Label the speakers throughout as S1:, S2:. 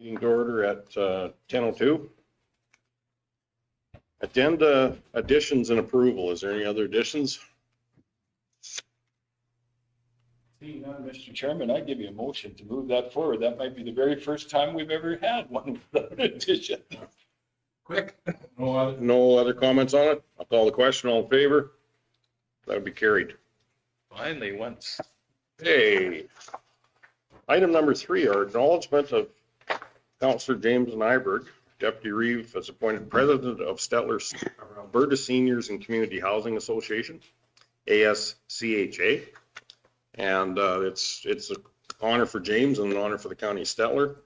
S1: Meeting to order at 10:02. Agenda additions and approval. Is there any other additions?
S2: Seeing none, Mr. Chairman, I give you a motion to move that forward. That might be the very first time we've ever had one without addition. Quick.
S1: No other comments on it? I'll call the question. All in favor? That would be carried.
S2: Finally, once.
S1: Hey. Item number 3, our acknowledgement of Councillor James Nyberg. Deputy Reeve has appointed president of Stettler Alberta Seniors and Community Housing Association, ASCHA. And it's an honor for James and an honor for the county of Stettler.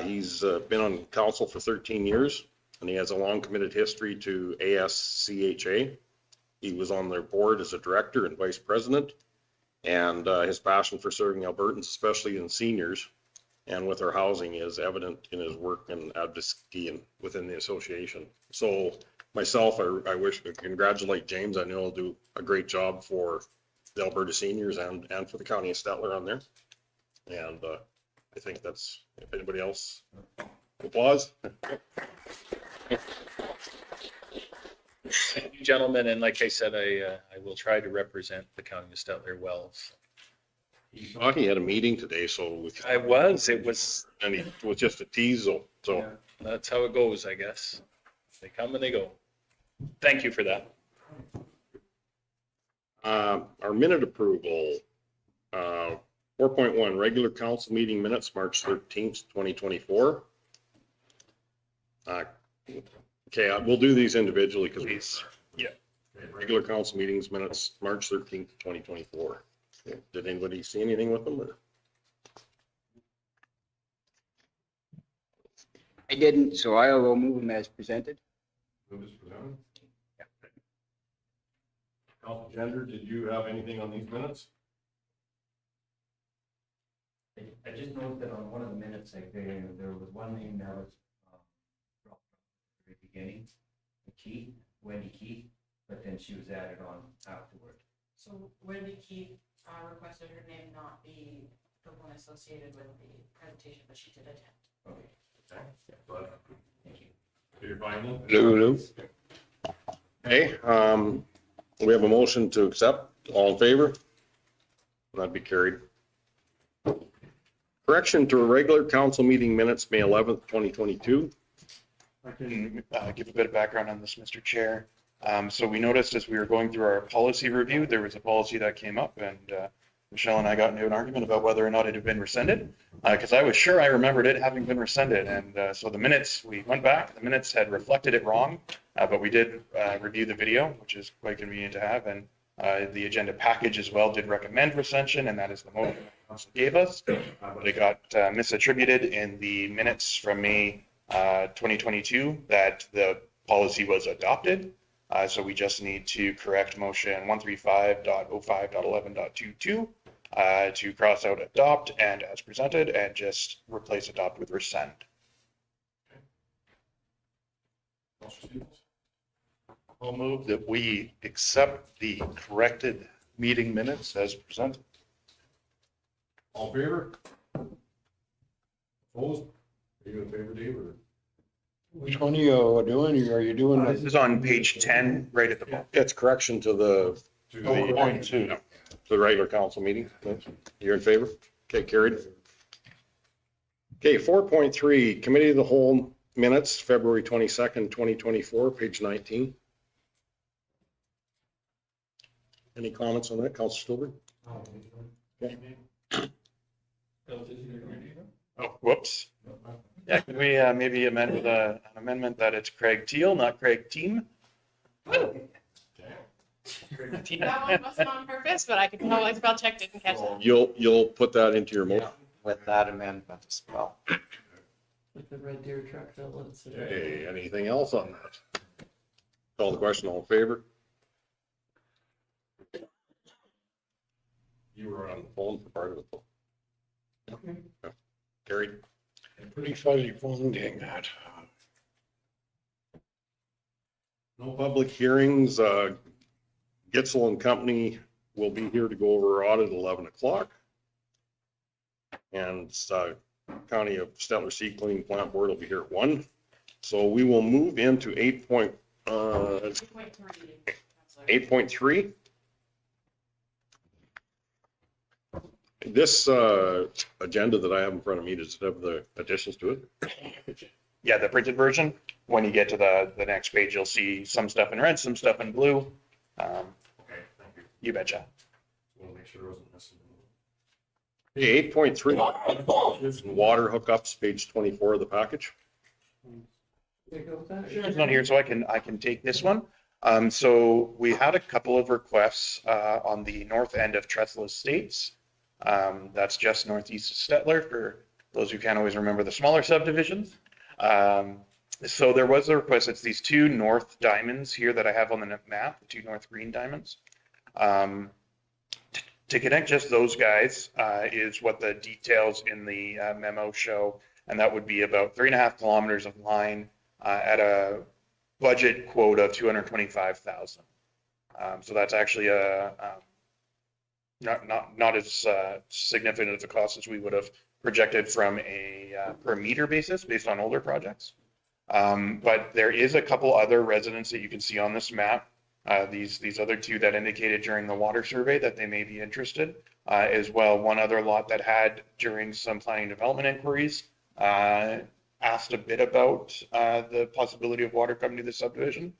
S1: He's been on council for 13 years and he has a long committed history to ASCHA. He was on their board as a director and vice president, and his passion for serving Albertans, especially in seniors and with our housing, is evident in his work and advocacy and within the association. So myself, I wish to congratulate James. I know he'll do a great job for the Alberta seniors and for the county of Stettler on there. And I think that's, if anybody else, applause.
S2: Thank you, gentlemen, and like I said, I will try to represent the county of Stettler well.
S1: He thought he had a meeting today, so.
S2: It was.
S1: And it was just a tease, so.
S2: Yeah, that's how it goes, I guess. They come and they go. Thank you for that.
S1: Our minute approval, 4.1, regular council meeting minutes, March 13th, 2024. Okay, we'll do these individually because regular council meetings minutes, March 13th, 2024. Did anybody see anything with them? Or?
S3: I didn't, so I will move them as presented.
S1: Move as presented? Yeah. Council Gender, did you have anything on these minutes?
S4: I just noticed that on one of the minutes, like there was one name that was dropped at the very beginning, Wendy Keith, but then she was added on afterward.
S5: So Wendy Keith requested her name not be the one associated with the presentation, but she did attend.
S4: Okay. Thank you.
S1: You're fine. Hello. Hey, we have a motion to accept. All in favor? That'd be carried. Correction to regular council meeting minutes, May 11th, 2022.
S6: I can give a bit of background on this, Mr. Chair. So we noticed as we were going through our policy review, there was a policy that came up, and Michelle and I got into an argument about whether or not it had been rescinded, because I was sure I remembered it having been rescinded. And so the minutes, we went back, the minutes had reflected it wrong, but we did review the video, which is quite convenient to have. And the agenda package as well did recommend rescission, and that is the motion that the council gave us. But it got misattributed in the minutes from May 2022 that the policy was adopted. So we just need to correct motion 135.05.11.22 to cross out adopt and as presented and just replace adopt with rescind.
S7: I'll move that we accept the corrected meeting minutes as presented.
S1: All in favor? Opposed? Are you in favor, Dave? Or?
S3: Which one are you doing? Are you doing?
S6: This is on page 10, right at the bottom.
S1: It's correction to the
S7: Point two.
S1: to the regular council meeting. You're in favor? Okay, carried. Okay, 4.3, committee of the whole minutes, February 22nd, 2024, page 19. Any comments on that, Councilor Stolberg? Okay.
S6: Oh, whoops. Yeah, can we maybe amend with an amendment that it's Craig Teal, not Craig Team?
S5: That one wasn't on purpose, but I could probably spell check didn't catch it.
S1: You'll put that into your motion.
S3: With that amendment as well.
S4: With the Red Deer truck fill.
S1: Okay, anything else on that? Call the question, all in favor? You were on the phone for part of it. Okay. Carried.
S3: Pretty fuzzy phone dang that.
S1: No public hearings. Gitzel and Company will be here to go over audit at 11 o'clock. And County of Stettler Seed Cleaning Plant Board will be here at 1. So we will move into 8.3. 8.3. This agenda that I have in front of me, does it have the additions to it?
S6: Yeah, the printed version. When you get to the next page, you'll see some stuff in red, some stuff in blue.
S7: Okay, thank you.
S6: You betcha.
S7: We'll make sure it wasn't missing.
S1: Okay, 8.3, water hookups, page 24 of the package.
S6: It's not here, so I can take this one. So we had a couple of requests on the north end of Trestle Estates. That's just northeast of Stettler for those who can't always remember the smaller subdivisions. So there was a request. It's these two north diamonds here that I have on the map, the two north green diamonds. To connect just those guys is what the details in the memo show, and that would be about 3.5 kilometers of line at a budget quote of $225,000. So that's actually not as significant of a cost as we would have projected from a per meter basis based on older projects. But there is a couple other residents that you can see on this map. These other two that indicated during the water survey that they may be interested, as well. One other lot that had during some planning development inquiries asked a bit about the possibility of water coming to the subdivision.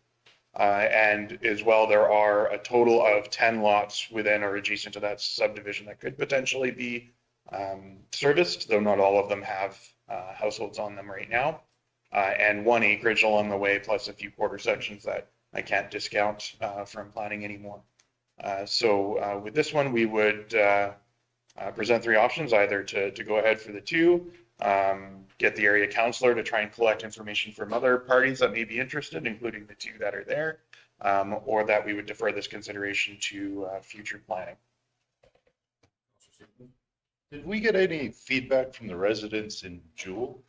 S6: And as well, there are a total of 10 lots within or adjacent to that subdivision that could potentially be serviced, though not all of them have households on them right now. And one acreage along the way, plus a few quarter sections that I can't discount from planning anymore. So with this one, we would present 3 options, either to go ahead for the 2, get the area councillor to try and collect information from other parties that may be interested, including the 2 that are there, or that we would defer this consideration to future planning.
S7: Did we get any feedback from the residents in Jewel?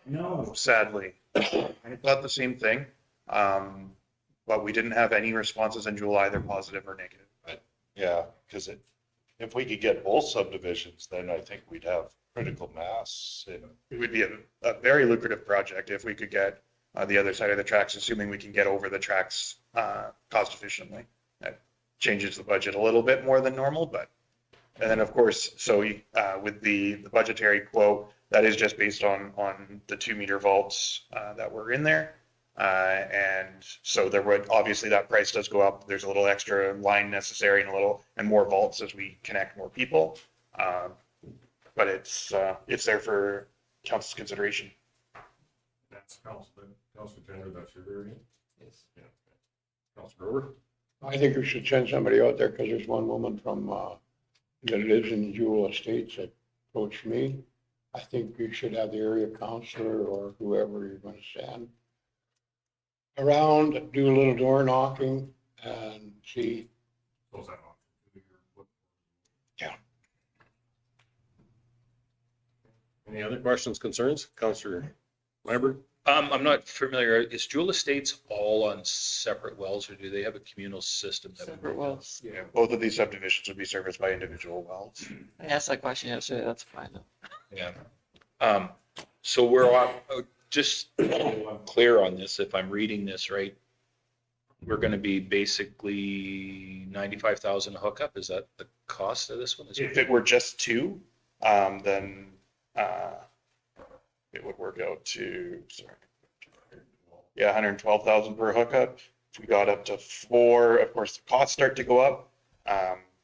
S6: No, sadly. I thought the same thing. But we didn't have any responses in Jewel, either positive or negative.
S7: Yeah, because if we could get both subdivisions, then I think we'd have critical mass.
S6: It would be a very lucrative project if we could get the other side of the tracks, assuming we can get over the tracks cost efficiently. That changes the budget a little bit more than normal, but, and then of course, so with the budgetary quote, that is just based on the 2-meter vaults that were in there. And so there would, obviously that price does go up. There's a little extra line necessary and more vaults as we connect more people. But it's there for council's consideration.
S7: That's Council Tender, that's your area?
S4: Yes.
S7: Yeah. Council Grover?
S3: I think we should send somebody out there because there's one woman from, that lives in Jewel Estates that approached me. I think you should have the area councillor or whoever you're going to send around, do a little door knocking and see.
S7: Close that on.
S3: Yeah.
S1: Any other questions, concerns? Councillor Lambert?
S8: I'm not familiar. Is Jewel Estates all on separate wells, or do they have a communal system?
S9: Separate wells.
S6: Yeah, both of these subdivisions would be serviced by individual wells.
S9: I asked that question yesterday, that's fine though.
S8: Yeah. So we're on, just so I'm clear on this, if I'm reading this right, we're going to be basically 95,000 a hookup. Is that the cost of this one?
S6: If it were just 2, then it would work out to, sorry. Yeah, 112,000 per hookup. If we got up to 4, of course, the costs start to go up.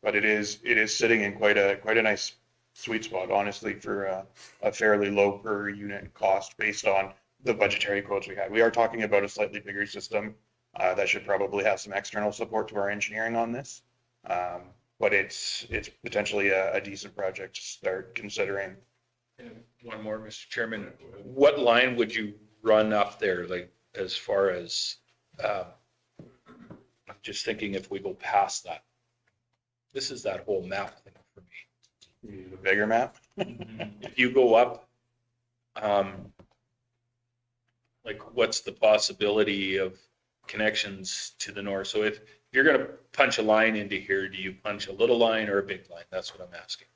S6: But it is sitting in quite a nice sweet spot, honestly, for a fairly low per unit cost based on the budgetary quotes we had. We are talking about a slightly bigger system that should probably have some external support to our engineering on this. But it's potentially a decent project to start considering.
S8: One more, Mr. Chairman. What line would you run up there, like, as far as, I'm just thinking if we go past that? This is that whole map thing for me.
S6: The bigger map.
S8: If you go up, like, what's the possibility of connections to the north? So if you're going to punch a line into here, do you punch a little line or a big line? That's what I'm asking.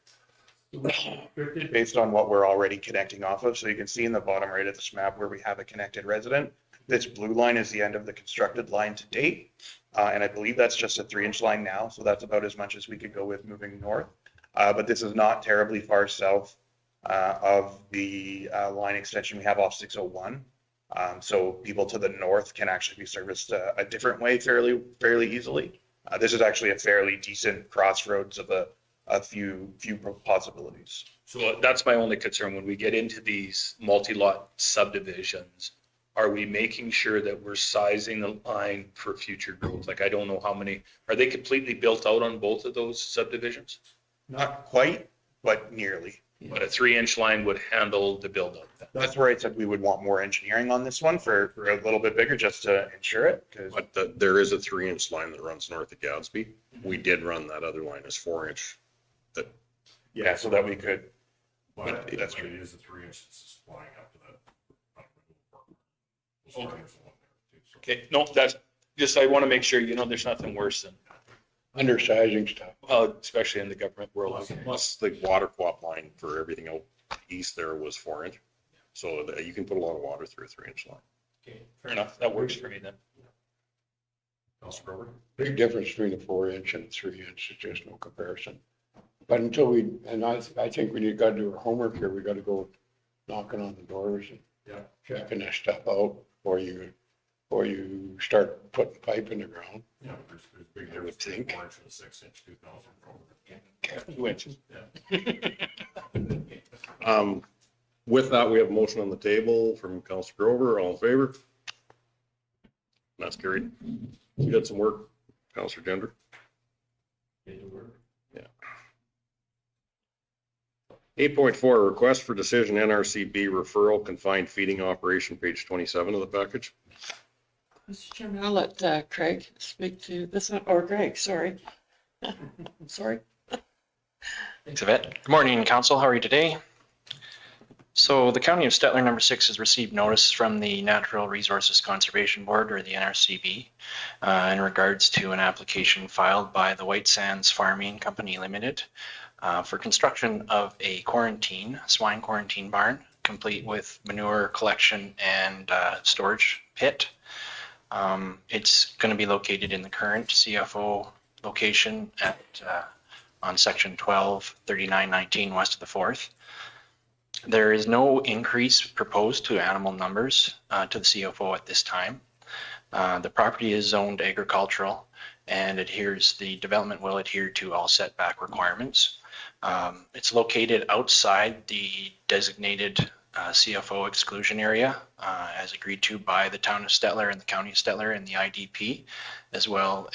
S6: restricted based on what we're already connecting off of. So you can see in the bottom right of this map where we have a connected resident. This blue line is the end of the constructed line to date. And I believe that's just a 3-inch line now. So that's about as much as we could go with moving north. But this is not terribly far south of the line extension we have off 601. So people to the north can actually be serviced a different way fairly easily. This is actually a fairly decent crossroads of a few possibilities.
S8: So that's my only concern. When we get into these multi-lot subdivisions, are we making sure that we're sizing the line for future growth? Like, I don't know how many, are they completely built out on both of those subdivisions?
S6: Not quite, but nearly.
S8: But a 3-inch line would handle the build out.
S6: That's where I said we would want more engineering on this one for a little bit bigger, just to ensure it.
S1: But there is a 3-inch line that runs north of Gadsby. We did run that other line as 4-inch.
S6: Yeah, so that we could.
S7: But
S6: That's
S7: it
S6: true.
S7: is a 3-inch that's flying up to that.
S8: Okay, no, that's just, I want to make sure, there's nothing worse than,
S3: Undersizing stuff.
S8: well, especially in the government world.
S1: Plus the water co-op line for everything out east there was 4-inch. So you can put a lot of water through a 3-inch line.
S8: Okay, fair enough. That works for me then.
S7: Councilor Grover?
S3: Big difference between a 4-inch and a 3-inch, it's just no comparison. But until we, and I think we got to do our homework here, we got to go knocking on the doors and
S7: Yeah.
S3: checking that stuff out before you start putting pipe in the ground.
S7: Yeah, there's big
S1: I would
S7: difference between
S1: think.
S7: 4-inch and a 6-inch, 2,000.
S8: 2 inches.
S1: With that, we have a motion on the table from Councilor Grover. All in favor? That's carried. You got some work, Councilor Gender? Yeah. 8.4, request for decision NRCB referral confined feeding operation, page 27 of the package.
S9: Mr. Chairman, I'll let Craig speak to this one, or Greg, sorry. I'm sorry.
S10: Thanks, Yvette. Good morning, Council. How are you today? So the County of Stettler number 6 has received notice from the Natural Resources Conservation Board, or the NRCB, in regards to an application filed by the White Sands Farming Company Limited for construction of a swine quarantine barn, complete with manure collection and storage pit. It's going to be located in the current CFO location on section 123919 west of the 4th. There is no increase proposed to animal numbers to the CFO at this time. The property is zoned agricultural and the development will adhere to all setback requirements. It's located outside the designated CFO exclusion area as agreed to by the town of Stettler and the county of Stettler and the IDP as well.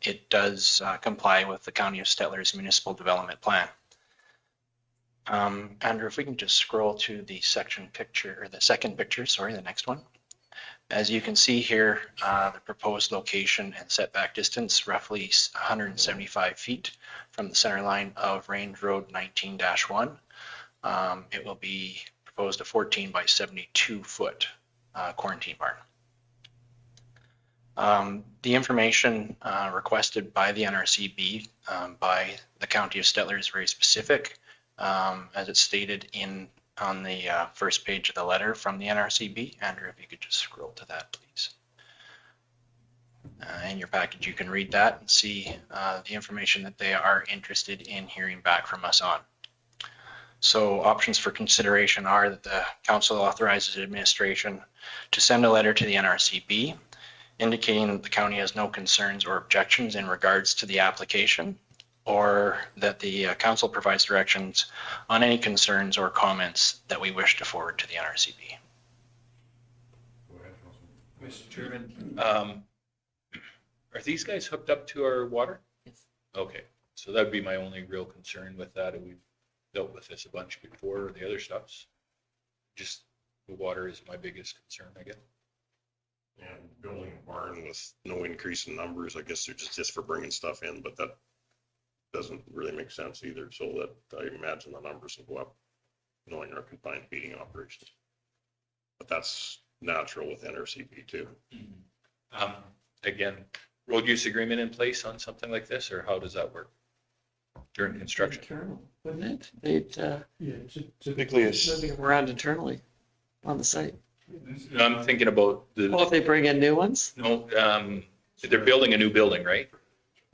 S10: It does comply with the county of Stettler's municipal development plan. Andrew, if we can just scroll to the second picture, the next one. As you can see here, the proposed location and setback distance roughly 175 feet from the center line of Range Road 19-1. It will be proposed a 14 by 72 foot quarantine barn. The information requested by the NRCB by the County of Stettler is very specific, as it's stated on the first page of the letter from the NRCB. Andrew, if you could just scroll to that, please. In your package, you can read that and see the information that they are interested in hearing back from us on. So options for consideration are that the council authorizes administration to send a letter to the NRCB indicating that the county has no concerns or objections in regards to the application, or that the council provides directions on any concerns or comments that we wish to forward to the NRCB.
S7: Go ahead, Councilor.
S8: Mr. Chairman, are these guys hooked up to our water?
S9: Yes.
S8: Okay, so that'd be my only real concern with that. We've dealt with this a bunch before, the other stuff's just the water is my biggest concern, I guess.
S1: And building a barn with no increase in numbers, I guess they're just for bringing stuff in, but that doesn't really make sense either. So that I imagine the numbers will go up knowing our confined feeding operations. But that's natural with NRCP too.
S8: Again, road use agreement in place on something like this, or how does that work? during construction.
S9: Internal, wouldn't it? They'd,
S6: Typically, it's,
S9: moving them around internally on the site.
S8: I'm thinking about
S9: Well, if
S8: the,
S9: they bring in new ones?
S8: no, they're building a new building, right?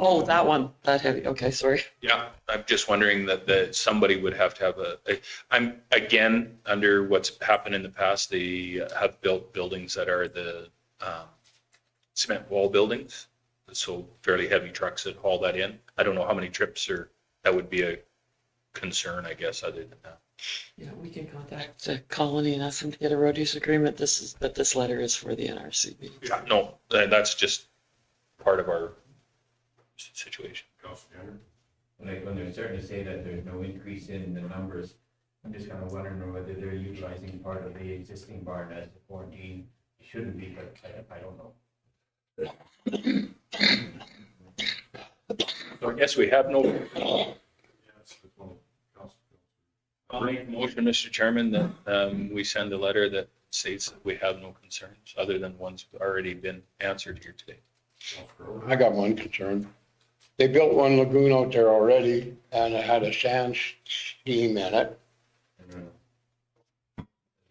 S9: Oh, that one, that heavy. Okay, sorry.
S8: Yeah, I'm just wondering that somebody would have to have I'm, again, under what's happened in the past, they have built buildings that are the cement wall buildings. So fairly heavy trucks that haul that in. I don't know how many trips that would be a concern, I guess, other than that.
S9: Yeah, we can contact Colony and ask them to get a road use agreement. But this letter is for the NRCB.
S8: Yeah, no, that's just part of our situation.
S4: When they're starting to say that there's no increase in the numbers, I'm just kind of wondering whether they're utilizing part of the existing barn as the quarantine. It shouldn't be, but I don't know.
S8: So I guess we have no. I'll make a motion, Mr. Chairman, that we send a letter that states that we have no concerns other than ones that have already been answered here today.
S3: I got one concern. They built one lagoon out there already and it had a sand steam in it.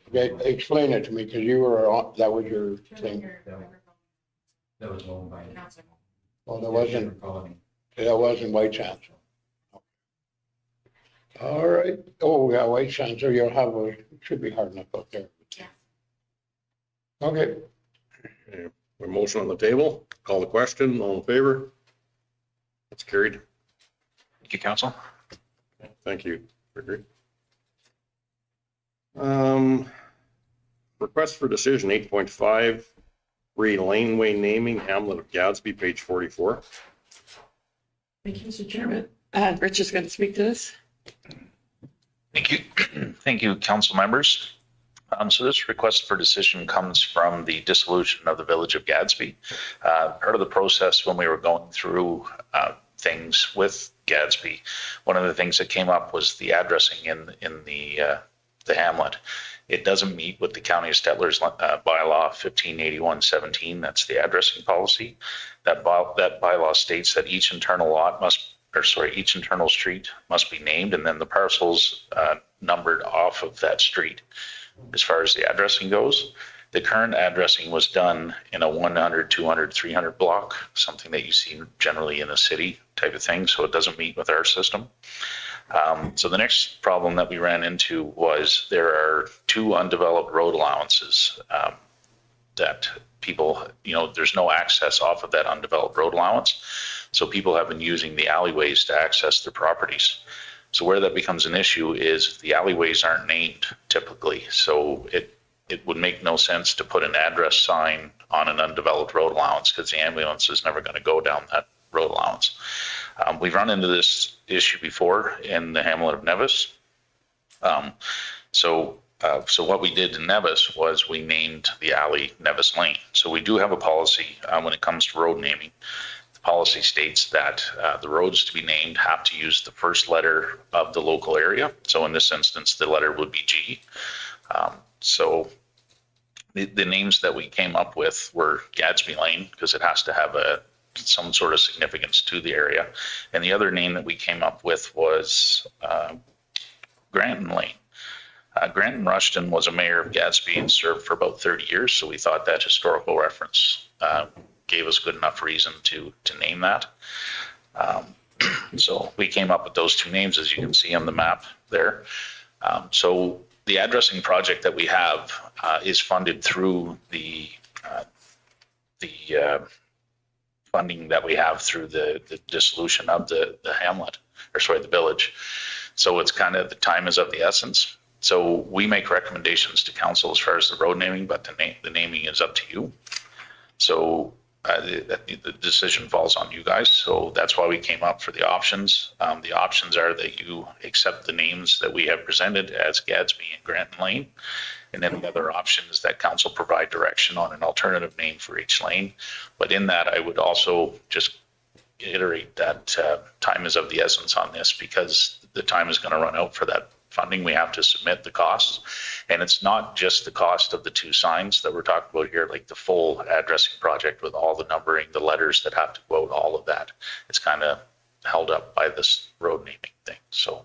S3: Okay, explain it to me, because you were on, that was your thing.
S4: That was owned by.
S3: Well, that wasn't,
S4: Colony.
S3: that wasn't White Sands. All right. Oh, yeah, White Sands, so you'll have it should be hard enough out there.
S5: Yeah.
S3: Okay.
S1: A motion on the table, call the question, all in favor? That's carried.
S10: Thank you, council.
S1: Thank you, Gregory. Request for decision 8.5, laneway naming, Hamlet of Gadsby, page 44.
S9: Thank you, Mr. Chairman. Rich is going to speak to this.
S11: Thank you. Thank you, council members. So this request for decision comes from the dissolution of the village of Gadsby. Part of the process when we were going through things with Gadsby, one of the things that came up was the addressing in the hamlet. It doesn't meet with the County of Stettler's bylaw 1581-17. That's the addressing policy. That bylaw states that each internal street must be named, and then the parcels numbered off of that street. As far as the addressing goes, the current addressing was done in a 100, 200, 300 block, something that you see generally in a city type of thing. So it doesn't meet with our system. So the next problem that we ran into was there are 2 undeveloped road allowances that people, there's no access off of that undeveloped road allowance. So people have been using the alleyways to access their properties. So where that becomes an issue is the alleyways aren't named typically. So it would make no sense to put an address sign on an undeveloped road allowance because the ambulance is never going to go down that road allowance. We've run into this issue before in the hamlet of Nevis. So what we did in Nevis was we named the alley Nevis Lane. So we do have a policy when it comes to road naming. The policy states that the roads to be named have to use the first letter of the local area. So in this instance, the letter would be G. So the names that we came up with were Gadsby Lane because it has to have some sort of significance to the area. And the other name that we came up with was Granton Lane. Granton Rushton was a mayor of Gadsby and served for about 30 years. So we thought that historical reference gave us good enough reason to name that. So we came up with those 2 names, as you can see on the map there. So the addressing project that we have is funded through the funding that we have through the dissolution of the hamlet, the village. So it's kind of the time is of the essence. So we make recommendations to council as far as the road naming, but the naming is up to you. So the decision falls on you guys. So that's why we came up for the options. The options are that you accept the names that we have presented as Gadsby and Granton Lane. And then the other option is that council provide direction on an alternative name for each lane. But in that, I would also just iterate that time is of the essence on this because the time is going to run out for that funding. We have to submit the costs. And it's not just the cost of the 2 signs that we're talking about here, like the full addressing project with all the numbering, the letters that have to go out, all of that. It's kind of held up by this road naming thing. So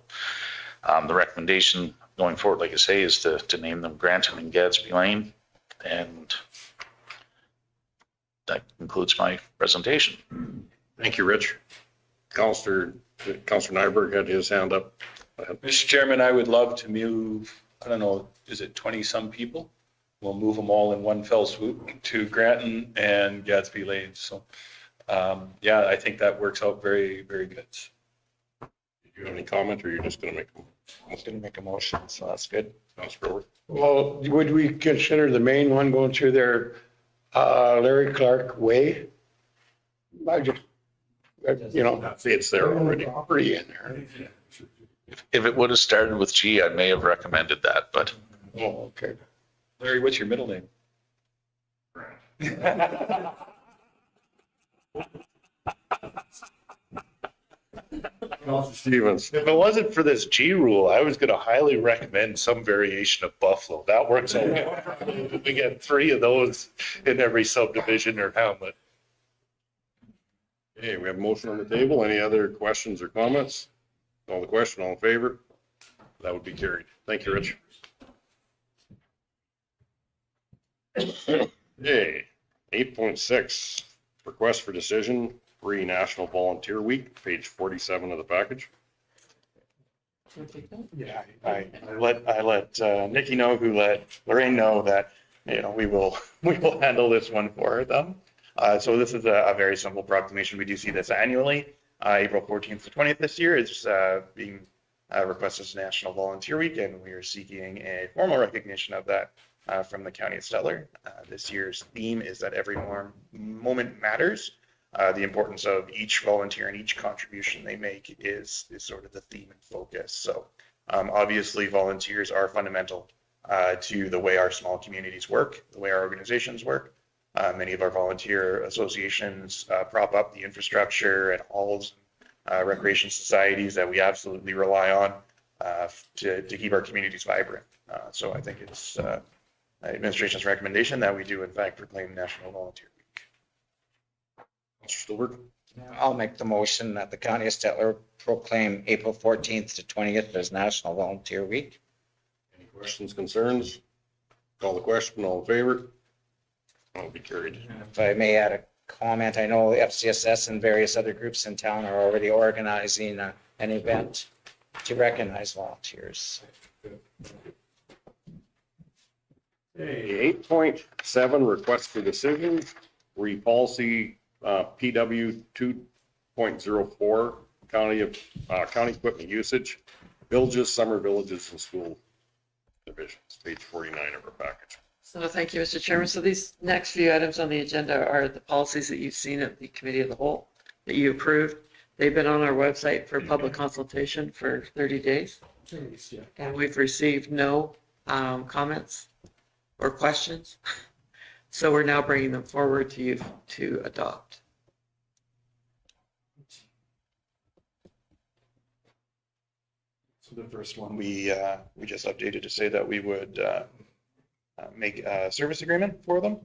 S11: the recommendation going forward, like I say, is to name them Granton and Gadsby Lane. And that concludes my presentation.
S1: Thank you, Rich. Counselor Nyberg had his hand up.
S8: Mr. Chairman, I would love to move, I don't know, is it 20-some people? We'll move them all in one fell swoop to Granton and Gadsby Lanes. So, yeah, I think that works out very, very good.
S1: Do you have any comment, or you're just going to make?
S6: I was going to make a motion, so that's good.
S1: Counselor,
S3: Well, would we consider the main one going through their Larry Clark Way? I just,
S1: it's there already.
S3: property in there.
S11: If it would have started with G, I may have recommended that, but
S3: Oh, okay.
S8: Larry, what's your middle name?
S1: Counselor Stevens.
S7: If it wasn't for this G rule, I was gonna highly recommend some variation of Buffalo. That works out. We get 3 of those in every subdivision or hamlet.
S1: Okay, we have a motion on the table. Any other questions or comments? Call the question, all in favor? That would be carried. Thank you, Rich. Okay, 8.6, request for decision, Free National Volunteer Week, page 47 of the package.
S6: Yeah, I let Nikki know, who let Lorraine know that, we will handle this one for them. So this is a very simple proclamation. We do see this annually. April 14th to 20th this year is being requested as National Volunteer Week, and we are seeking a formal recognition of that from the County of Stettler. This year's theme is that every moment matters. The importance of each volunteer and each contribution they make is sort of the theme and focus. So obviously volunteers are fundamental to the way our small communities work, the way our organizations work. Many of our volunteer associations prop up the infrastructure and halls, recreation societies that we absolutely rely on to keep our communities vibrant. So I think it's administration's recommendation that we do in fact proclaim National Volunteer Week.
S1: Counselor Stolberg.
S12: I'll make the motion that the County of Stettler proclaim April 14th to 20th as National Volunteer Week.
S1: Any questions, concerns? Call the question, all in favor? That will be carried.
S12: If I may add a comment, I know FCSS and various other groups in town are already organizing an event to recognize volunteers.
S1: Okay, 8.7, request for decision, policy PW 2.04, county equipment usage, villages, summer villages, and school divisions, page 49 of our package.
S9: So thank you, Mr. Chairman. So these next few items on the agenda are the policies that you've seen at the Committee of the Whole that you approved. They've been on our website for public consultation for 30 days. And we've received no comments or questions. So we're now bringing them forward to you to adopt.
S6: So the first one, we just updated to say that we would make a service agreement for them.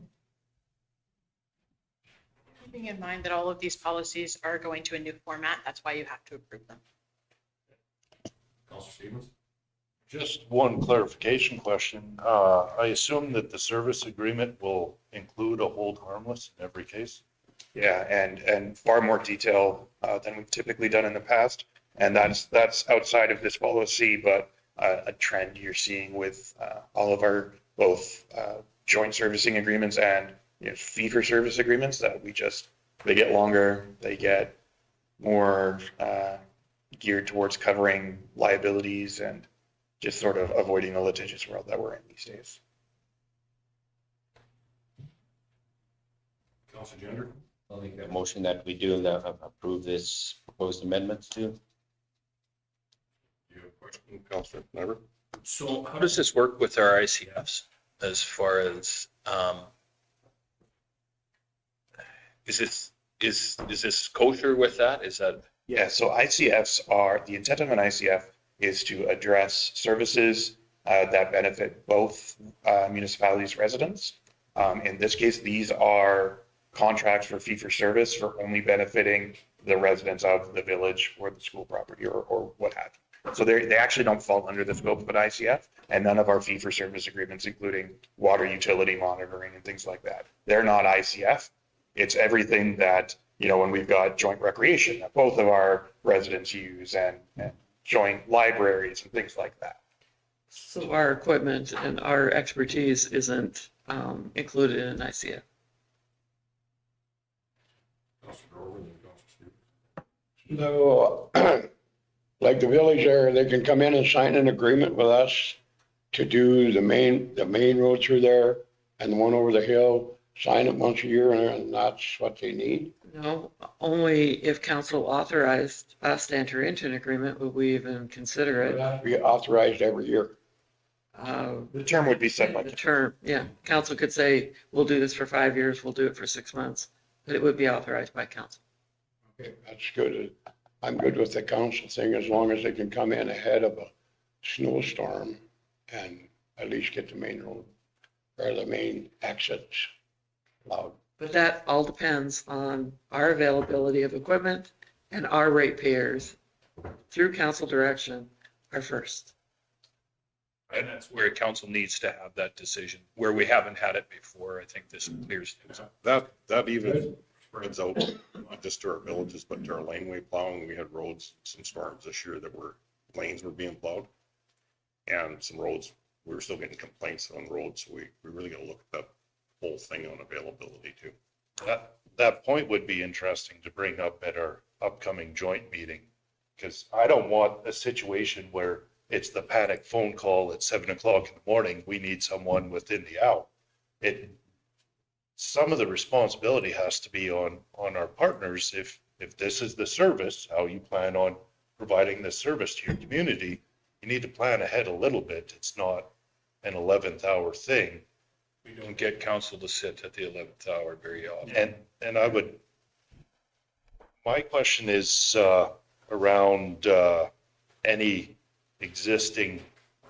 S5: Keeping in mind that all of these policies are going to a new format, that's why you have to approve them.
S1: Counselor Stevens.
S7: Just one clarification question. I assume that the service agreement will include a hold harmless in every case?
S6: Yeah, and far more detail than we've typically done in the past. And that's outside of this policy, but a trend you're seeing with all of our both joint servicing agreements and fee for service agreements that they get longer, they get more geared towards covering liabilities and just sort of avoiding the litigious world that we're in these days.
S1: Counselor Gender.
S13: I'll make that motion that we do approve this proposed amendments to.
S1: Do you have a question, Counselor Nyberg?
S8: So how does this work with our ICFs as far as, is this kosher with that? Is that?
S6: Yeah, so ICFs are, the intent of an ICF is to address services that benefit both municipalities' residents. In this case, these are contracts for fee for service for only benefiting the residents of the village or the school property or what have you. So they actually don't fall under the scope of an ICF, and none of our fee-for-service agreements, including water utility monitoring and things like that, they're not ICF. It's everything that, when we've got joint recreation that both of our residents use and joint libraries and things like that.
S9: So our equipment and our expertise isn't included in an ICF.
S3: No, like the village there, they can come in and sign an agreement with us to do the main road through there and the one over the hill, sign it once a year, and that's what they need.
S9: No, only if council authorized us to enter into an agreement would we even consider
S3: It
S9: it.
S3: has to be authorized every year.
S6: The term would be set by
S9: The term, yeah, council could say, we'll do this for 5 years, we'll do it for 6 months, but it would be authorized by council.
S3: Okay, that's good. I'm good with the council thing as long as they can come in ahead of a snowstorm and at least get the main road or the main exits allowed.
S9: But that all depends on our availability of equipment, and our ratepayers, through council direction, are first.
S8: And that's where council needs to have that decision, where we haven't had it before. I think this clears things up.
S1: That even spreads out, not just to our villages, but to our laneway plowing. We had roads, some storms this year that lanes were being plowed. And some roads, we were still getting complaints on roads, so we really gotta look at that whole thing on availability too.
S7: That point would be interesting to bring up at our upcoming joint meeting, because I don't want a situation where it's the panic phone call at 7 o'clock in the morning. We need someone within the hour. Some of the responsibility has to be on our partners. If this is the service, how you plan on providing this service to your community, you need to plan ahead a little bit. It's not an 11th hour thing.
S8: We don't get council to sit at the 11th hour very often.
S7: And my question is around any existing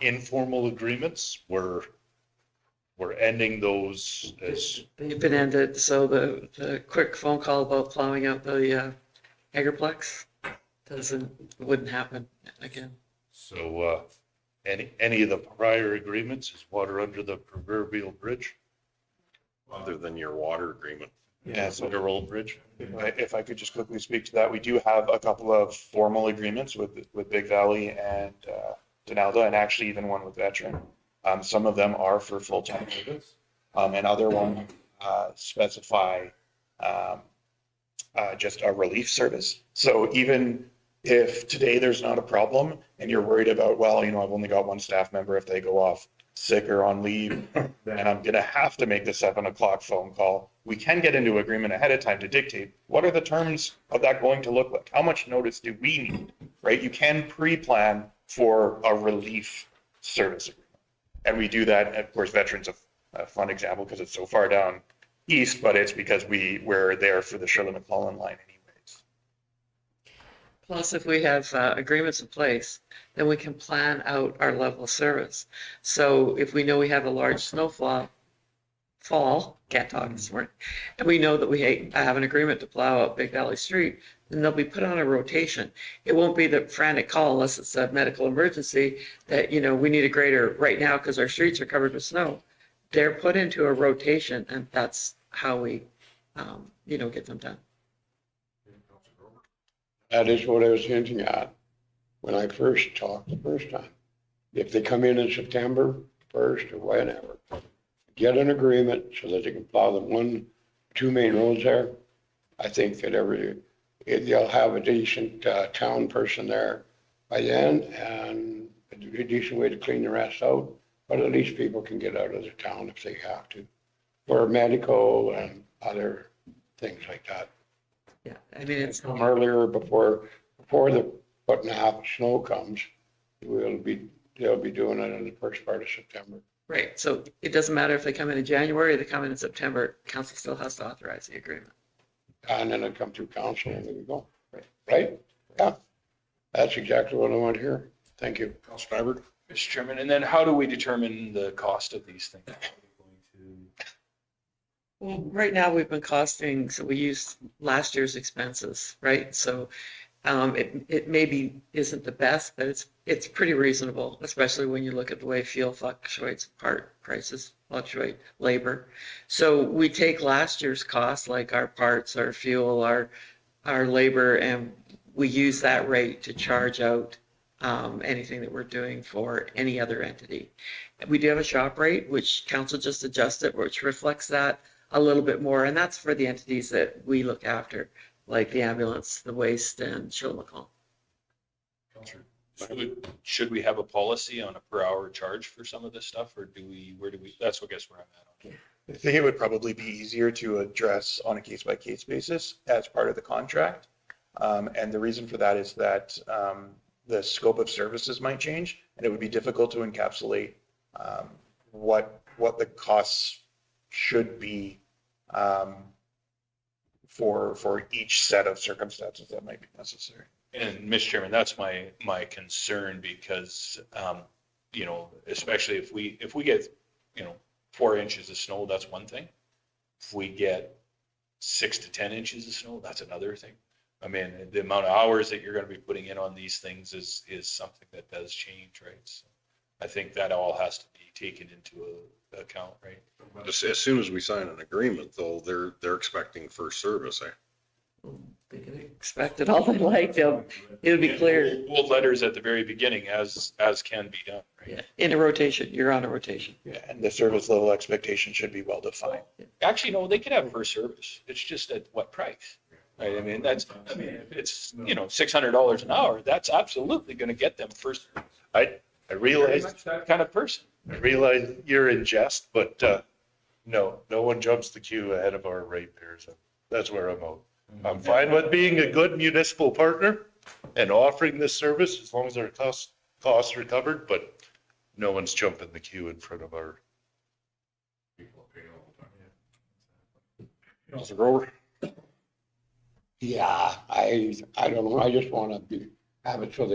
S7: informal agreements. We're ending those as,
S9: They've been ended, so the quick phone call about plowing out the agriplex wouldn't happen again.
S7: so any of the prior agreements is water under the proverbial bridge?
S1: Other than your water agreement.
S6: Yeah, so
S7: Under Old Bridge?
S6: if I could just quickly speak to that, we do have a couple of formal agreements with Big Valley and Denalda, and actually even one with Veteran. Some of them are for full-time service, and other ones specify just a relief service. So even if today there's not a problem and you're worried about, well, I've only got one staff member, if they go off sick or on leave, then I'm going to have to make the 7 o'clock phone call. We can get into agreement ahead of time to dictate what are the terms of that going to look like? How much notice do we need, right? You can pre-plan for a relief service agreement. And we do that. Of course, Veterans a fun example because it's so far down east, but it's because we're there for the Shirley McClellan line anyways.
S9: Plus, if we have agreements in place, then we can plan out our level of service. So if we know we have a large snowfall, can't talk this morning, and we know that we have an agreement to plow out Big Valley Street, then they'll be put on a rotation. It won't be the frantic call unless it's a medical emergency that, we need a grader right now because our streets are covered with snow. They're put into a rotation, and that's how we, get them done.
S3: That is what I was hinting at when I first talked the first time. If they come in September 1st or whenever, get an agreement so that they can plow the 2 main roads there. I think that they'll have a decent town person there by then and a decent way to clean the rest out. But at least people can get out of the town if they have to, for medical and other things like that.
S9: Yeah, I mean, it's
S3: Come earlier before the 1.5 of snow comes, they'll be doing it in the first part of September.
S9: right. So it doesn't matter if they come in January or they come in September, council still has to authorize the agreement.
S3: And then it'll come through council and there you go. Right? Yeah. That's exactly what I want to hear. Thank you.
S1: Councilor Nyberg?
S8: Mr. Chairman, and then how do we determine the cost of these things? Are we going to
S9: Well, right now we've been costing, so we use last year's expenses, right? So it maybe isn't the best, but it's pretty reasonable, especially when you look at the way fuel fluctuates, part prices fluctuate, labor. So we take last year's costs, like our parts, our fuel, our labor, and we use that rate to charge out anything that we're doing for any other entity. We do have a shop rate, which council just adjusted, which reflects that a little bit more, and that's for the entities that we look after, like the ambulance, the waste, and Chillicothe.
S8: Should we have a policy on a per hour charge for some of this stuff, or that's what I guess where I'm at.
S6: I think it would probably be easier to address on a case-by-case basis as part of the contract. And the reason for that is that the scope of services might change, and it would be difficult to encapsulate what the costs should be for each set of circumstances that might be necessary.
S8: And Mr. Chairman, that's my concern because, you know, especially if we get, you know, 4 inches of snow, that's one thing. If we get 6 to 10 inches of snow, that's another thing. I mean, the amount of hours that you're going to be putting in on these things is something that does change, right? So I think that all has to be taken into account, right?
S1: But as soon as we sign an agreement, though, they're expecting first service, eh?
S9: They can expect it all they like. It'll be clear.
S8: Hold letters at the very beginning as can be done, right?
S9: Yeah, in a rotation, you're on a rotation.
S6: Yeah, and the service level expectation should be well defined.
S8: Actually, no, they could have first service. It's just at what price? Right? I mean, if it's, you know, $600 an hour, that's absolutely going to get them first.
S7: I realize,
S8: That kind of person.
S7: I realize you're in jest, but no one jumps the queue ahead of our ratepayers. That's where I'm out. I'm fine with being a good municipal partner and offering this service as long as our costs are covered, but no one's jumping the queue in front of our.
S1: Councilor Grover?
S3: Yeah, I don't know, I just wanna have it so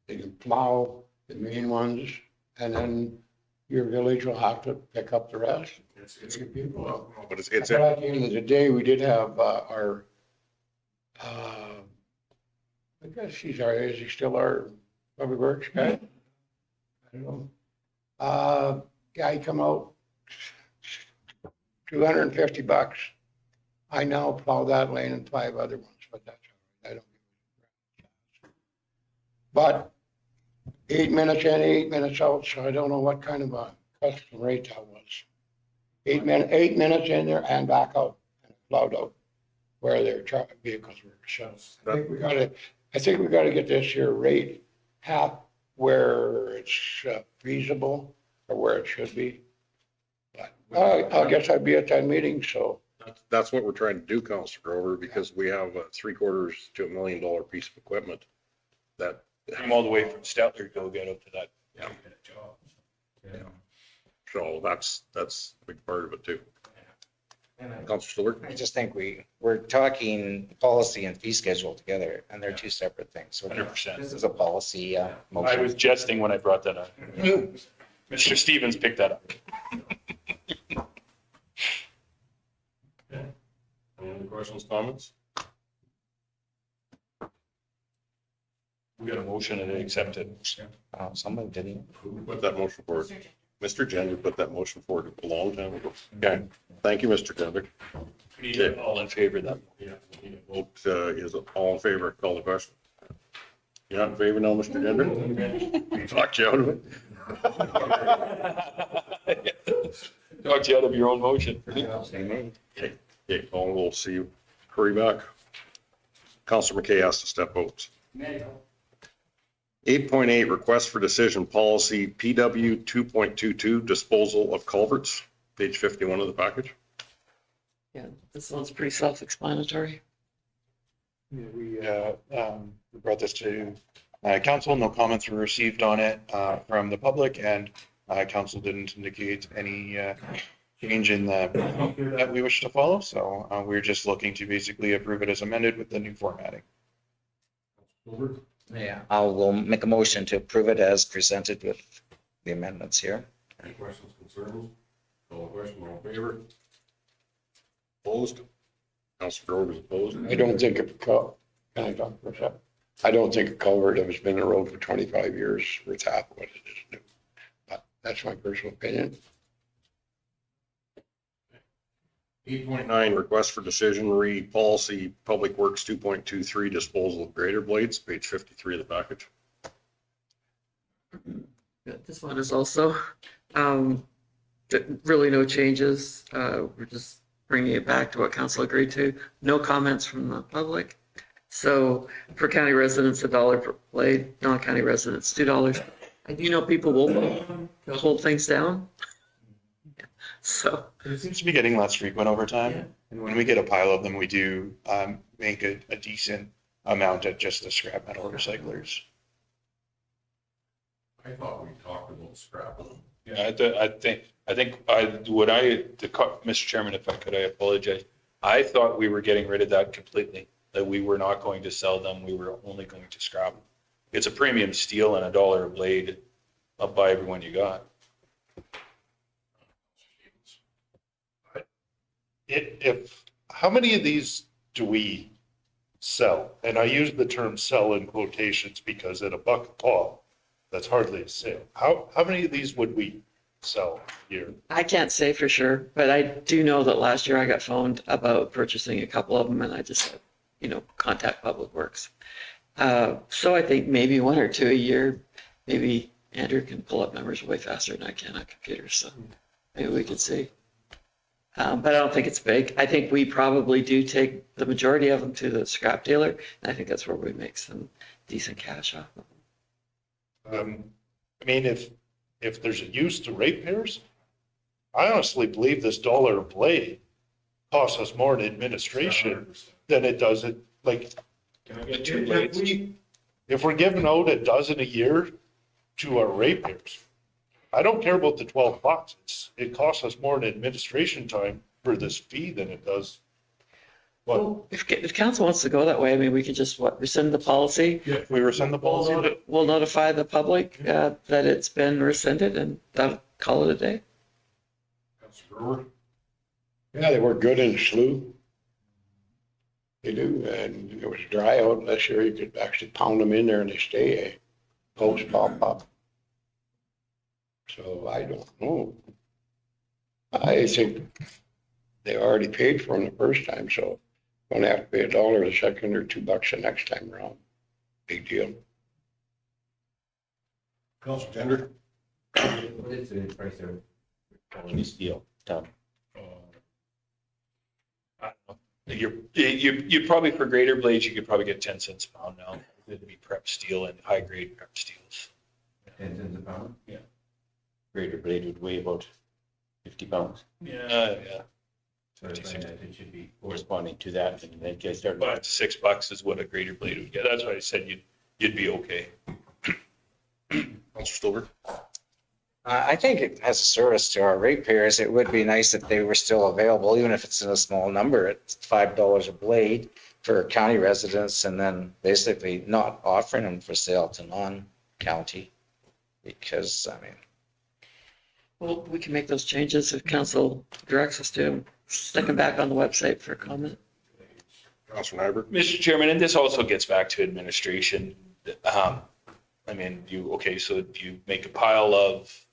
S3: they can plow the main ones, and then your village will have to pick up the rest.
S1: It's
S3: People up.
S1: but it's
S3: But at the end of the day, we did have our, I guess is he still our public works guy? I don't know. Guy come out, $250. I now plow that lane and 5 other ones, but that's all right. I don't give a crap. But 8 minutes in, 8 minutes out, so I don't know what kind of a custom rate that was. 8 minutes in there and back out, and plowed out where their truck vehicles were. So I think we gotta get this here rate half where it's feasible or where it should be. But I guess I'd be at that meeting, so.
S1: That's what we're trying to do, Councilor Grover, because we have a $750,000 to $1 million piece of equipment that.
S8: I'm all the way from Stettler to go get up to that.
S1: Yeah. So that's a big part of it too.
S12: And
S1: Councilor Stewart?
S12: I just think we're talking policy and fee schedule together, and they're 2 separate things. So
S8: 100%.
S12: This is a policy
S8: I
S12: motion.
S8: was jesting when I brought that up. Mr. Stevens picked that up.
S1: Any other questions, comments?
S8: We got a motion and accepted.
S12: Somebody didn't.
S1: Who put that motion forward? Mr. Gender put that motion forward a long time ago. Okay, thank you, Mr. Gender.
S8: We need all in favor of that.
S1: Yeah. Vote is all in favor, call the question. You're not in favor now, Mr. Gender? Talked you out of it.
S8: Talked you out of your own motion.
S1: Okay, all will see you. Hurry back. Councilor McKay has to step out. 8.8, request for decision policy PW 2.22, disposal of culverts, page 51 of the package.
S9: Yeah, this one's pretty self-explanatory.
S6: Yeah, we brought this to council. No comments were received on it from the public, and council didn't indicate any change in the procedure that we wish to follow. So we're just looking to basically approve it as amended with the new formatting.
S12: Yeah, I will make a motion to approve it as presented with the amendments here.
S1: Any questions, concerns? Call the question, all in favor? Opposed? Councilor Grover is opposed.
S3: I don't think can I talk for a second? I don't think a culvert that has been in the road for 25 years worth half what it is new. But that's my personal opinion.
S1: 8.9, request for decision, policy, Public Works 2.23, disposal of grader blades, page 53 of the package.
S9: This one is also, really no changes. We're just bringing it back to what council agreed to. No comments from the public. So for county residents, $1 per blade, non-county residents, $2. I do know people will hold things down. So.
S6: It seems to be getting less frequent over time.
S9: Yeah.
S6: And when we get a pile of them, we do make a decent amount at just the scrap metal recyclers.
S7: I thought we talked about scrap.
S8: Yeah, I think, Mr. Chairman, if I could, I apologize. I thought we were getting rid of that completely, that we were not going to sell them. We were only going to scrap them. It's a premium steel and $1 a blade. I'll buy every one you got.
S7: How many of these do we sell? And I use the term sell in quotations because at $1 a pop, that's hardly a sale. How many of these would we sell a year?
S9: I can't say for sure, but I do know that last year I got phoned about purchasing a couple of them and I just said, contact Public Works. So I think maybe 1 or 2 a year. Maybe Andrew can pull up numbers way faster than I can on computers. So maybe we could see. But I don't think it's big. I think we probably do take the majority of them to the scrap dealer. And I think that's where we make some decent cash off of them.
S7: I mean, if there's a use to ratepayers, I honestly believe this $1 a blade costs us more in administration than it does it, like,
S8: Can I get 2 blades?
S7: if we're giving out a dozen a year to our ratepayers, I don't care about the $12. It costs us more in administration time for this fee than it does.
S9: Well, if council wants to go that way, I mean, we could just rescind the policy.
S6: Yeah, we rescind the policy.
S9: We'll notify the public that it's been rescinded and that'll call it a day.
S3: Yeah, they work good in slough. They do, and it was dry out last year. You could actually pound them in there and they stay. Posts pop up. So I don't know. I think they already paid for them the first time, so don't have to pay $1 the second or $2 the next time around. Big deal.
S1: Councilor Tender?
S13: What is the price of quality steel, Tom?
S8: I don't know. You probably, for grader blades, you could probably get 10 cents a pound now. It'd be prep steel and high grade prep steels.
S13: 10 cents a pound?
S8: Yeah.
S13: Greater blade would weigh about 50 pounds.
S8: Yeah.
S13: So I find that it should be corresponding to that, and then you start.
S8: $5 to $6 is what a grader blade would get. That's why I said you'd be okay.
S1: Councilor Stover?
S12: I think it has a service to our ratepayers. It would be nice if they were still available, even if it's in a small number, at $5 a blade for county residents, and then basically not offering them for sale to non-county. Because, I mean,
S9: Well, we can make those changes if council directs us to. Stick them back on the website for comment.
S1: Councilor Nyberg?
S8: Mr. Chairman, and this also gets back to administration. So you make a pile of,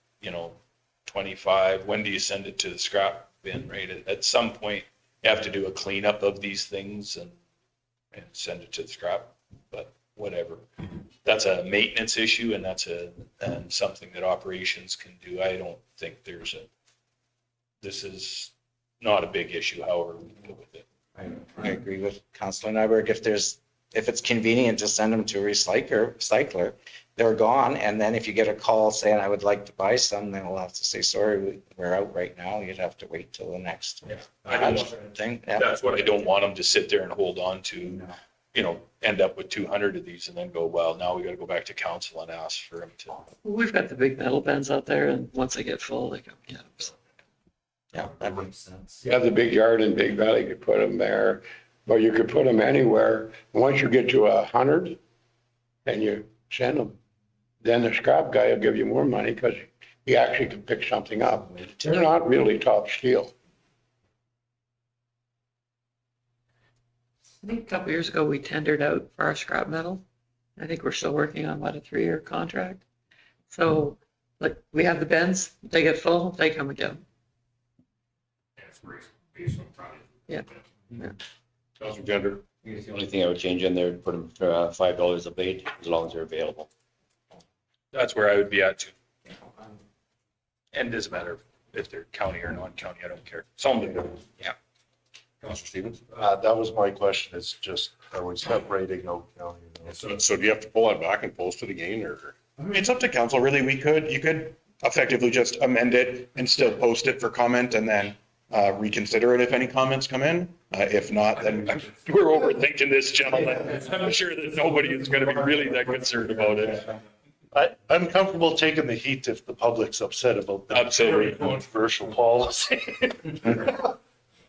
S8: 25, when do you send it to the scrap bin, right? At some point, you have to do a cleanup of these things and send it to the scrap, but whatever. That's a maintenance issue and that's something that operations can do. I don't think this is not a big issue, however we deal with it.
S12: I agree with Councilor Nyberg. If it's convenient to send them to a recycler, they're gone. And then if you get a call saying, I would like to buy some, then we'll have to say, sorry, we're out right now. You'd have to wait till the next thing. Yeah.
S8: That's what I don't want them to sit there and hold on to, end up with 200 of these and then go, well, now we got to go back to council and ask for them to.
S9: We've got the big metal bins out there and once they get full, they come get them. So.
S12: Yeah, that makes sense.
S3: You have the big yard in Big Valley, you could put them there, but you could put them anywhere. Once you get to 100, then you send them. Then the scrap guy will give you more money because he actually can pick something up. They're not really top steel.
S9: I think a couple years ago, we tendered out for our scrap metal. I think we're still working on what, a 3-year contract. So, like, we have the bins, they get full, they come and get them. Yeah.
S1: Councilor Gender.
S13: I guess the only thing I would change in there, put them for $5 a blade, as long as they're available.
S8: That's where I would be at too. And it doesn't matter if they're county or non-county, I don't care. Something. Yeah.
S1: Councilor Stevens.
S7: That was my question. It's just, are we separating Oak County?
S1: So do you have to pull that back and post it again, or?
S6: I mean, it's up to council, really. You could effectively just amend it and still post it for comment and then reconsider it if any comments come in. If not, then
S8: We're overthinking this, gentlemen. I'm sure that nobody is going to be really that concerned about it.
S7: I'm comfortable taking the heat if the public's upset about that.
S8: Absolutely.
S7: Very controversial policy.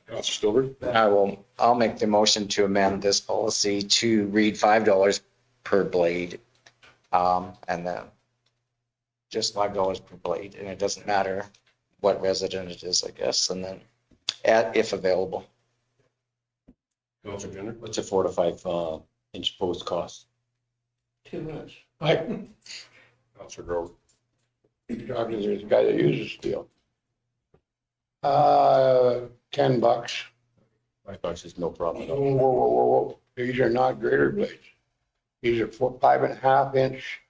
S1: Councilor Stillberg.
S12: I'll make the motion to amend this policy to read $5 per blade. And then just $5 per blade, and it doesn't matter what resident it is, I guess, and then if available.
S1: Councilor Gender.
S13: What's a 4 to 5 inch post cost?
S9: Too much.
S1: Councilor Grover.
S3: Talking to this guy that uses steel. $10.
S13: $5 is no problem at
S3: Whoa,
S13: all.
S3: whoa, whoa, whoa, whoa. These are not grater blades. These are 5.5 inch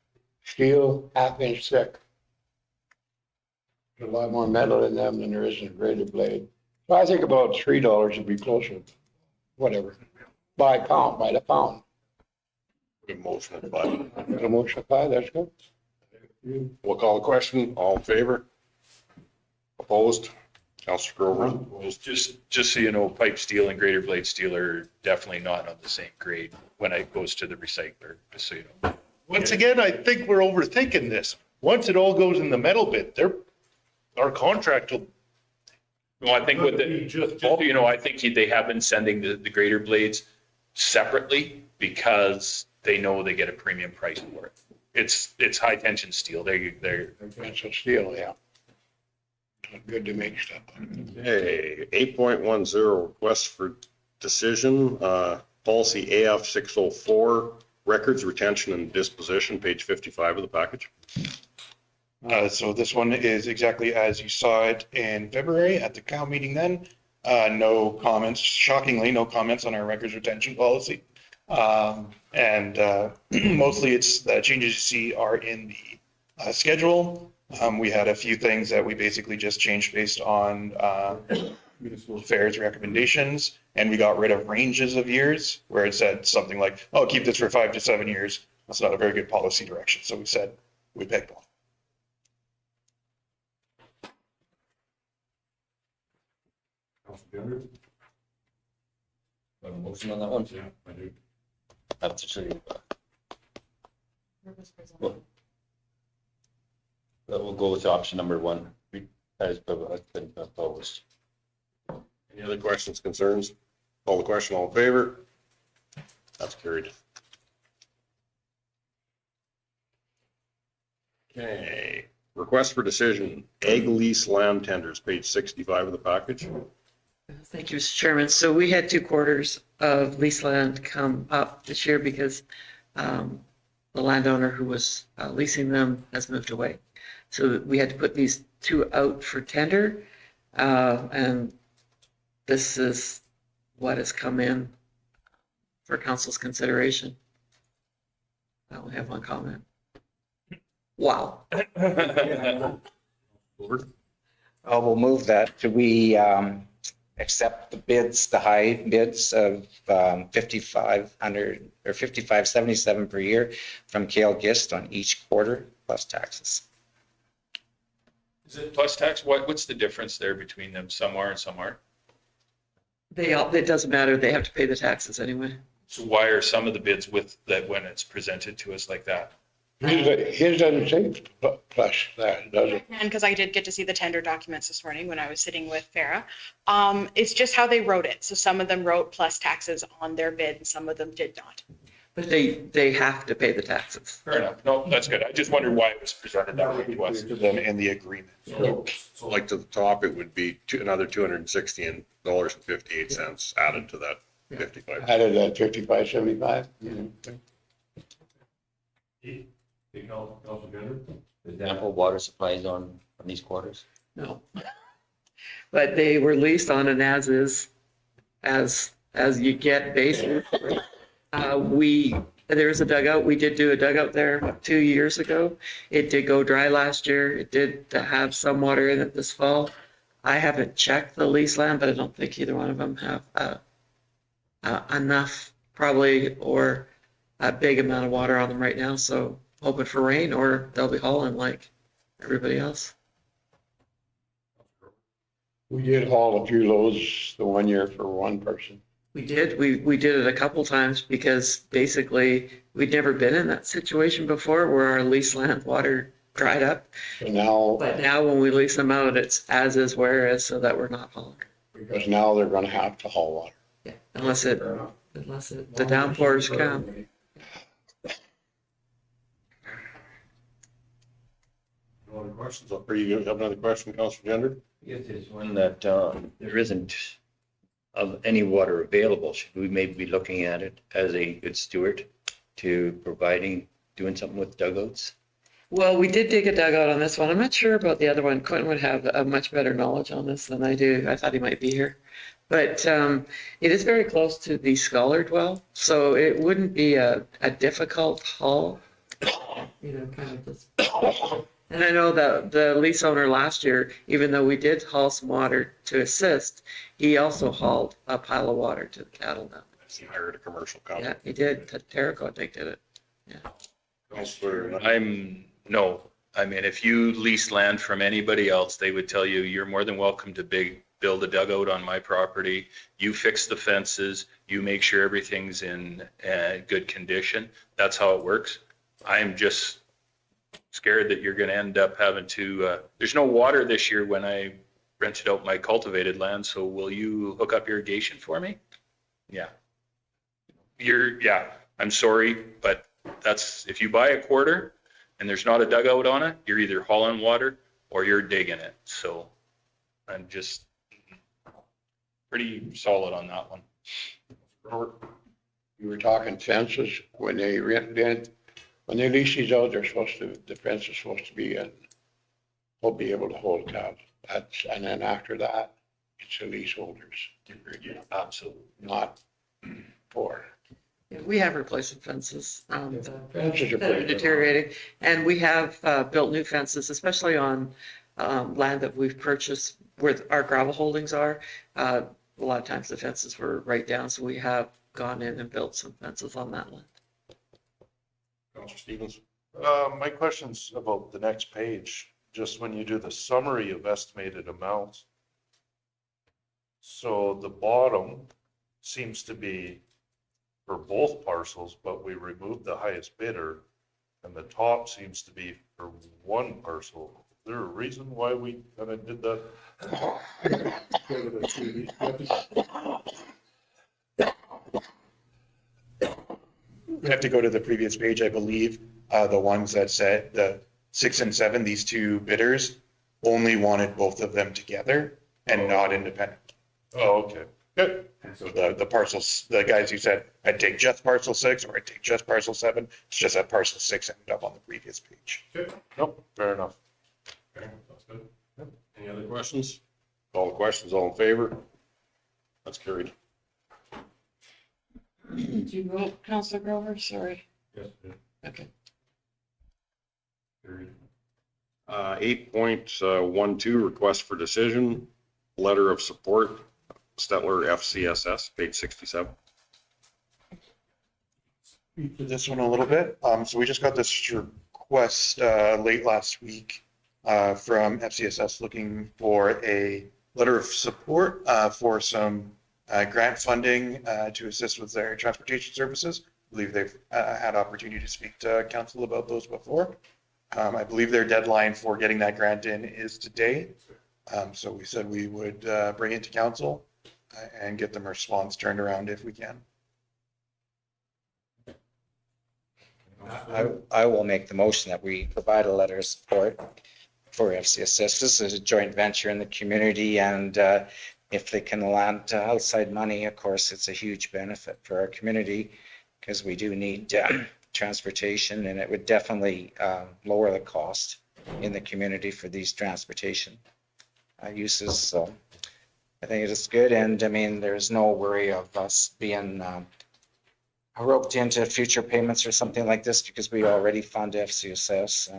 S3: steel, 1/2 inch thick. There's a lot more metal in them than there is in a grated blade. So I think about $3 would be closer, whatever, by the pound.
S1: Good motion at 5.
S3: There's a motion of 5, that's good.
S1: We'll call the question. All in favor? Opposed? Councilor Grover.
S8: Just so you know, pipe steel and greater blade steel are definitely not on the same grade when it goes to the recycler, just so you know.
S7: Once again, I think we're overthinking this. Once it all goes in the metal bit, our contract will.
S8: No, I think with the, just so you know, I think they have been sending the greater blades separately because they know they get a premium price for it. It's high tension steel. They're
S3: That's steel, yeah. Good to make stuff.
S1: Okay, 8.10, request for decision, policy AF 604, records retention and disposition, page 55 of the package.
S6: So this one is exactly as you saw it in February at the COW meeting then. No comments, shockingly, no comments on our records retention policy. Mostly it's the changes you see are in the schedule. We had a few things that we basically just changed based on municipal affairs recommendations, and we got rid of ranges of years where it said something like, oh, keep this for 5 to 7 years. That's not a very good policy direction. So we said we picked one.
S13: Want a motion on that one?
S1: Yeah, I do.
S13: That's actually,
S5: Purpose presented.
S13: Well, we'll go with option number 1, as been proposed.
S1: Any other questions, concerns? Call the question, all in favor? That's carried. Okay, request for decision, ag lease land tenders, page 65 of the package.
S9: Thank you, Mr. Chairman. So we had 2 quarters of lease land come up this year because the landowner who was leasing them has moved away. So we had to put these 2 out for tender. And this is what has come in for council's consideration. I only have 1 comment. Wow.
S12: We'll move that. Do we accept the bids, the high bids of 5,500 or 5,577 per year from Kale Gist on each quarter plus taxes?
S8: Is it plus tax? What's the difference there between them? Some are and some aren't.
S9: It doesn't matter. They have to pay the taxes anyway.
S8: So why are some of the bids with that when it's presented to us like that?
S3: His doesn't say plus that, does it?
S14: And because I did get to see the tender documents this morning when I was sitting with Farah. It's just how they wrote it. So some of them wrote plus taxes on their bid and some of them did not.
S9: But they have to pay the taxes.
S8: Fair enough. No, that's good. I just wondered why it was presented that way to us.
S6: Them in the agreement.
S1: So like to the top, it would be another $260.58 added to that 55.
S3: Added at 55, 75?
S13: Is ample water supplies on these quarters?
S9: No. But they were leased on an as is, as you get basis. There's a dugout. We did do a dugout there about 2 years ago. It did go dry last year. It did have some water in it this fall. I haven't checked the lease land, but I don't think either one of them have enough probably or a big amount of water on them right now. So hoping for rain or they'll be hauling like everybody else.
S3: We did haul a few loads the one year for one person.
S9: We did. We did it a couple times because basically we'd never been in that situation before where our lease land water dried up.
S3: So now,
S9: But now when we lease them out, it's as is, where is, so that we're not hauling.
S3: because now they're gonna have to haul water.
S9: Yeah, unless the downpours come.
S1: No other questions? Or you have another question, Councilor Gender?
S13: Yes, there's one that there isn't of any water available. Should we maybe be looking at it as a good steward to doing something with dugouts?
S9: Well, we did dig a dugout on this one. I'm not sure about the other one. Quentin would have a much better knowledge on this than I do. I thought he might be here. But it is very close to the Scholar well, so it wouldn't be a difficult haul. You know, kind of just. And I know that the lease owner last year, even though we did haul some water to assist, he also hauled a pile of water to the cattle down.
S1: He hired a commercial company.
S9: Yeah, he did. Terrico, I think, did it. Yeah.
S1: Councilor,
S8: No, I mean, if you lease land from anybody else, they would tell you, you're more than welcome to build a dugout on my property. You fix the fences, you make sure everything's in good condition. That's how it works. I'm just scared that you're going to end up having to, there's no water this year when I rented out my cultivated land. So will you hook up irrigation for me? Yeah. I'm sorry, but that's, if you buy a quarter and there's not a dugout on it, you're either hauling water or you're digging it. So I'm just pretty solid on that one.
S3: You were talking fences, when they lease these out, the fence is supposed to be in, will be able to hold cattle. And then after that, it's the leaseholders.
S1: yeah, absolutely.
S3: Not for.
S9: Yeah, we have replacement fences
S3: Fences are
S9: that are
S3: pretty good.
S9: deteriorating. And we have built new fences, especially on land that we've purchased where our gravel holdings are. A lot of times the fences were right down, so we have gone in and built some fences on that land.
S1: Councilor Stevens?
S7: My question's about the next page, just when you do the summary of estimated amounts. So the bottom seems to be for both parcels, but we removed the highest bidder, and the top seems to be for one parcel. Is there a reason why we kind of did that?
S6: We have to go to the previous page, I believe. The ones that said the 6 and 7, these two bidders only wanted both of them together and not independent.
S7: Oh, okay. Good.
S6: And so the parcels, the guys who said, I'd take just parcel 6 or I'd take just parcel 7, it's just that parcel 6 ended up on the previous page.
S7: Good. Nope, fair enough.
S1: Okay, that's good. Yep. Any other questions? All the questions, all in favor? That's carried.
S9: Did you vote, Councilor Grover? Sorry.
S1: Yes.
S9: Okay.
S1: 8.12, request for decision, letter of support, Stettler FCSS, page 67.
S6: For this one a little bit. So we just got this request late last week from FCSS looking for a letter of support for some grant funding to assist with their transportation services. I believe they've had opportunity to speak to council about those before. I believe their deadline for getting that grant in is today. So we said we would bring it to council and get them a response turned around if we can.
S12: I will make the motion that we provide a letter of support for FCSS. This is a joint venture in the community, and if they can land outside money, of course, it's a huge benefit for our community because we do need transportation, and it would definitely lower the cost in the community for these transportation uses. So I think it is good, and I mean, there's no worry of us being roped into future payments or something like this because we already fund FCSS,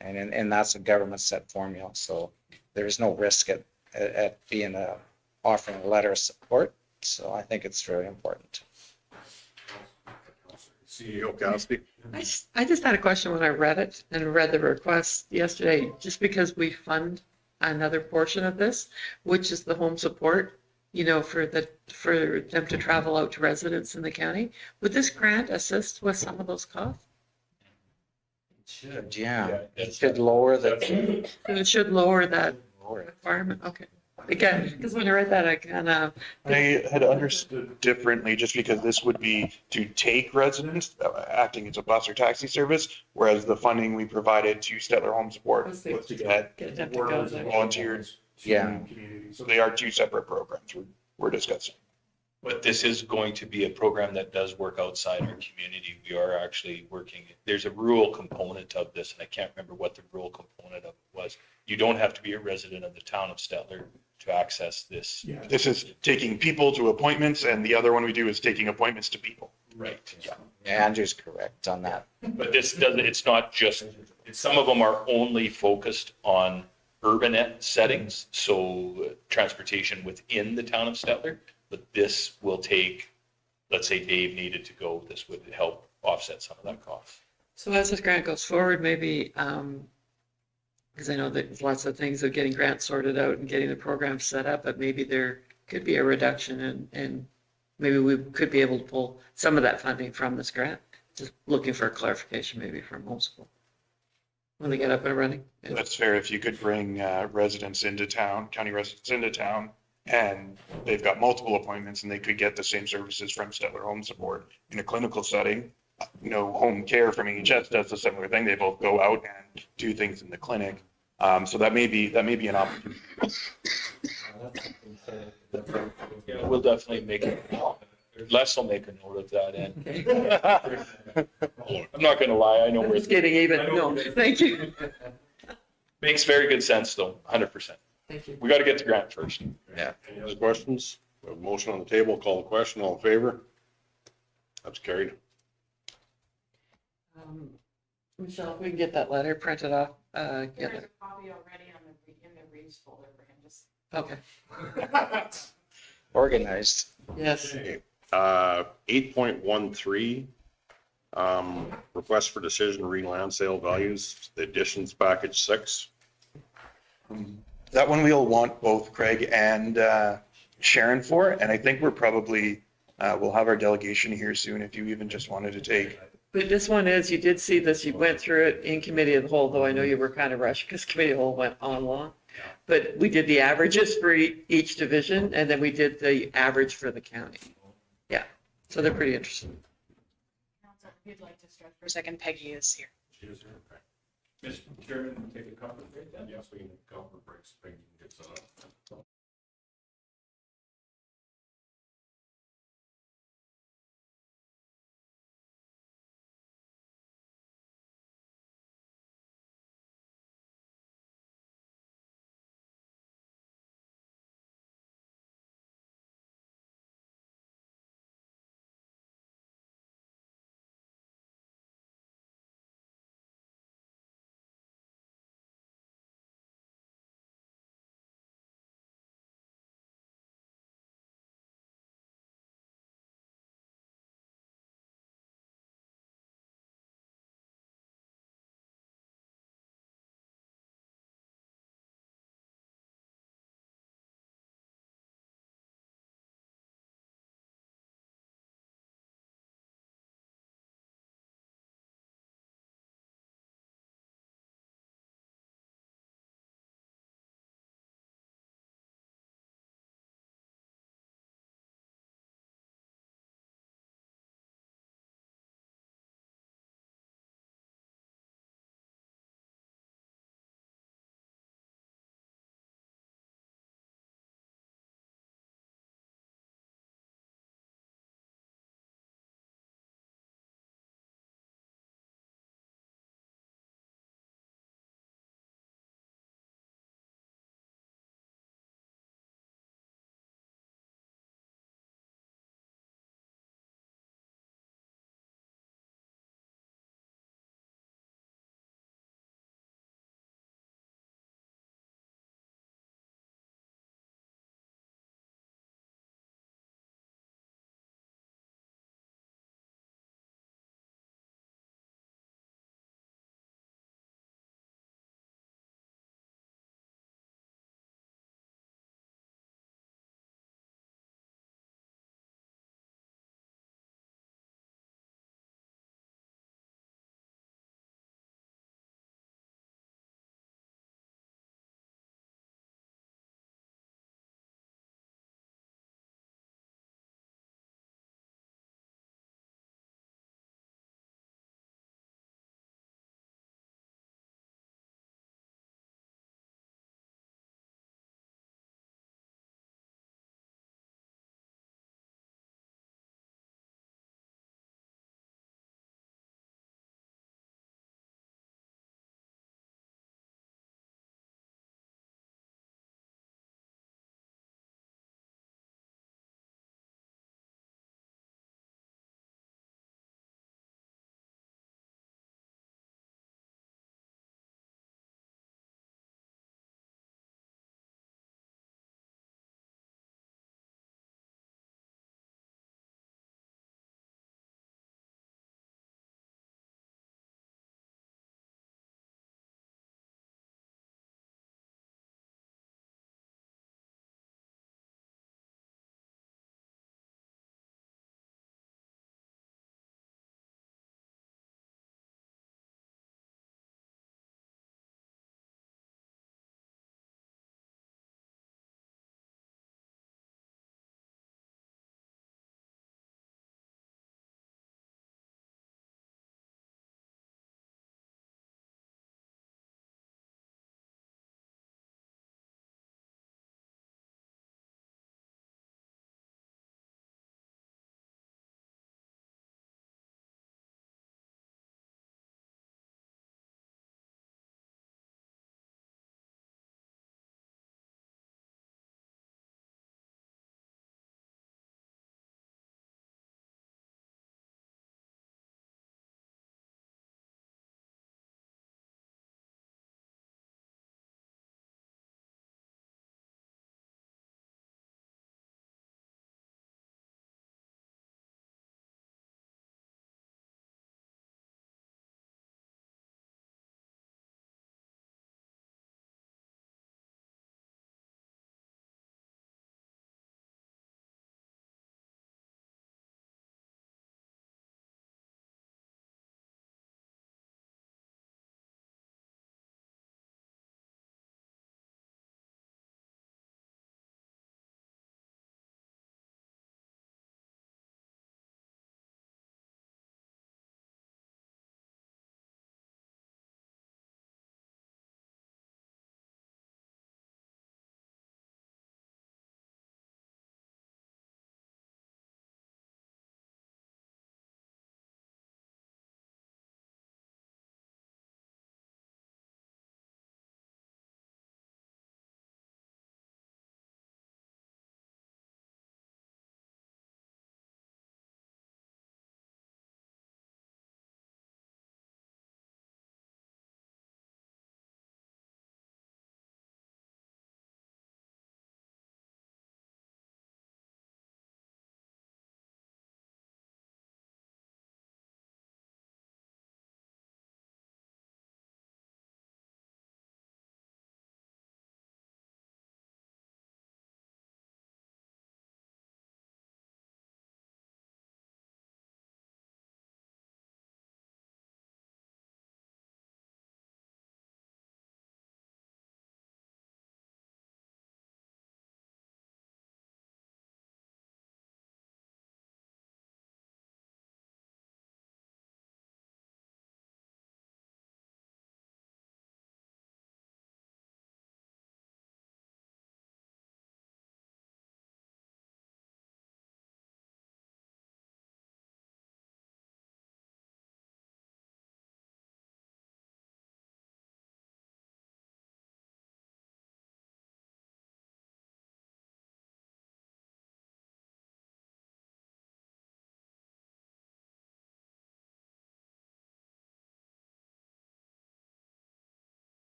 S12: and that's a government set formula. So there's no risk at being offering a letter of support. So I think it's very important.
S1: CEO Cassidy?
S9: I just had a question when I read it and read the request yesterday, just because we fund another portion of this, which is the home support, for them to travel out to residents in the county. Would this grant assist with some of those costs?
S12: It should, yeah. It should lower the.
S9: So it should lower that requirement, okay. Again, because when I read that,
S6: I had understood differently just because this would be to take residents acting as a bus or taxi service, whereas the funding we provided to Stettler Home Support was to get
S9: them to go there.
S6: volunteers.
S12: Yeah.
S6: So they are two separate programs we're discussing.
S8: But this is going to be a program that does work outside our community. We are actually working, there's a rural component of this, and I can't remember what the rural component of it was. You don't have to be a resident of the town of Stettler to access this.
S6: Yeah. This is taking people to appointments, and the other one we do is taking appointments to people.
S8: Right.
S6: Yeah.
S12: Andrew's correct on that.
S8: But this doesn't, it's not just, some of them are only focused on urban settings, so transportation within the town of Stettler. But this will take, let's say Dave needed to go, this would help offset some of that cost.
S9: So as this grant goes forward, maybe, because I know that there's lots of things of getting grants sorted out and getting the program set up, but maybe there could be a reduction and maybe we could be able to pull some of that funding from this grant. Just looking for a clarification maybe from home school when they get up and running. Yeah.
S6: That's fair. If you could bring residents into town, county residents into town, and they've got multiple appointments and they could get the same services from Stettler Home Support in a clinical setting. Home care from EHS does a similar thing. They both go out and do things in the clinic. So that may be an opportunity.
S8: Yeah, we'll definitely make it. Les will make a note of that. And I'm not going to lie, I know where it's
S9: Getting even, no, thank you.
S8: Makes very good sense though, 100%.
S9: Thank you.
S8: We got to get the grant first.
S12: Yeah.
S1: Any other questions? We have a motion on the table, call the question, all in favor? That's carried.
S9: Michelle, if we can get that letter printed off,
S5: There's a copy already in the reads folder for him, just.
S9: okay,
S12: Organized.
S9: yes.
S1: 8.13, request for decision re land sale values, the additions package 6.
S6: That one we'll want both Craig and Sharon for, and I think we're probably, we'll have our delegation here soon if you even just wanted to take.
S9: But this one is, you did see this, you went through it in committee of the whole, though I know you were kind of rushed because committee of the whole went on long. But we did the averages for each division, and then we did the average for the county. Yeah, so they're pretty interesting.
S14: Council, if you'd like to stretch for a second, Peggy is here.
S2: Mr. Chairman, take a comfort break then? Yes, we can comfort breaks. Peggy can get set up.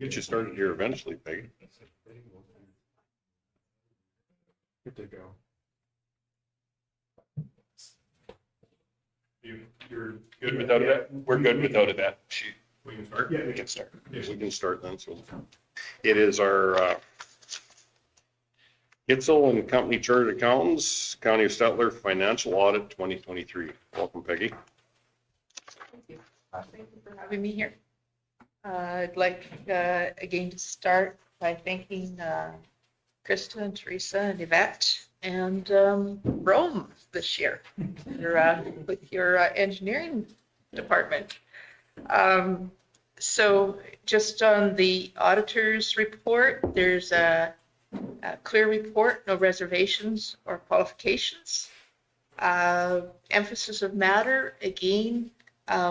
S1: Get you started here eventually, Peggy.
S6: Good to go. You're good without a vet? We're good without a vet.
S1: We can start?
S6: Yeah, we can start.
S1: Yes, we can start then. So it is our Gitzel and Company Chartered Accountants, County of Stettler Financial Audit 2023. Welcome, Peggy.
S15: Thank you. Thank you for having me here. I'd like, again, to start by thanking Krista and Teresa and Yvette and Rome this year with your engineering department. So just on the auditor's report, there's a clear report, no reservations or qualifications. Emphasis of matter, again,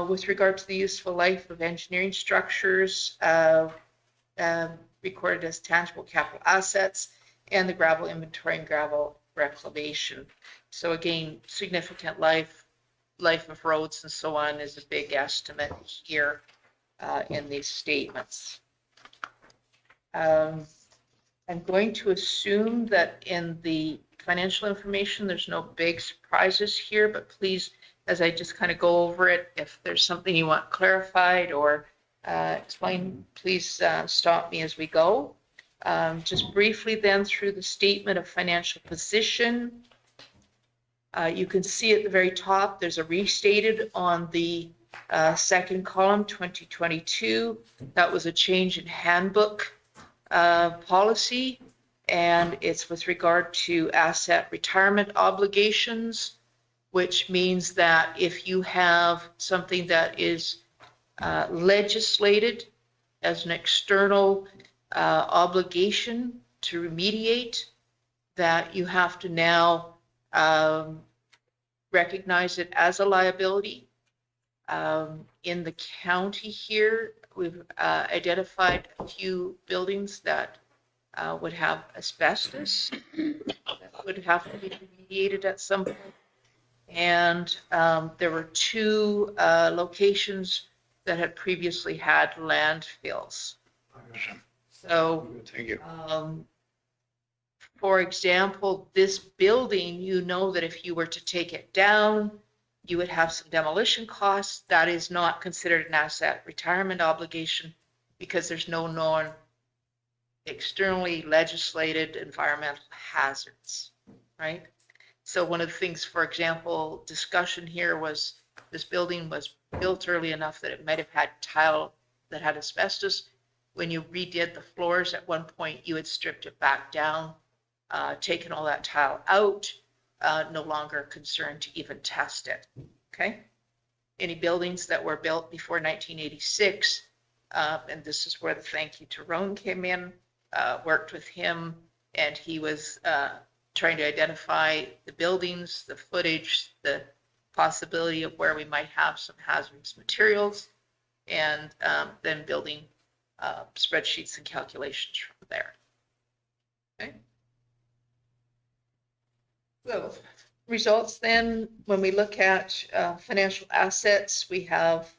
S15: with regard to the useful life of engineering structures recorded as tangible capital assets, and the gravel inventory and gravel reclamation. So again, significant life of roads and so on is a big estimate here in these statements. I'm going to assume that in the financial information, there's no big surprises here, but please, as I just kind of go over it, if there's something you want clarified or explain, please stop me as we go. Just briefly then through the statement of financial position. You can see at the very top, there's a restated on the second column, 2022. That was a change in handbook policy, and it's with regard to asset retirement obligations, which means that if you have something that is legislated as an external obligation to remediate, that you have to now recognize it as a liability. In the county here, we've identified a few buildings that would have asbestos that would have to be remediated at some point. And there were two locations that had previously had landfills. So,
S3: Thank you.
S15: for example, this building, you know that if you were to take it down, you would have some demolition costs. That is not considered an asset retirement obligation because there's no known externally legislated environmental hazards, right? So one of the things, for example, discussion here was this building was built early enough that it might have had tile that had asbestos. When you redid the floors at one point, you had stripped it back down, taken all that tile out, no longer concerned to even test it, okay? Any buildings that were built before 1986, and this is where the thank you to Roan came in, worked with him, and he was trying to identify the buildings, the footage, the possibility of where we might have some hazardous materials, and then building spreadsheets and calculations from there. Okay. So results then, when we look at financial assets, we have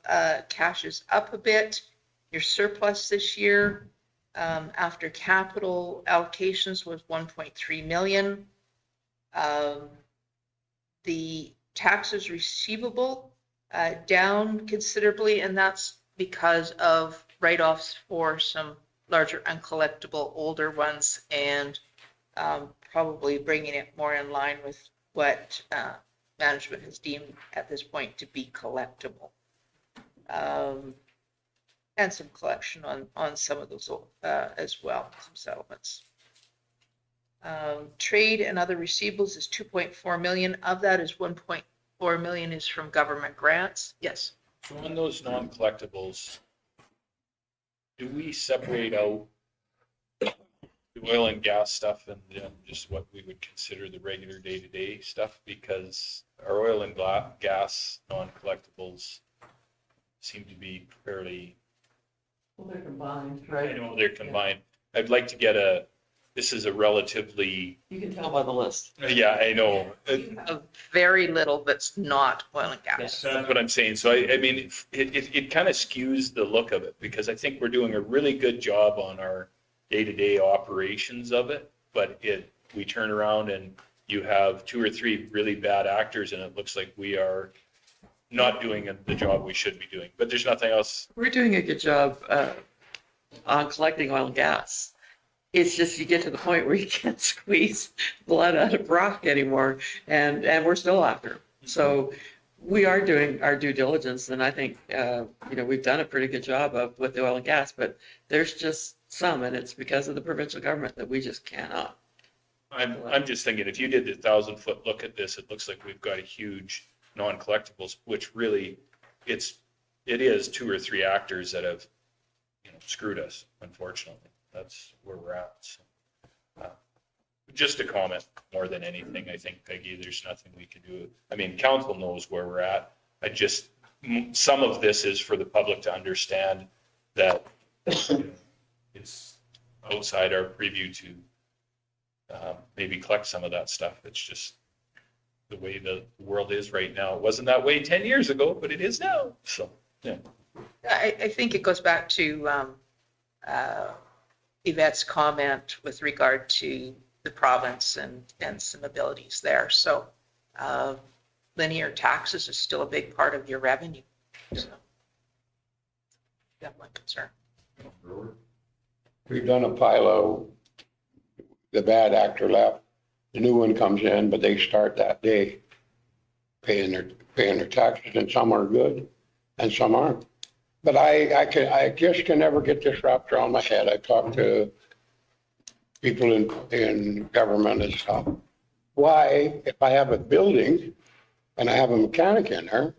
S15: cash is up a bit. Your surplus this year after capital allocations was 1.3 million. The taxes receivable down considerably, and that's because of write-offs for some larger uncollectible older ones, and probably bringing it more in line with what management has deemed at this point to be collectible. And some collection on some of those as well, some settlements. Trade and other receivables is 2.4 million. Of that is 1.4 million is from government grants. Yes.
S8: So on those non-collectibles, do we separate out the oil and gas stuff and then just what we would consider the regular day-to-day stuff? Because our oil and gas non-collectibles seem to be fairly...
S9: Well, they're combined,
S8: I
S9: right?
S8: know they're combined. I'd like to get a this is a relatively,
S9: You can tell by the list.
S8: yeah, I know.
S15: You have very little that's not oil and gas.
S8: That's what I'm saying. So I mean, it kind of skews the look of it because I think we're doing a really good job on our day-to-day operations of it, but we turn around and you have 2 or 3 really bad actors and it looks like we are not doing the job we should be doing, but there's nothing else.
S9: We're doing a good job on collecting oil and gas. It's just you get to the point where you can't squeeze blood out of rock anymore, and we're still after them. So we are doing our due diligence, and I think we've done a pretty good job with the oil and gas, but there's just some, and it's because of the provincial government that we just cannot.
S8: I'm just thinking if you did the 1,000-foot look at this, it looks like we've got a huge non-collectibles, which really it is 2 or 3 actors that have screwed us, unfortunately. That's where we're at. So, just a comment more than anything. I think, Peggy, there's nothing we can do. I mean, council knows where we're at. Some of this is for the public to understand that it's outside our preview to maybe collect some of that stuff. It's just the way the world is right now. It wasn't that way 10 years ago, but it is now. So, yeah.
S15: I think it goes back to Yvette's comment with regard to the province and some abilities there. So linear taxes is still a big part of your revenue. So that's my concern.
S3: We've done a pilot, the bad actor left, the new one comes in, but they start that day paying their taxes, and some are good and some aren't. But I just can never get this wrapped around my head. I talk to people in government and stuff. Why, if I have a building and I have a mechanic in there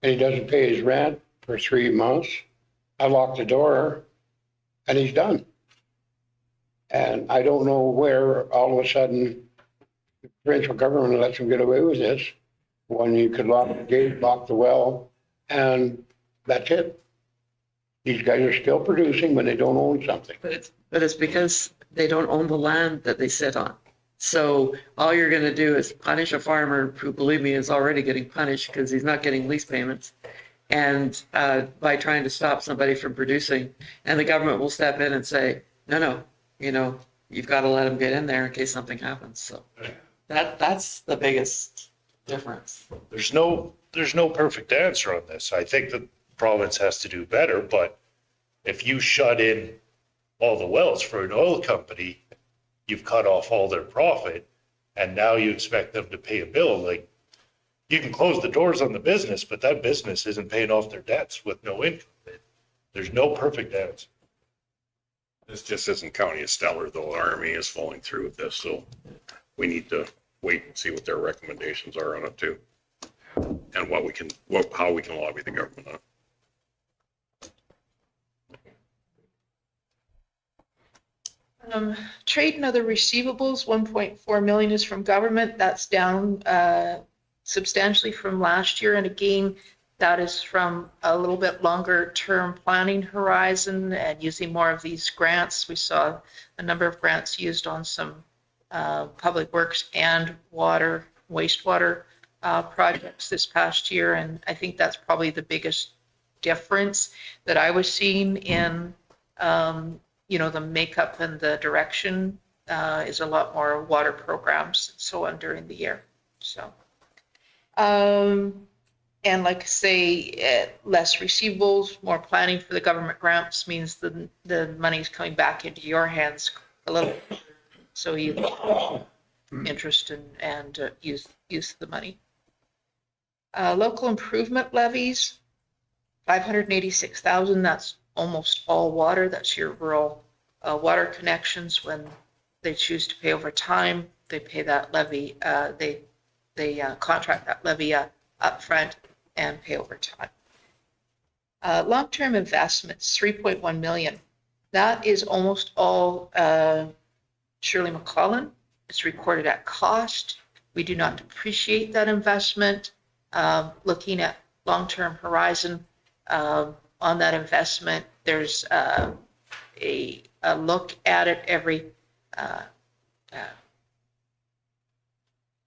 S3: and he doesn't pay his rent for 3 months, I lock the door and he's done. And I don't know where all of a sudden the provincial government lets him get away with this when you could lock the gate, lock the well, and that's it. These guys are still producing when they don't own something.
S9: But it's because they don't own the land that they sit on. So all you're going to do is punish a farmer who, believe me, is already getting punished because he's not getting lease payments, and by trying to stop somebody from producing, and the government will step in and say, no, you've got to let them get in there in case something happens. So that's the biggest difference.
S7: There's no perfect answer on this. I think the province has to do better, but if you shut in all the wells for an oil company, you've cut off all their profit, and now you expect them to pay a bill. Like, you can close the doors on the business, but that business isn't paying off their debts with no income. There's no perfect answer.
S1: This just isn't County of Stettler, though. The Army is following through with this, so we need to wait and see what their recommendations are on it too, and how we can lobby the government on it.
S15: Trade and other receivables, 1.4 million is from government. That's down substantially from last year. And again, that is from a little bit longer term planning horizon and using more of these grants. We saw a number of grants used on some public works and wastewater projects this past year. And I think that's probably the biggest difference that I was seeing in the makeup and the direction is a lot more water programs and so on during the year. So, and like I say, less receivables, more planning for the government grants means the money's coming back into your hands a little. So you interest and use the money. Local improvement levies, 586,000. That's almost all water. That's your rural water connections. When they choose to pay over time, they pay that levy. They contract that levy up front and pay over time. Long-term investments, 3.1 million. That is almost all Shirley McClellan. It's recorded at cost. We do not depreciate that investment. Looking at long-term horizon on that investment, there's a look at it every uh,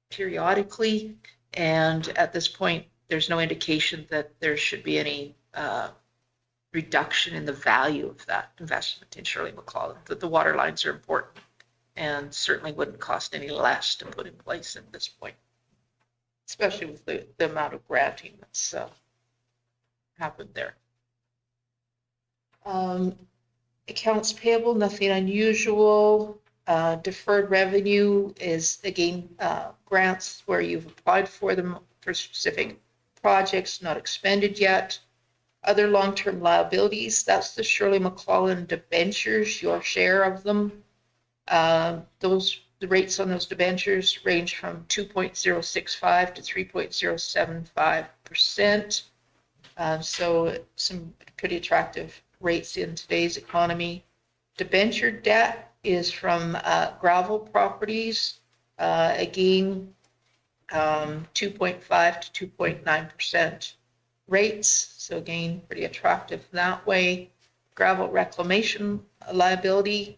S15: periodically. And at this point, there's no indication that there should be any reduction in the value of that investment in Shirley McLaughlin, that the water lines are important and certainly wouldn't cost any less to put in place at this point, especially with the amount of granting that's happened there. Accounts payable, nothing unusual. Deferred revenue is, again, grants where you've applied for them for specific projects not expended yet. Other long-term liabilities, that's the Shirley McLaughlin debentures, your share of them. The rates on those debentures range from 2.065 to 3.075%. So some pretty attractive rates in today's economy. Debenture debt is from gravel properties, again, 2.5 to 2.9% rates. So again, pretty attractive that way. Gravel reclamation liability,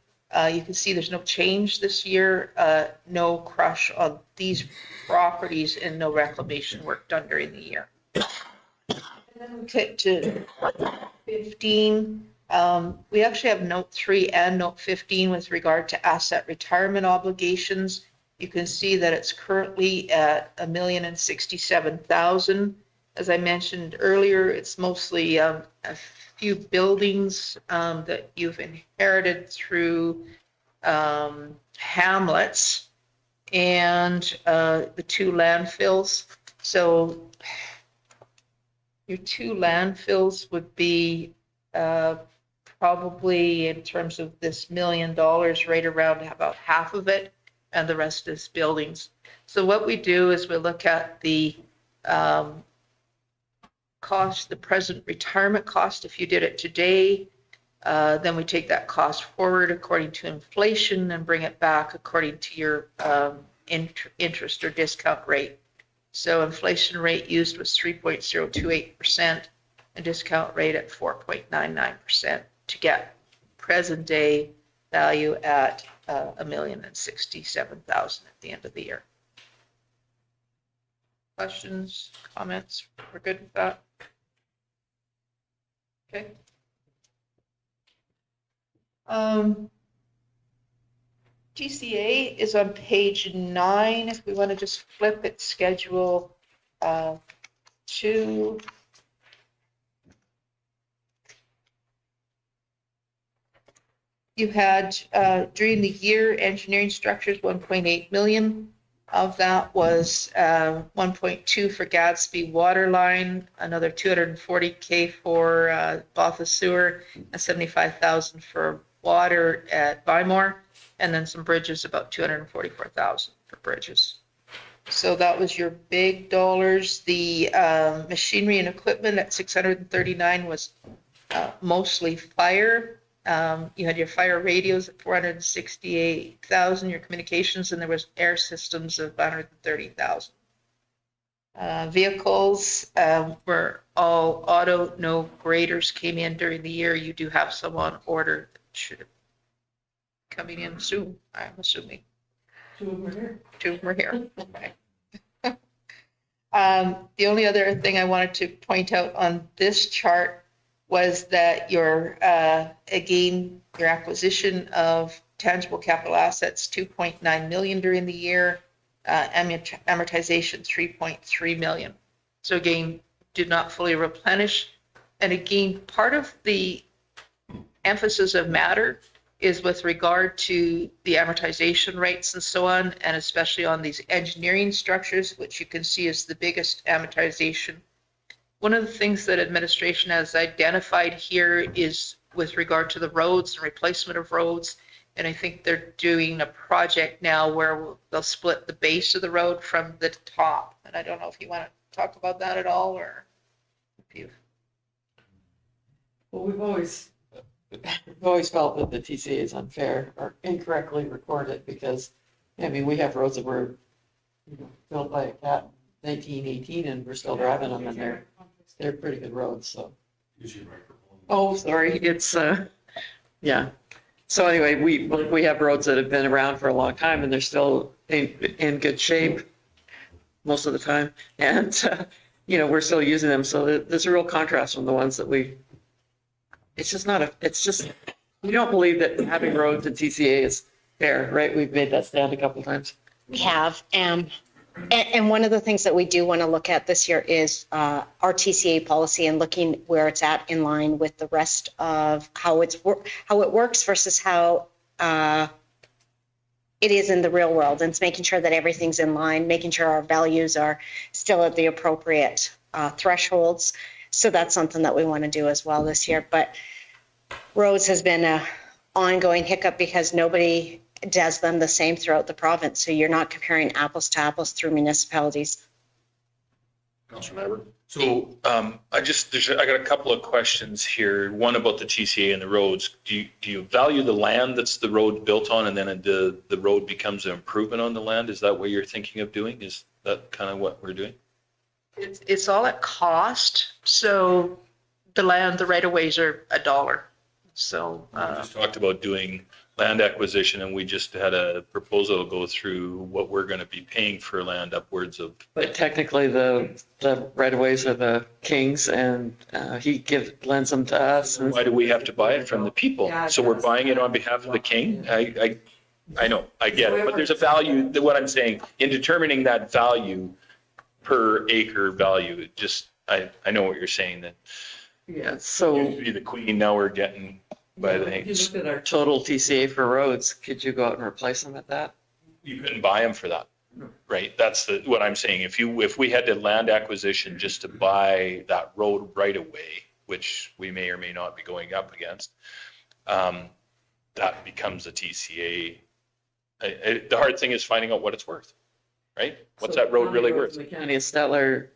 S15: you can see there's no change this year, no crush on these properties and no reclamation work done during the year. And then we get to 15. We actually have note 3 and note 15 with regard to asset retirement obligations. You can see that it's currently at $1,067,000. As I mentioned earlier, it's mostly a few buildings that you've inherited through hamlets and the 2 landfills. So your 2 landfills would be probably, in terms of this $1 million, right around about half of it, and the rest is buildings. So what we do is we look at the cost, the present retirement cost. If you did it today, then we take that cost forward according to inflation and bring it back according to your interest or discount rate. So inflation rate used was 3.028% and discount rate at 4.99% to get present day value at $1,067,000 at the end of the year. Questions, comments? We're good with that? Okay. GCA is on page 9. If we want to just flip it, schedule 2. You had during the year engineering structures 1.8 million. Of that was 1.2 for Gadsby water line, another 240K for Botha sewer, and 75,000 for water at Bymore, and then some bridges, about 244,000 for bridges. So that was your big dollars. The machinery and equipment at 639 was mostly fire. You had your fire radios at 468,000, your communications, and there was air systems of 130,000. Vehicles were all auto, no graders came in during the year. You do have some on order that should have coming in soon, I'm assuming.
S9: 2 of them are here.
S15: 2 of them are here. Okay. The only other thing I wanted to point out on this chart was that your, again, your acquisition of tangible capital assets, 2.9 million during the year, amortization 3.3 million. So again, did not fully replenish. And again, part of the emphasis of matter is with regard to the amortization rates and so on, and especially on these engineering structures, which you can see is the biggest amortization. One of the things that administration has identified here is with regard to the roads and replacement of roads. And I think they're doing a project now where they'll split the base of the road from the top. And I don't know if you want to talk about that at all, or if you.
S9: Well, we've always felt that the TCA is unfair or incorrectly recorded because, I mean, we have roads that were built by a cat 1918 and we're still driving them, and they're pretty good roads, so. Oh, sorry, it's, yeah. So anyway, we have roads that have been around for a long time and they're still in good shape most of the time. And, we're still using them. So there's a real contrast from the ones that it's just, we don't believe that having roads in TCA is fair, right? We've made that stand a couple of times.
S16: We have. And one of the things that we do want to look at this year is our TCA policy and looking where it's at in line with the rest of how it works versus how it is in the real world. And it's making sure that everything's in line, making sure our values are still at the appropriate thresholds. So that's something that we want to do as well this year. But roads has been a ongoing hiccup because nobody does them the same throughout the province. So you're not comparing apples to apples through municipalities.
S1: Councilmember?
S8: So I got a couple of questions here. One about the TCA and the roads. Do you value the land that's the road built on and then the road becomes an improvement on the land? Is that what you're thinking of doing? Is that kind of what we're doing?
S15: It's all at cost. So the land, the right of ways are $1. So
S8: We just talked about doing land acquisition and we just had a proposal go through what we're going to be paying for land upwards of.
S9: But technically the right of ways are the king's and he lends them to us. And
S8: Why do we have to buy it from the people? So we're buying it on behalf of the king? I know, I get it, but there's a value, what I'm saying, in determining that value per acre value, I know what you're saying, that
S9: yeah, so
S8: used to be the queen, now we're getting by the
S9: if you look at our total TCA for roads, could you go out and replace them at that?
S8: You couldn't buy them for that, right? That's what I'm saying. If we had to land acquisition just to buy that road right away, which we may or may not be going up against, that becomes a TCA. The hard thing is finding out what it's worth, right? What's that road really worth?
S9: The county of Stettler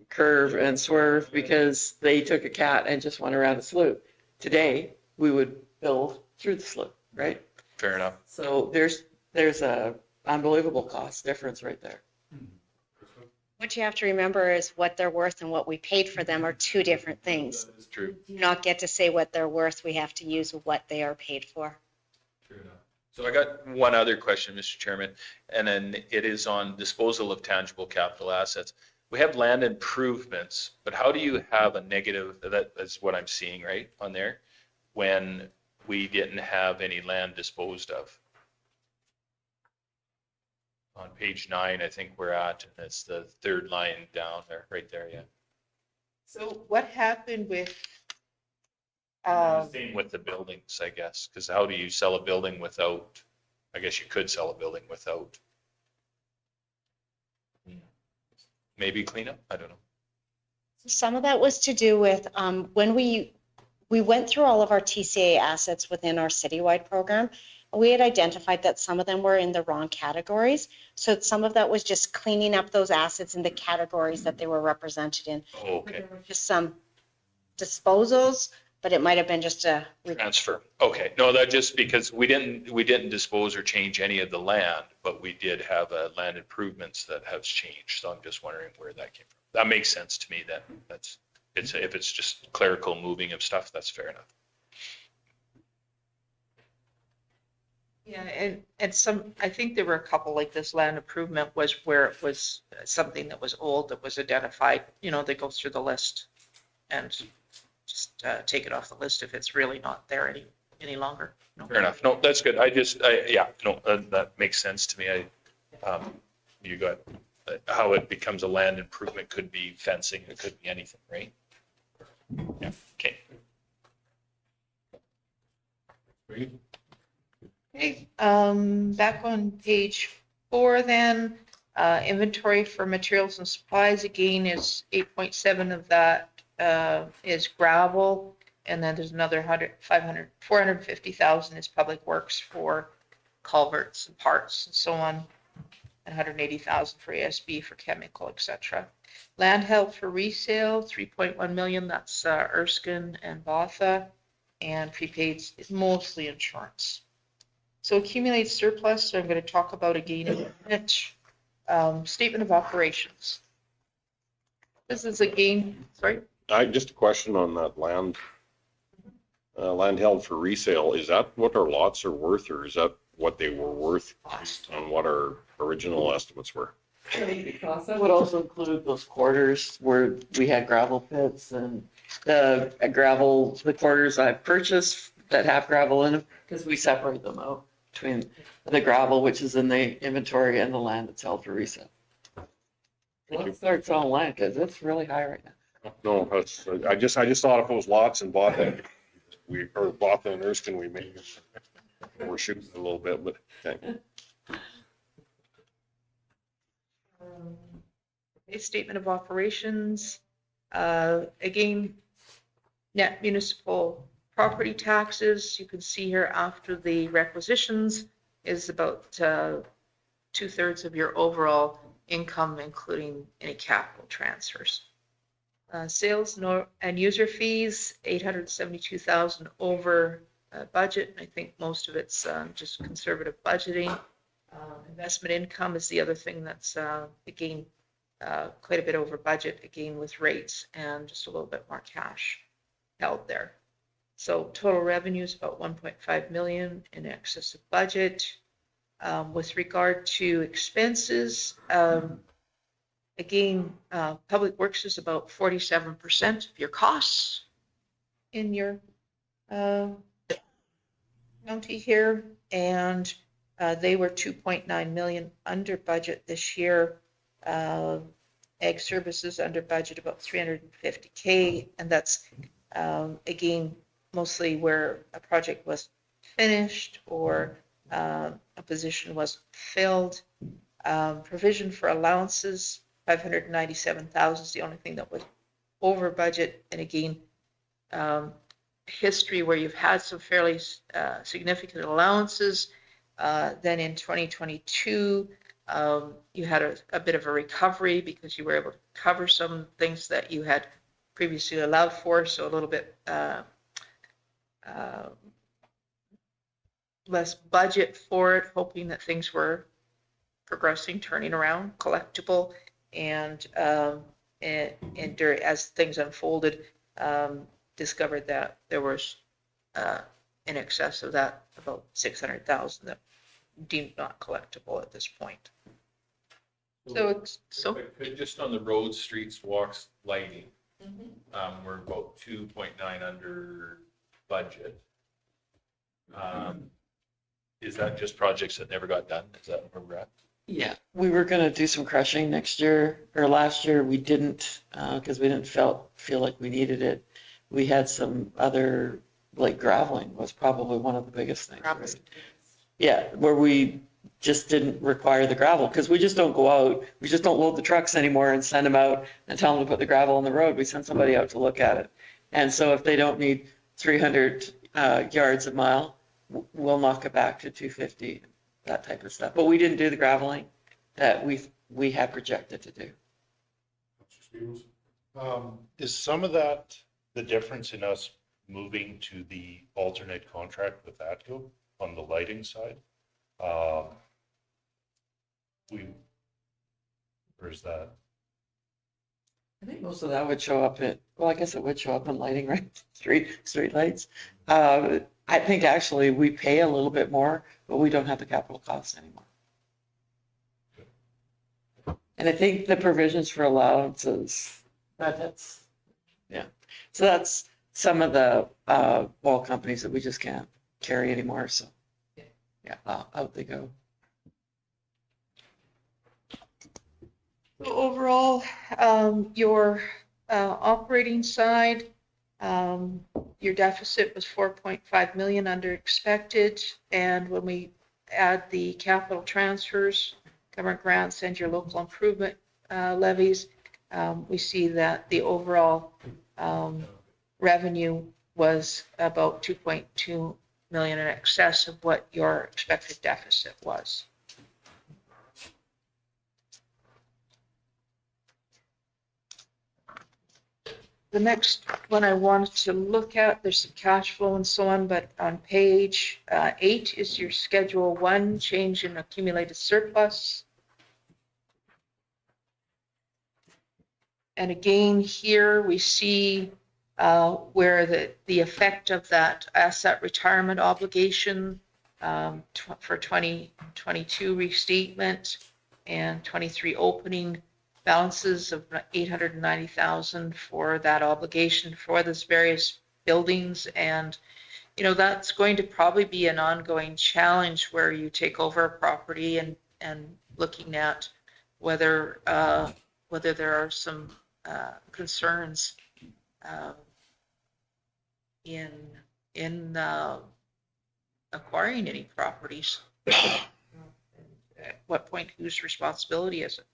S9: curve and swerve because they took a cat and just went around a slough. Today, we would build through the slough, right?
S8: Fair enough.
S9: So there's a unbelievable cost difference right there.
S16: What you have to remember is what they're worth and what we paid for them are two different things.
S8: That is true.
S16: Do not get to say what they're worth. We have to use what they are paid for.
S8: True enough. So I got one other question, Mr. Chairman, and then it is on disposal of tangible capital assets. We have land improvements, but how do you have a negative, that's what I'm seeing right on there, when we didn't have any land disposed of? On page 9, I think we're at, and it's the third line down there, right there, yeah.
S15: So what happened with
S8: Same with the buildings, I guess, because how do you sell a building without, I guess you could sell a building without maybe cleanup, I don't know.
S16: Some of that was to do with when we went through all of our TCA assets within our citywide program. We had identified that some of them were in the wrong categories. So some of that was just cleaning up those assets in the categories that they were represented in.
S8: Oh, okay.
S16: There were just some disposals, but it might have been just a
S8: Transfer. Okay. No, that just because we didn't dispose or change any of the land, but we did have land improvements that have changed. So I'm just wondering where that came from. That makes sense to me then. If it's just clerical moving of stuff, that's fair enough.
S15: Yeah, and I think there were a couple like this land improvement was where it was something that was old that was identified, that goes through the list and just take it off the list if it's really not there any longer. No.
S8: Fair enough. No, that's good. That makes sense to me. You got how it becomes a land improvement could be fencing, it could be anything, right? Yeah, okay.
S15: Okay, back on page 4 then, inventory for materials and supplies, again, is 8.7 of that is gravel. And then there's another 450,000 is public works for culverts and parts and so on. And 180,000 for ASB for chemical, etc. Land held for resale, 3.1 million, that's Erskine and Botha. And prepaid is mostly insurance. So accumulated surplus, so I'm going to talk about again in a minute. Statement of operations. This is again, sorry?
S1: Just a question on that land. land held for resale, is that what our lots are worth, or is that what they were worth based on what our original estimates were?
S9: That would also include those quarters where we had gravel pits and the quarters I've purchased that have gravel in them, because we separate them out between the gravel, which is in the inventory, and the land that's held for resale. Let's start selling land, because it's really high right now.
S1: No, that's, I just thought if it was lots and bought that, bought the Erskine, we maybe we're shooting a little bit, but okay.
S15: A statement of operations, again, net municipal property taxes, you can see here after the requisitions is about 2/3 of your overall income, including any capital transfers. Sales and user fees, 872,000 over budget. I think most of it's just conservative budgeting. Investment income is the other thing that's, again, quite a bit over budget, again, with rates and just a little bit more cash held there. So total revenue is about 1.5 million in excess of budget. With regard to expenses, again, public works is about 47% of your costs in your county here, and they were 2.9 million under budget this year. Ag services under budget about 350K, and that's again mostly where a project was finished or a position was filled. Provision for allowances, 597,000 is the only thing that was over budget, and again, history where you've had some fairly significant allowances. Then in 2022, you had a bit of a recovery because you were able to cover some things that you had previously allowed for, so a little bit less budget for it, hoping that things were progressing, turning around, collectible, and as things unfolded, discovered that there was in excess of that about 600,000 that deemed not collectible at this point. So
S2: Just on the roads, streets, walks, lighting, we're about 2.9 under budget. Is that just projects that never got done? Is that where we're at?
S9: Yeah, we were gonna do some crushing next year, or last year, we didn't, because we didn't feel like we needed it. We had some other, like graveling was probably one of the biggest things. Right? Yeah, where we just didn't require the gravel, because we just don't go out, we just don't load the trucks anymore and send them out and tell them to put the gravel on the road. We send somebody out to look at it. And so if they don't need 300 yards a mile, we'll knock it back to 250, that type of stuff. But we didn't do the graveling that we had projected to do.
S7: Is some of that the difference in us moving to the alternate contract with ATCO on the lighting side? Or is that?
S9: I think most of that would show up I guess it would show up in lighting, right? Street lights. I think actually we pay a little bit more, but we don't have the capital costs anymore. And I think the provisions for allowances, that's, yeah. So that's some of the wall companies that we just can't carry anymore. So yeah, out they go.
S15: So overall, your operating side, your deficit was 4.5 million under expected. And when we add the capital transfers, government grants, and your local improvement levies, we see that the overall revenue was about 2.2 million in excess of what your expected deficit was. The next one I wanted to look at, there's some cash flow and so on, but on page 8 is your Schedule 1, change in accumulated surplus. And again, here we see where the effect of that asset retirement obligation for 2022 restatement and 23 opening balances of 890,000 for that obligation for those various buildings. And, you know, that's going to probably be an ongoing challenge where you take over a property and looking at whether there are some concerns in acquiring any properties. At what point, whose responsibility is it?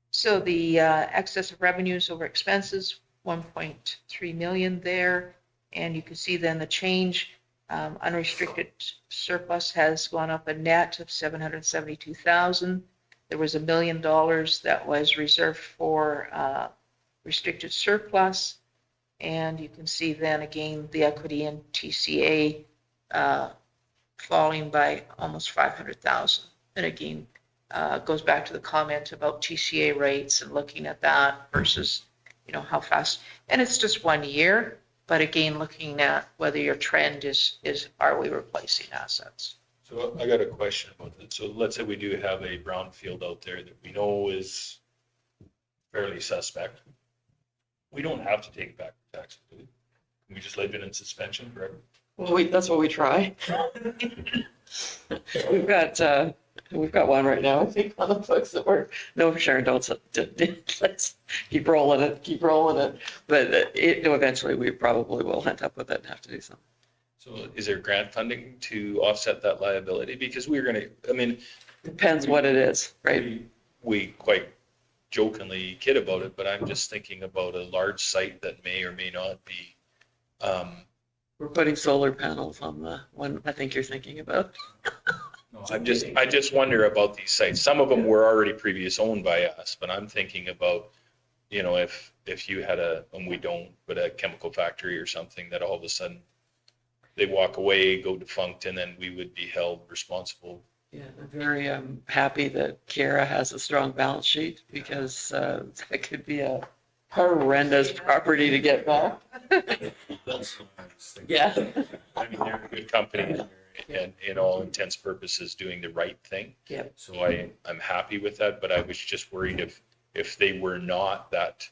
S15: So the excess of revenues over expenses, 1.3 million there. And you can see then the change, unrestricted surplus has gone up a net of 772,000. There was $1 million that was reserved for restricted surplus. And you can see then again, the equity in TCA falling by almost 500,000. And again, goes back to the comment about TCA rates and looking at that versus, you know, how fast. And it's just 1 year, but again, looking at whether your trend is are we replacing assets?
S8: So I got a question about that. So let's say we do have a brownfield out there that we know is fairly suspect. We don't have to take it back for taxes, do we? Can we just leave it in suspension forever?
S9: Well, that's what we try. We've got one right now, I think, on the books that we're, no, Sharon, let's keep rolling it. But eventually we probably will end up with it and have to do something.
S8: So is there grant funding to offset that liability? Because we're going to, I mean.
S9: Depends what it is, right?
S8: We quite jokingly kid about it, but I'm just thinking about a large site that may or may not be.
S9: We're putting solar panels on the one I think you're thinking about.
S8: I just wonder about these sites. Some of them were already previous owned by us, but I'm thinking about, you know, if you had and we don't, but a chemical factory or something that all of a sudden they walk away, go defunct, and then we would be held responsible.
S9: Yeah, I'm very happy that Kiera has a strong balance sheet because that could be a horrendous property to get back. Yeah.
S8: I mean, they're a good company and in all intents purposes doing the right thing.
S9: Yeah.
S8: So I'm happy with that, but I was just worried if they were not that,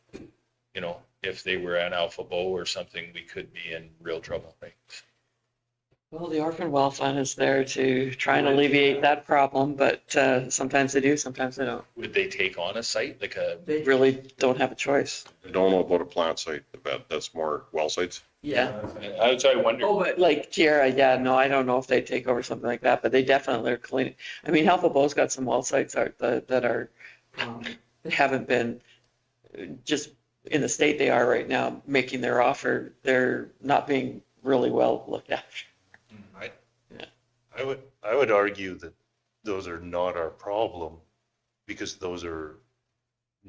S8: you know, if they were an alpha bow or something, we could be in real trouble, right?
S9: Well, the Orphan Well Fund is there to try and alleviate that problem, but sometimes they do, sometimes they don't.
S8: Would they take on a site like a?
S9: They really don't have a choice.
S1: I don't know about a plant site, but that's more well sites.
S9: Yeah.
S8: I wonder.
S9: Oh, but like Kiera, yeah, no, I don't know if they take over something like that, but they definitely are cleaning. I mean, Alpha Bow's got some well sites that are that haven't been just in the state they are right now, making their offer. They're not being really well looked after.
S7: I would argue that those are not our problem because those are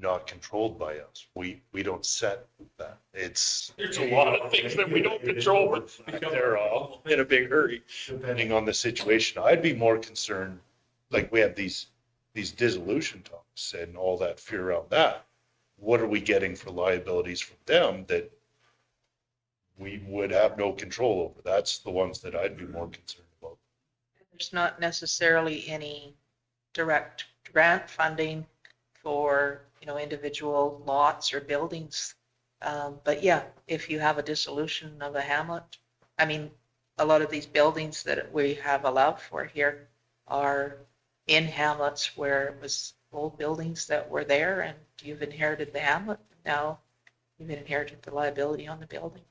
S7: not controlled by us. We don't set that. There's
S8: a lot of things that we don't control, but they're all in a big hurry.
S7: Depending on the situation, I'd be more concerned, like we have these dissolution talks and all that fear around that. What are we getting for liabilities from them that we would have no control over? That's the ones that I'd be more concerned about.
S15: There's not necessarily any direct grant funding for, you know, individual lots or buildings. But yeah, if you have a dissolution of a hamlet, I mean, a lot of these buildings that we have allowed for here are in hamlets where it was old buildings that were there and you've inherited the hamlet. Now you've inherited the liability on the building.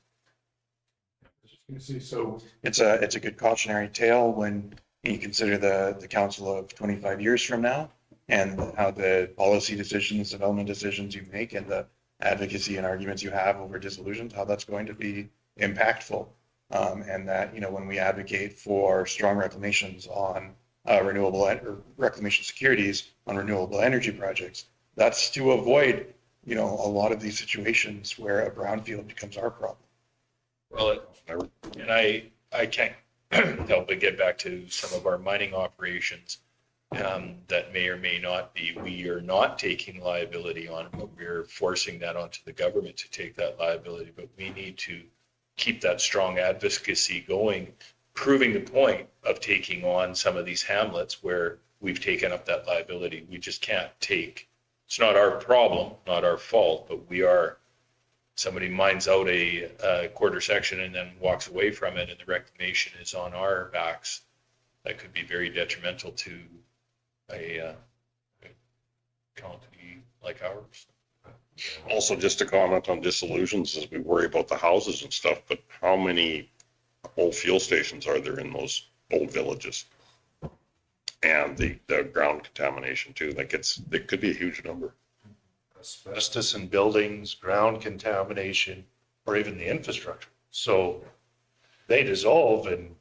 S6: So it's a good cautionary tale when you consider the council of 25 years from now and how the policy decisions, development decisions you make and the advocacy and arguments you have over dissolutions, how that's going to be impactful. And that, you know, when we advocate for strong reclamations on reclamation securities on renewable energy projects, that's to avoid, you know, a lot of these situations where a brownfield becomes our problem.
S8: Well, and I can't help but get back to some of our mining operations. that may or may not be, we are not taking liability on, but we're forcing that onto the government to take that liability. But we need to keep that strong advocacy going, proving the point of taking on some of these hamlets where we've taken up that liability. We just can't take, it's not our problem, not our fault, but we are, somebody mines out a quarter section and then walks away from it and the reclamation is on our backs. That could be very detrimental to a county like ours.
S1: Also, just to comment on disillusions, as we worry about the houses and stuff, but how many old fuel stations are there in those old villages? And the ground contamination too, like it could be a huge number.
S7: Asbestos in buildings, ground contamination, or even the infrastructure. So they dissolve and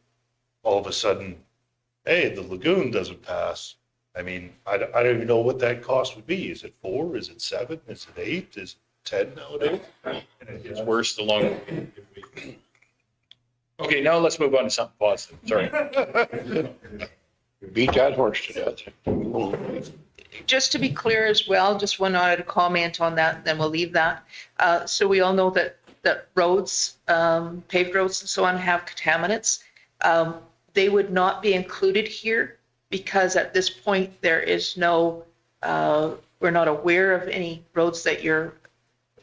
S7: all of a sudden, hey, the lagoon doesn't pass. I mean, I don't even know what that cost would be. Is it 4? Is it 7? Is it 8? Is it 10 nowadays?
S8: And it gets worse the longer. Okay, now let's move on to something positive. Sorry.
S3: Beat that horse to death.
S15: Just to be clear as well, just one other comment on that, then we'll leave that. So we all know that roads, paved roads and so on have contaminants. They would not be included here because at this point there is no, we're not aware of any roads that you're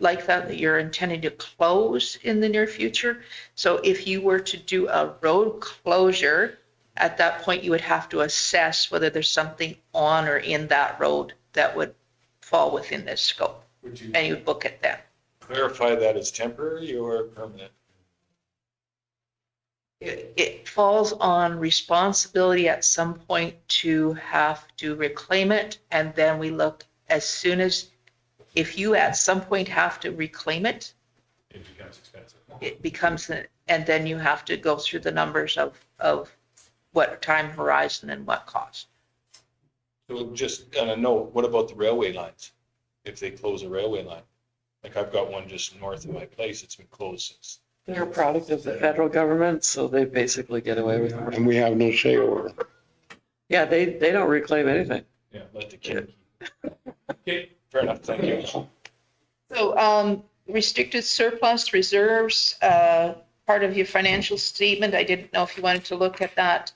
S15: like that you're intending to close in the near future. So if you were to do a road closure, at that point you would have to assess whether there's something on or in that road that would fall within this scope. And you would book it then.
S8: Clarify that as temporary or permanent?
S15: It falls on responsibility at some point to have to reclaim it. And then we look as soon as, if you at some point have to reclaim it,
S8: It becomes expensive.
S15: it becomes, and then you have to go through the numbers of what time horizon and what cost.
S8: So just on a note, what about the railway lines? If they close a railway line? Like I've got one just north of my place, it's been closed since.
S9: They're a product of the federal government, so they basically get away with it.
S3: And we have no say over it.
S9: Yeah, they don't reclaim anything.
S8: Yeah, let the kid. Okay, fair enough, thank you.
S15: So restricted surplus reserves, part of your financial statement. I didn't know if you wanted to look at that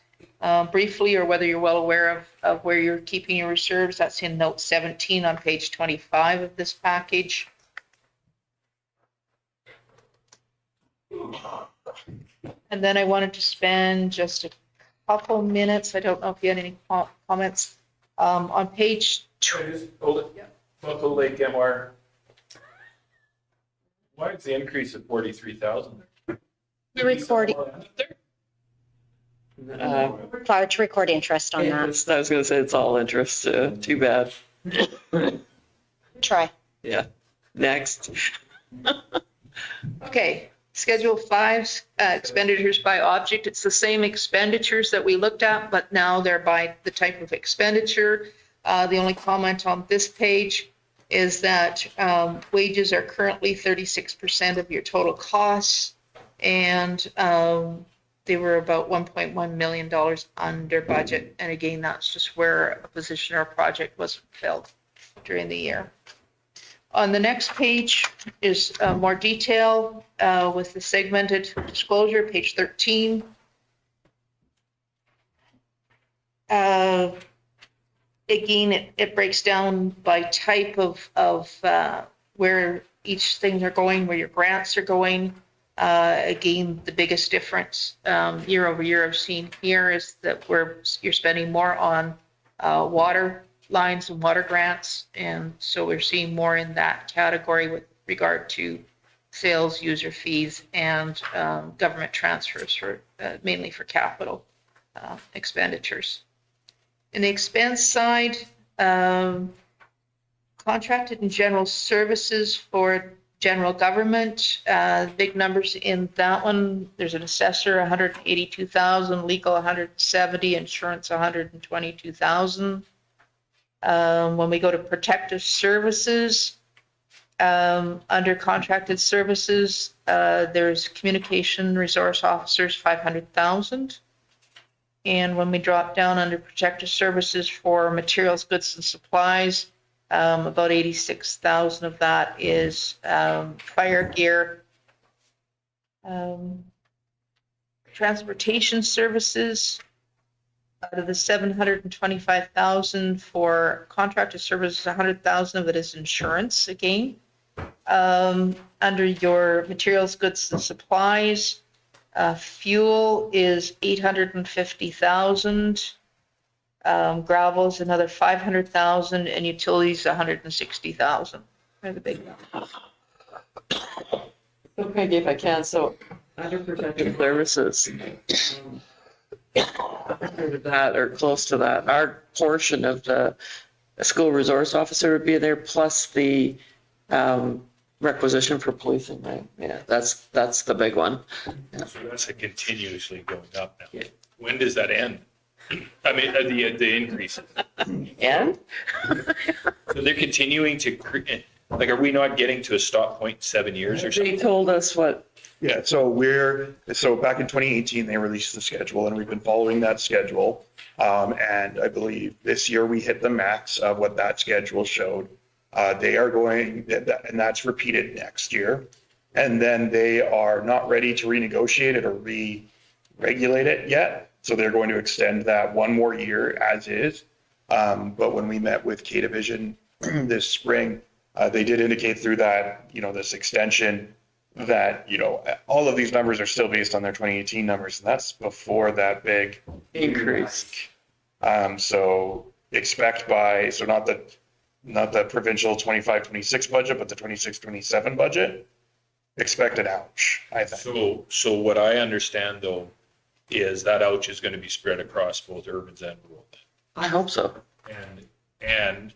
S15: briefly or whether you're well aware of where you're keeping your reserves. That's in note 17 on page 25 of this package. And then I wanted to spend just a couple minutes. I don't know if you had any comments on page.
S8: Just hold it. Buffalo Lake MR. Why is the increase of 43,000?
S16: You're recording, required to record interest on that.
S9: I was going to say it's all interest. Too bad.
S16: Try.
S9: Yeah. Next.
S15: Okay, Schedule 5, expenditures by object. It's the same expenditures that we looked at, but now they're by the type of expenditure. The only comment on this page is that wages are currently 36% of your total costs, and they were about $1.1 million under budget. And again, that's just where a position or a project wasn't filled during the year. On the next page is more detail with the segmented disclosure, page 13. Again, it breaks down by type of where each things are going, where your grants are going. Again, the biggest difference year over year I've seen here is that you're spending more on water lines and water grants. And so we're seeing more in that category with regard to sales, user fees, and government transfers for mainly for capital expenditures. In the expense side, contracted and general services for general government, big numbers in that one. There's an assessor, 182,000, legal 170, insurance 122,000. When we go to protective services, under contracted services, there's communication resource officers, 500,000. And when we drop down under protective services for materials, goods and supplies, about 86,000 of that is fire gear. Transportation services, out of the 725,000 for contracted services, 100,000 of it is insurance again. Under your materials, goods and supplies, fuel is 850,000. Gravel is another 500,000 and utilities 160,000. They're the big ones.
S9: So Peggy, if I can, so under protective services, under that or close to that, our portion of the school resource officer would be there, plus the requisition for policing, right? Yeah, that's the big one. Yeah.
S8: So that's a continuously going up now. When does that end? I mean, the increase.
S9: And?
S8: So they're continuing to, like, are we not getting to a stop point in 7 years or something?
S9: They told us what?
S6: Yeah, so back in 2018, they released the schedule and we've been following that schedule. And I believe this year we hit the max of what that schedule showed. They are going, and that's repeated next year. And then they are not ready to renegotiate it or re-regulate it yet. So they're going to extend that one more year as is. But when we met with K Division this spring, they did indicate through that, this extension that, all of these numbers are still based on their 2018 numbers. And that's before that big
S9: increase.
S6: So expect not the provincial 25-26 budget, but the 26-27 budget, expect an ouch, I think.
S8: So what I understand though, is that ouch is going to be spread across both urbans and rural.
S9: I hope so.
S8: And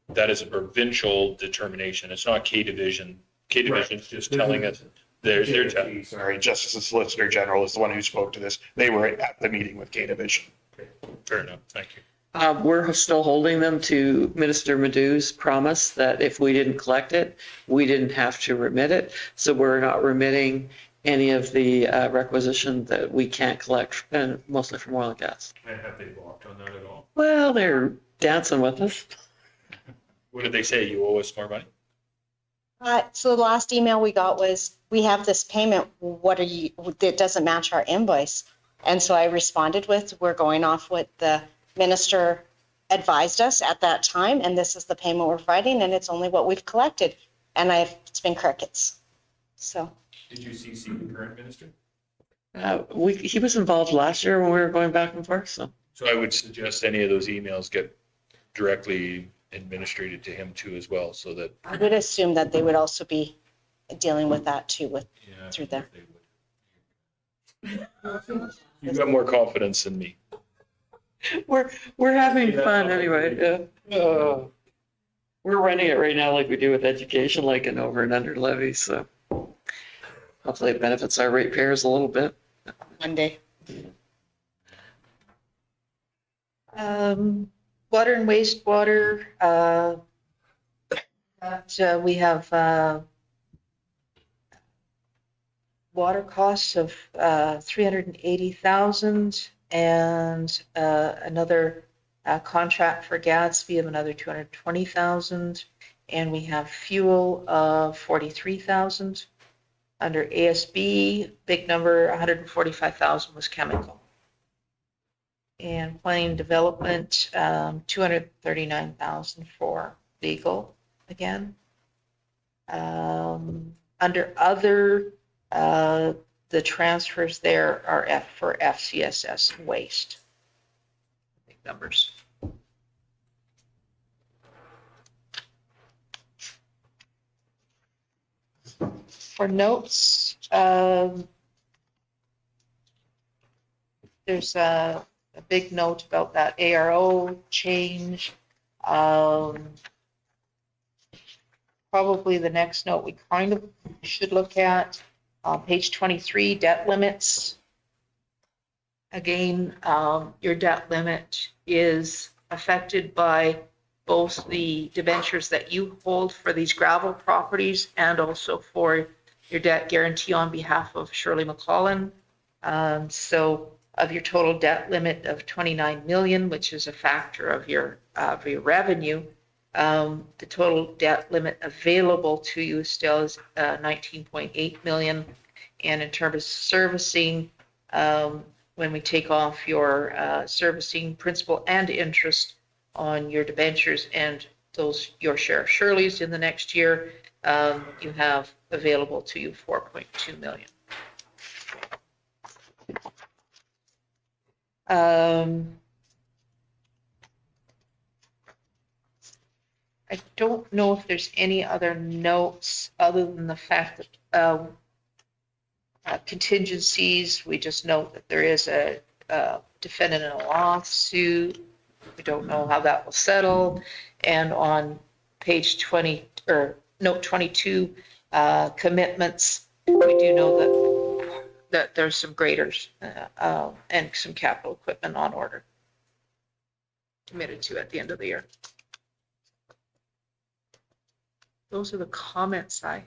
S8: that is a provincial determination. It's not K Division. K Division's just telling us they're telling.
S6: Sorry, Justice the Solicitor General is the one who spoke to this. They were at the meeting with K Division.
S8: Okay. Fair enough. Thank you.
S9: We're still holding them to Minister Madhu's promise that if we didn't collect it, we didn't have to remit it. So we're not remitting any of the requisition that we can't collect, and mostly from oil and gas.
S8: And have they balked on that at all?
S9: Well, they're dancing with us.
S8: What did they say? You owe us more money?
S16: So the last email we got was, we have this payment, it doesn't match our invoice. And so I responded with, we're going off what the minister advised us at that time, and this is the payment we're providing, and it's only what we've collected. And it's been crickets, so.
S8: Did you CC the current minister?
S9: He was involved last year when we were going back and forth, so.
S8: So I would suggest any of those emails get directly administrated to him too as well, so that.
S16: I would assume that they would also be dealing with that too, through there.
S8: You've got more confidence than me.
S9: We're having fun anyway. Yeah. We're running it right now like we do with education, like an over and under levy. So hopefully it benefits our ratepayers a little bit.
S16: One day.
S15: Water and wastewater. We have water costs of 380,000 and another contract for Gadsby of another 220,000. And we have fuel of 43,000. Under ASB, big number, 145,000 was chemical. And planning development, 239,000 for legal again. Under other, the transfers there are for FCSS and waste. Big numbers. For notes, there's a big note about that ARO change. Probably the next note we kind of should look at, page 23, debt limits. Again, your debt limit is affected by both the debentures that you hold for these gravel properties and also for your debt guarantee on behalf of Shirley McClellan. So of your total debt limit of 29 million, which is a factor of your revenue. The total debt limit available to you still is 19.8 million. And in terms of servicing, when we take off your servicing principal and interest on your debentures and your share of Shirley's in the next year, you have available to you 4.2 million. I don't know if there's any other notes other than the fact that contingencies, we just note that there is a defendant in a lawsuit. We don't know how that will settle. And on page 20, or note 22, commitments, we do know that there's some graders and some capital equipment on order committed to at the end of the year. Those are the comments I had.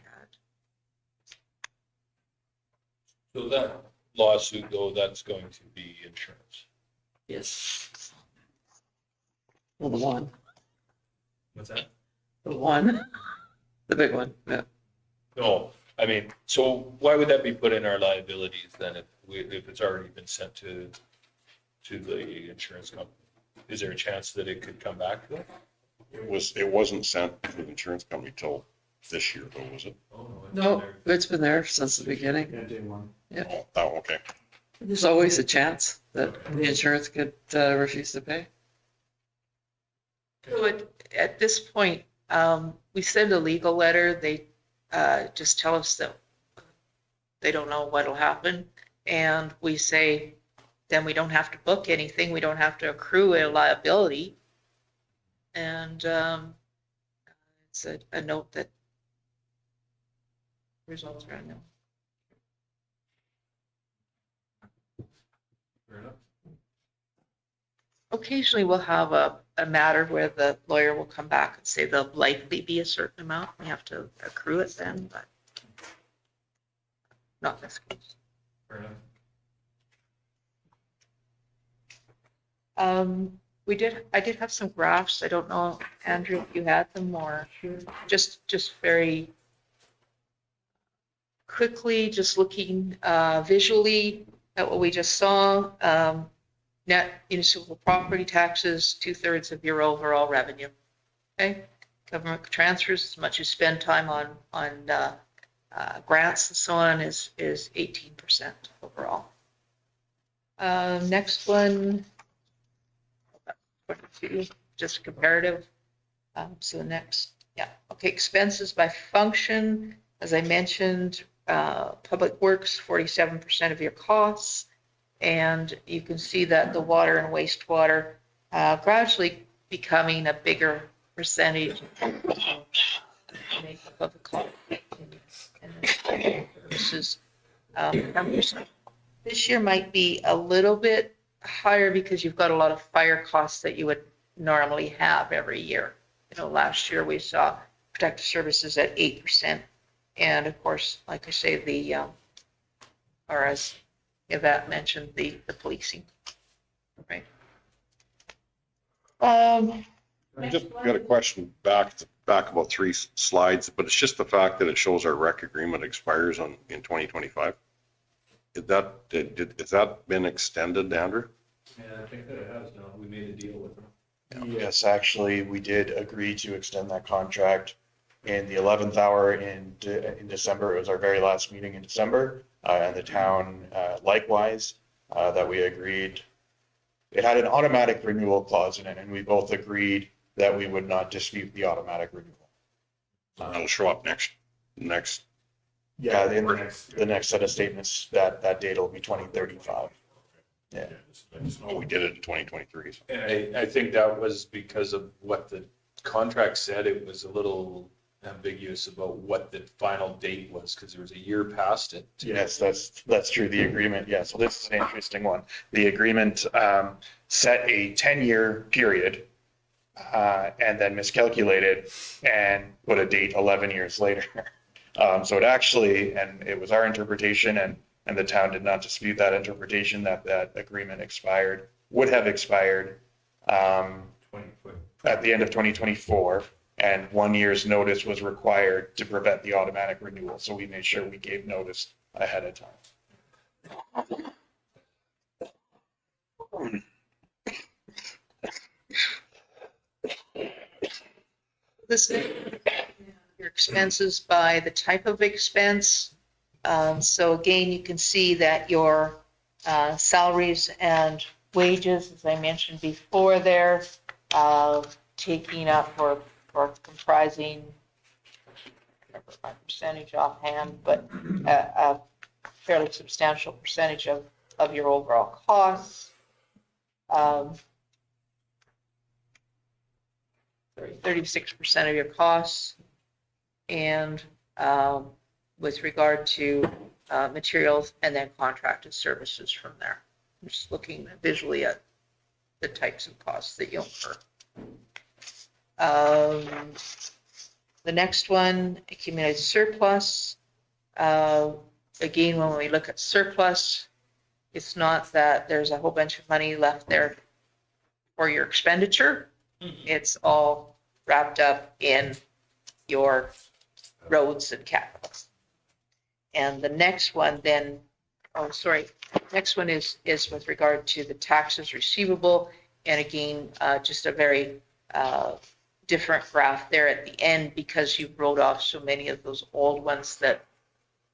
S8: So that lawsuit, though, that's going to be insurance.
S9: Yes. Well, the one,
S8: What's that?
S9: the one, the big one, yeah.
S8: No, I mean, so why would that be put in our liabilities then if it's already been sent to the insurance company? Is there a chance that it could come back though?
S1: It wasn't sent to the insurance company till this year though, was it?
S9: No, it's been there since the beginning. Yeah.
S1: Oh, okay.
S9: There's always a chance that the insurance could refuse to pay.
S15: So at this point, we send a legal letter. They just tell us that they don't know what'll happen. And we say, then we don't have to book anything. We don't have to accrue a liability. And it's a note that results are unknown.
S8: Fair enough.
S15: Occasionally we'll have a matter where the lawyer will come back and say there'll likely be a certain amount. We have to accrue it then, but not this case.
S8: Fair enough.
S15: I did have some graphs. I don't know, Andrew, if you had them or just very quickly, just looking visually at what we just saw. Net municipal property taxes, 2/3 of your overall revenue. Okay, government transfers, as much as spend time on grants and so on, is 18% overall. Next one, just comparative. So the next, yeah, okay, expenses by function, as I mentioned, public works, 47% of your costs. And you can see that the water and wastewater gradually becoming a bigger percentage of the cost. And then services, 10%. This year might be a little bit higher because you've got a lot of fire costs that you would normally have every year. You know, last year we saw protective services at 8%. And of course, like I say, or as Yvette mentioned, the policing, right?
S1: I just got a question back about 3 slides, but it's just the fact that it shows our rec agreement expires in 2025. Has that been extended, Andrew?
S2: Yeah, I think that it has now. We made a deal with them.
S6: Yes, actually, we did agree to extend that contract in the 11th hour in December. It was our very last meeting in December, and the town likewise, that we agreed. It had an automatic renewal clause in it, and we both agreed that we would not dispute the automatic renewal.
S1: It'll show up next.
S6: Yeah, in the next set of statements, that date will be 2035. Yeah.
S1: Oh, we did it in 2023. So.
S8: And I think that was because of what the contract said. It was a little ambiguous about what the final date was because there was a year past it.
S6: Yes, that's true. The agreement, yeah. So this is an interesting one. The agreement set a 10-year period and then miscalculated and put a date 11 years later. So it actually, and it was our interpretation, and and the town did not dispute that interpretation that that agreement would have expired at the end of 2024, and 1 year's notice was required to prevent the automatic renewal. So we made sure we gave notice ahead of time.
S15: This, your expenses by the type of expense. So again, you can see that your salaries and wages, as I mentioned before there, taking up or comprising, I don't remember my percentage offhand, but a fairly substantial percentage of your overall costs. 36% of your costs. And with regard to materials and then contracted services from there. I'm just looking visually at the types of costs that you incur. The next one, accumulated surplus. Again, when we look at surplus, it's not that there's a whole bunch of money left there for your expenditure. It's all wrapped up in your roads and capital. And the next one then, next one is with regard to the taxes receivable. And again, just a very different graph there at the end because you wrote off so many of those old ones that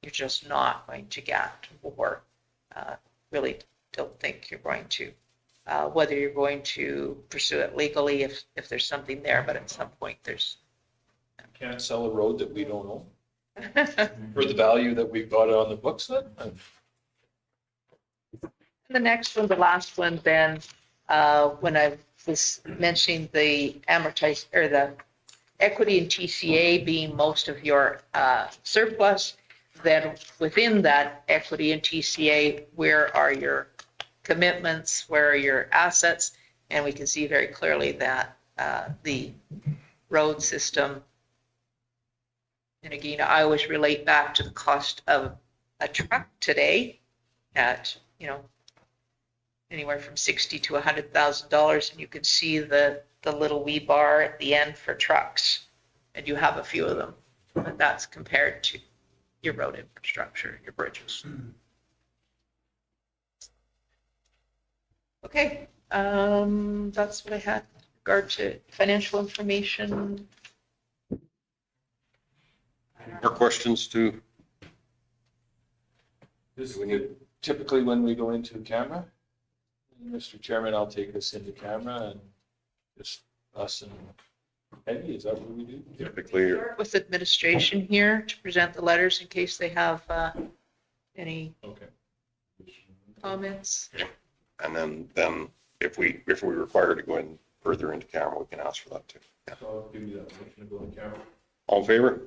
S15: you're just not going to get or really don't think you're going to. Whether you're going to pursue it legally if there's something there, but at some point there's.
S2: Can't sell a road that we don't own for the value that we've got it on the books then?
S15: The next one, the last one, then, when I was mentioning the amortized or the equity in TCA being most of your surplus, then within that equity in TCA, where are your commitments, where are your assets? And we can see very clearly that the road system, and again, I always relate back to the cost of a truck today at, anywhere from $60,000 to $100,000, and you can see the little wee bar at the end for trucks, and you have a few of them, but that's compared to your road infrastructure, your bridges. Okay, that's what I had with regard to financial information.
S1: More questions to?
S2: This typically when we go into camera, Mr. Chairman, I'll take us into camera and just us and Eddie, is that what we do?
S1: Typically.
S15: With administration here to present the letters in case they have any comments.
S1: And then if we're required to go in further into camera, we can ask for that too. Yeah.
S2: So I'll give you that motion to go in camera.
S1: All in favor?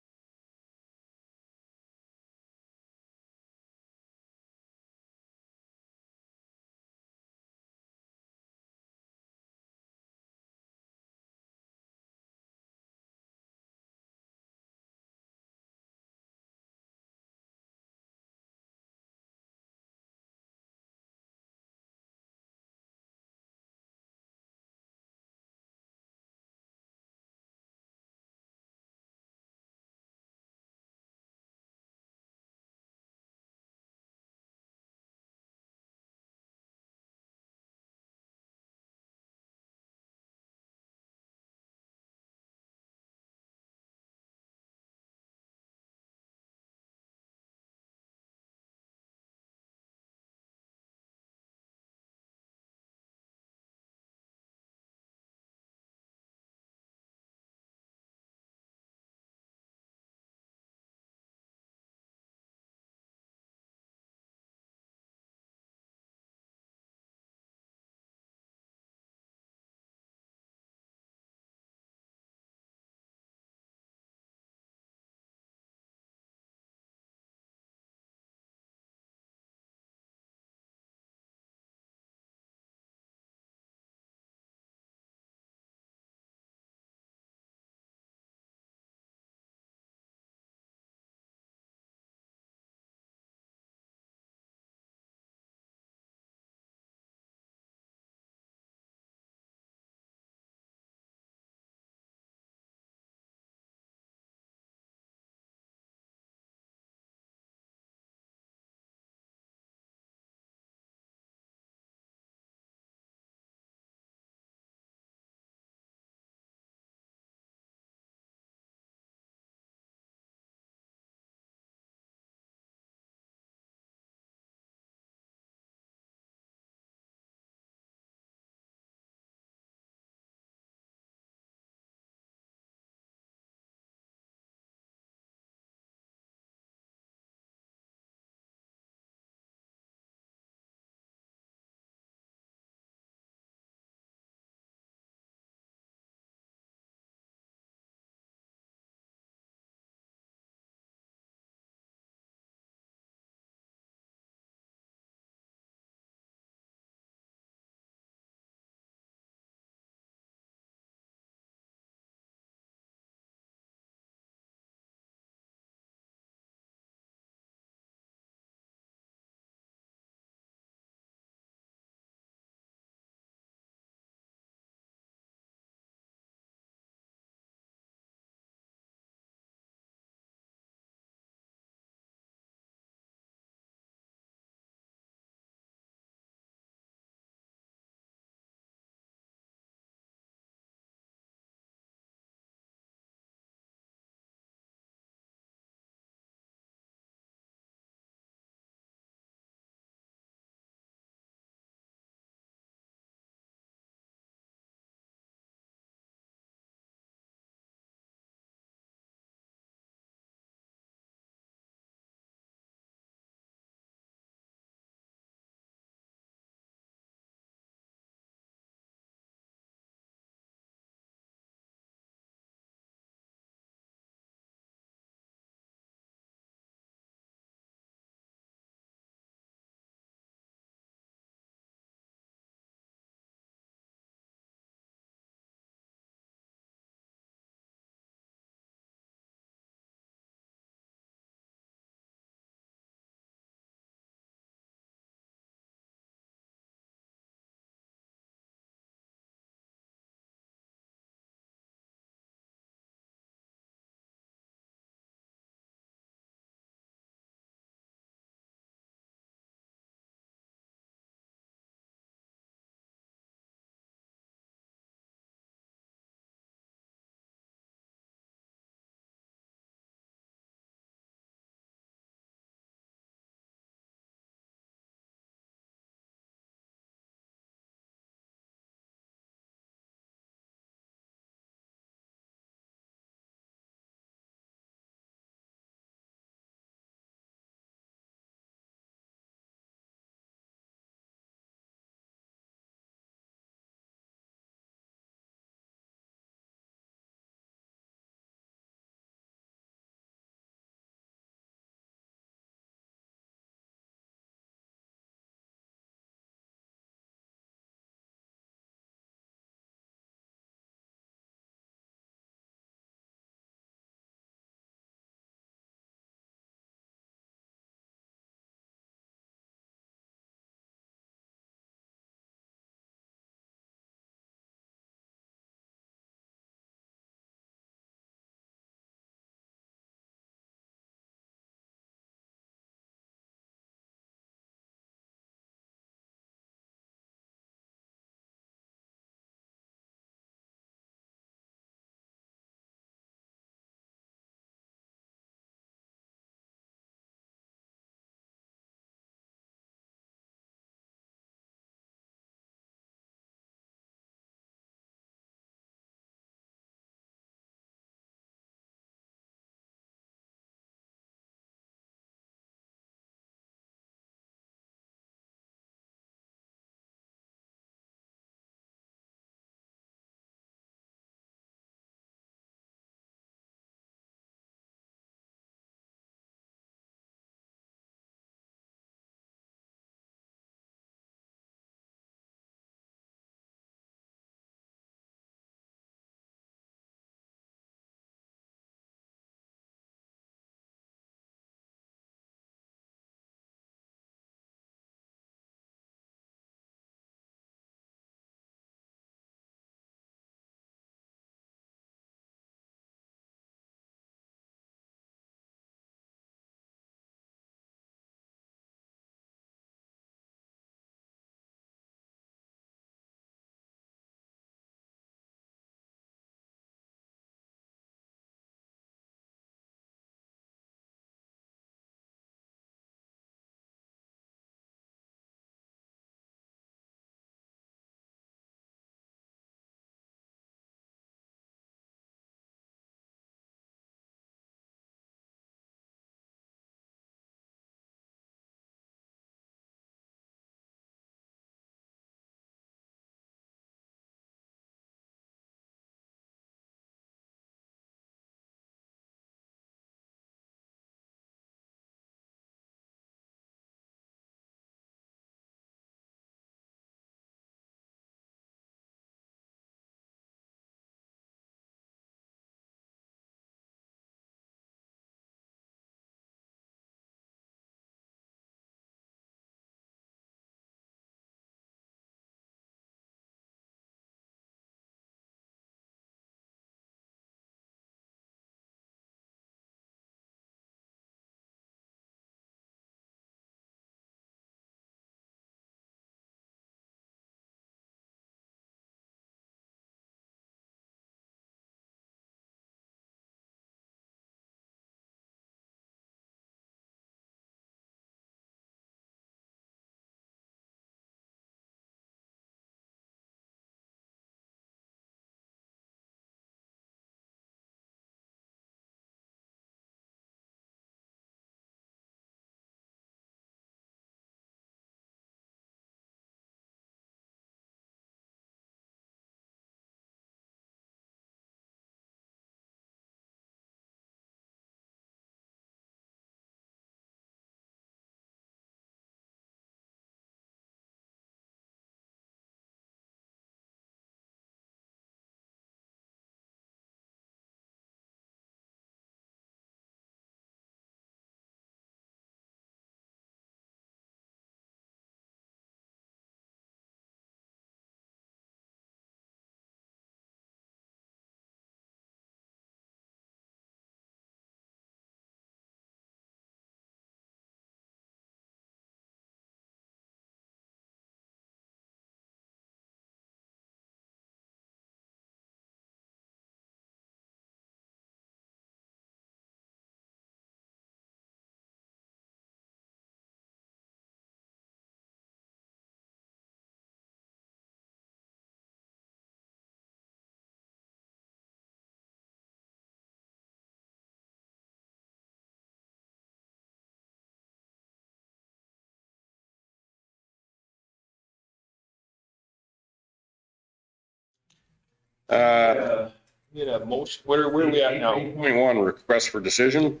S2: Need a motion, where are we at now?
S1: 8.1, request for decision,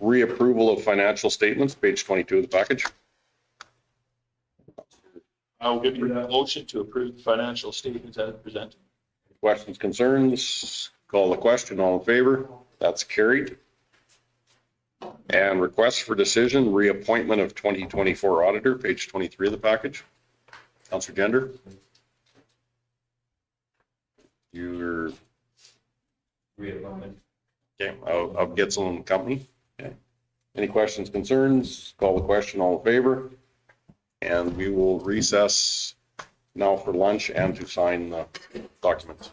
S1: reapproval of financial statements, page 22 of the package.
S2: I'll give you that motion to approve the financial statements as presented.
S1: Questions, concerns? Call the question. All in favor? That's carried. And request for decision, reappointment of 2024 auditor, page 23 of the package. Councillor Gender? You're,
S13: Reappointment.
S1: okay, of Gitzel and Company. Okay. Any questions, concerns? Call the question. All in favor? And we will recess now for lunch and to sign the documents.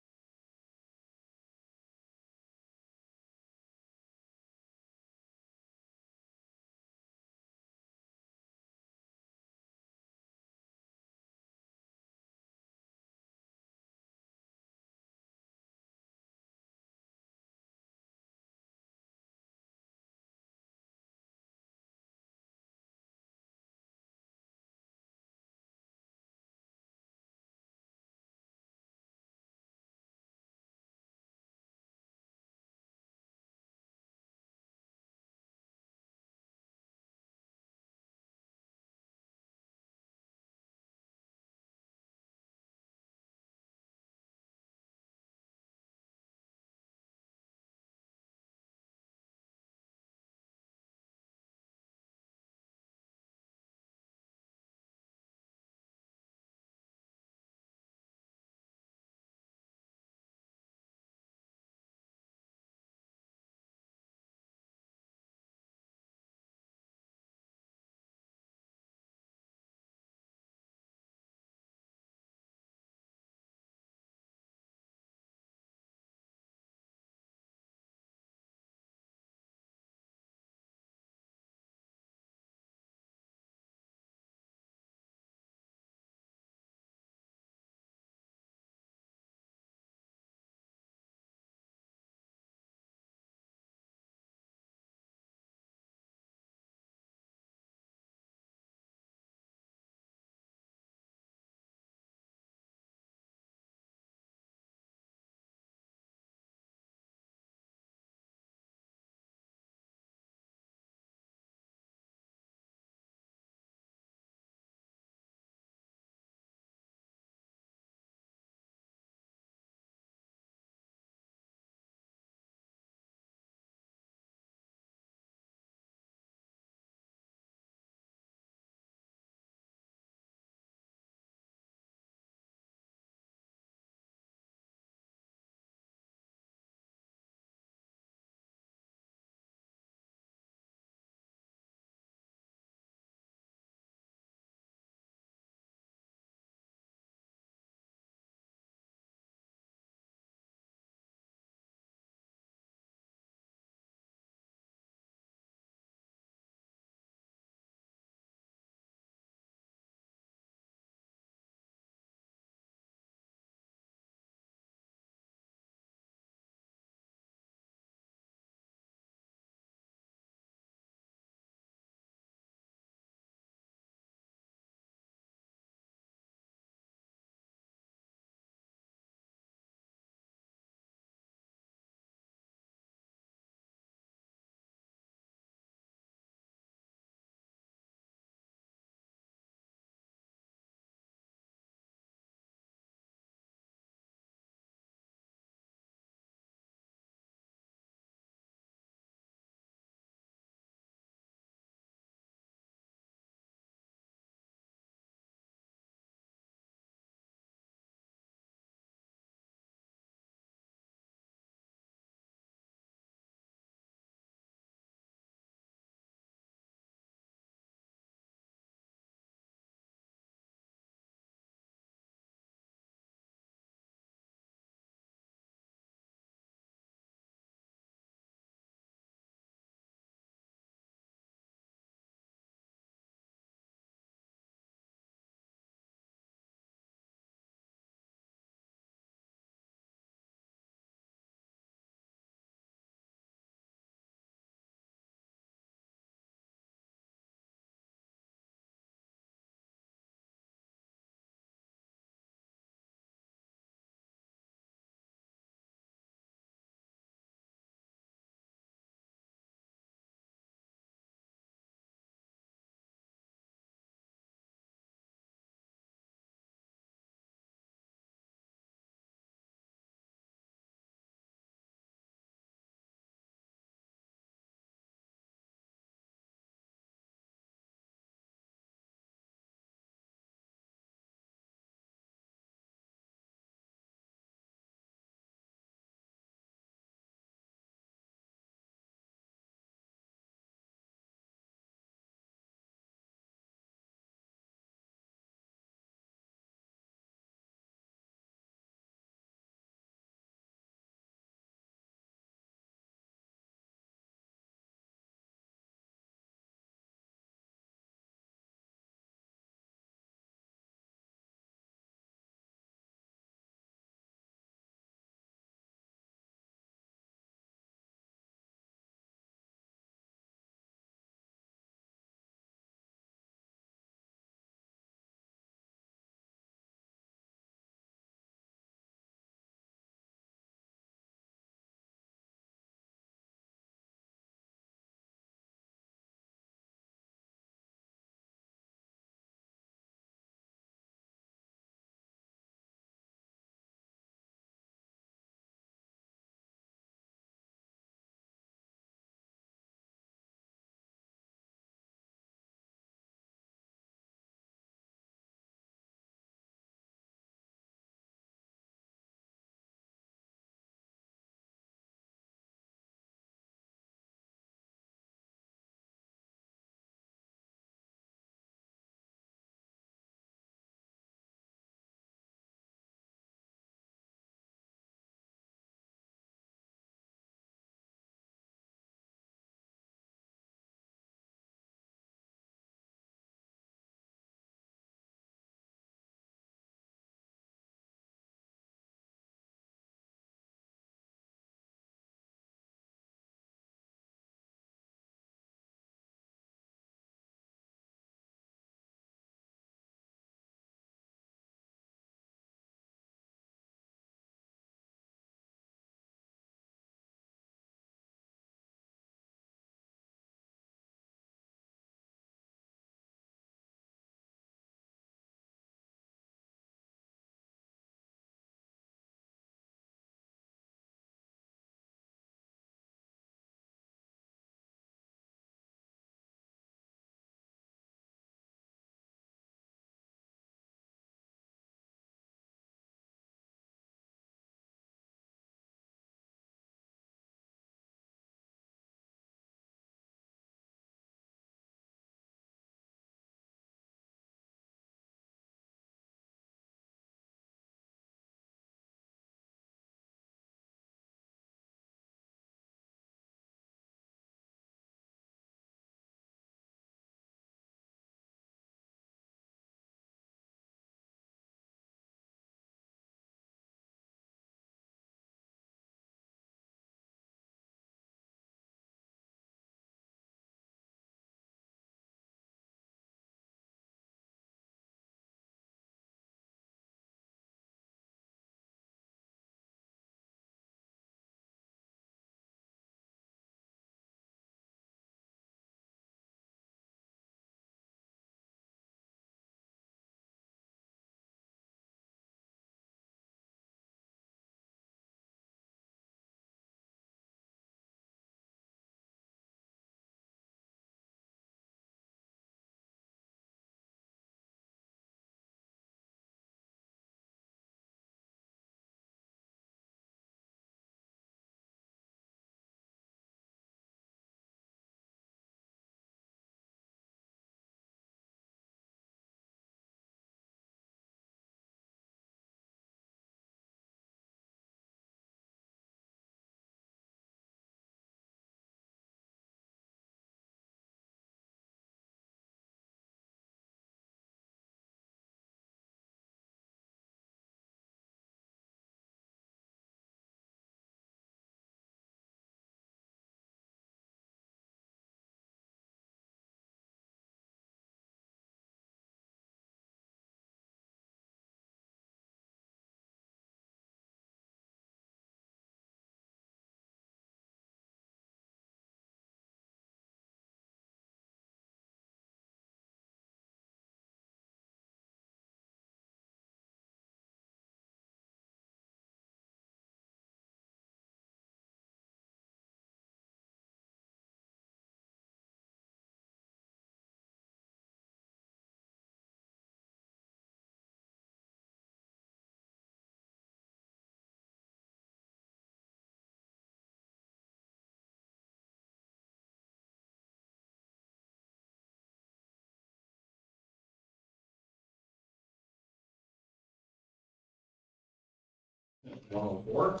S1: 104.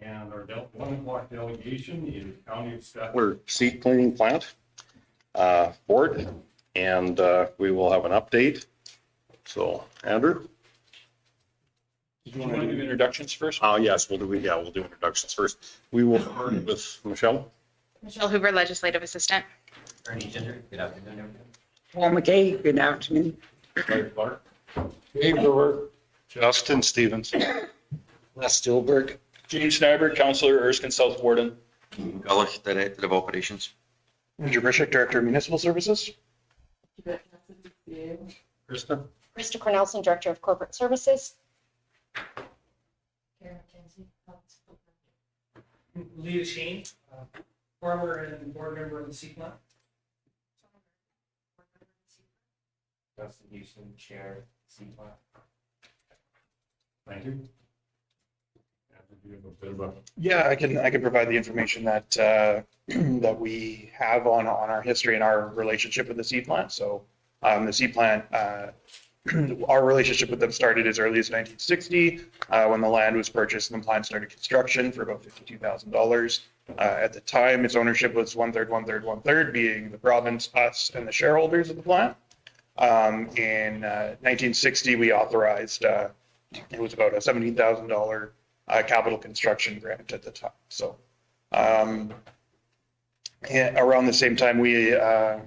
S1: And our 1 o'clock delegation is County of Stettler Seat Cleaning Plant Board. And we will have an update. So, Andrew?
S8: Do you want to do introductions first?
S1: Yes, we'll do introductions first. We will start with Michelle.
S14: Michelle Hoover, Legislative Assistant.
S4: Ernie Ginger, good afternoon, everyone.
S17: Paul McKay, good afternoon.
S1: Larry Clark.
S3: Dave Brewer.
S7: Justin Stevens.
S12: Les Stulberg.
S8: James Snyder, Councillor, Erskine South Warden.
S13: Gullich, Director of Operations.
S6: Andrew Brishik, Director of Municipal Services.
S1: Krista.
S16: Krista Cornelson, Director of Corporate Services.
S4: Leah Shane, farmer and board member of the CPLAN. Justin Houston, Chair, CPLAN.
S1: Thank you. Do you have a bit of a
S6: Yeah, I can provide the information that that we have on our history and our relationship with the seed plant. So the seed plant, our relationship with them started as early as 1960 when the land was purchased and the plant started construction for about $52,000. At the time, its ownership was 1/3, 1/3, 1/3, being the province, us, and the shareholders of the plant. In 1960, we authorized, it was about a $17,000 capital construction grant at the time. So around the same time, we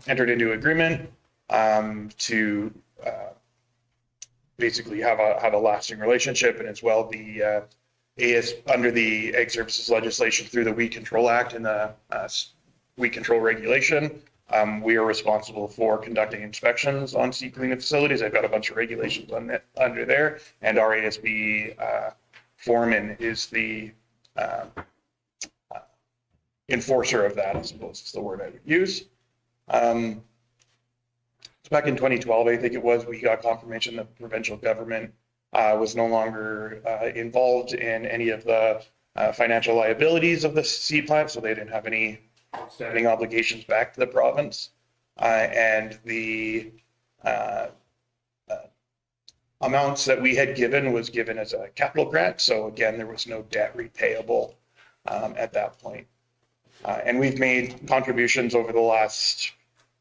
S6: entered into agreement to basically have a lasting relationship, and as well the under the Ag Services legislation through the Weed Control Act and the Weed Control Regulation, we are responsible for conducting inspections on seed cleaning facilities. I've got a bunch of regulations on it, under there, and our ASB foreman is the enforcer of that, I suppose is the word I would use. So back in 2012, I think it was, we got confirmation that the provincial government was no longer involved in any of the financial liabilities of the seed plant, so they didn't have any outstanding obligations back to the province. And the amounts that we had given was given as a capital grant. So again, there was no debt repayable at that point. And we've made contributions over the last,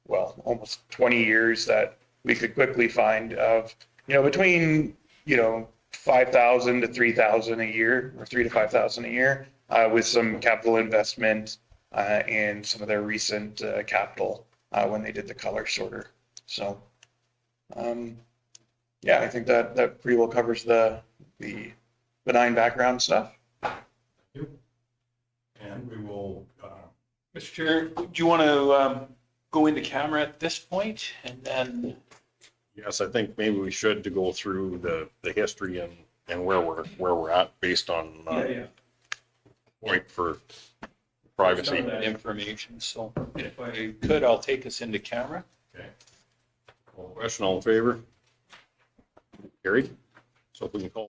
S6: well, almost 20 years that we could quickly find of, between, 5,000 to 3,000 a year, or 3,000 to 5,000 a year, with some capital investment in some of their recent capital when they did the color sorter. So, yeah, I think that pretty well covers the benign background stuff.
S1: And we will.
S8: Mr. Chair, do you want to go into camera at this point and then?
S1: Yes, I think maybe we should to go through the history and where we're at based on point for privacy
S8: Some of that information. So if I could, I'll take us into camera.
S1: Okay. Question, all in favor? Carried. So if we can call.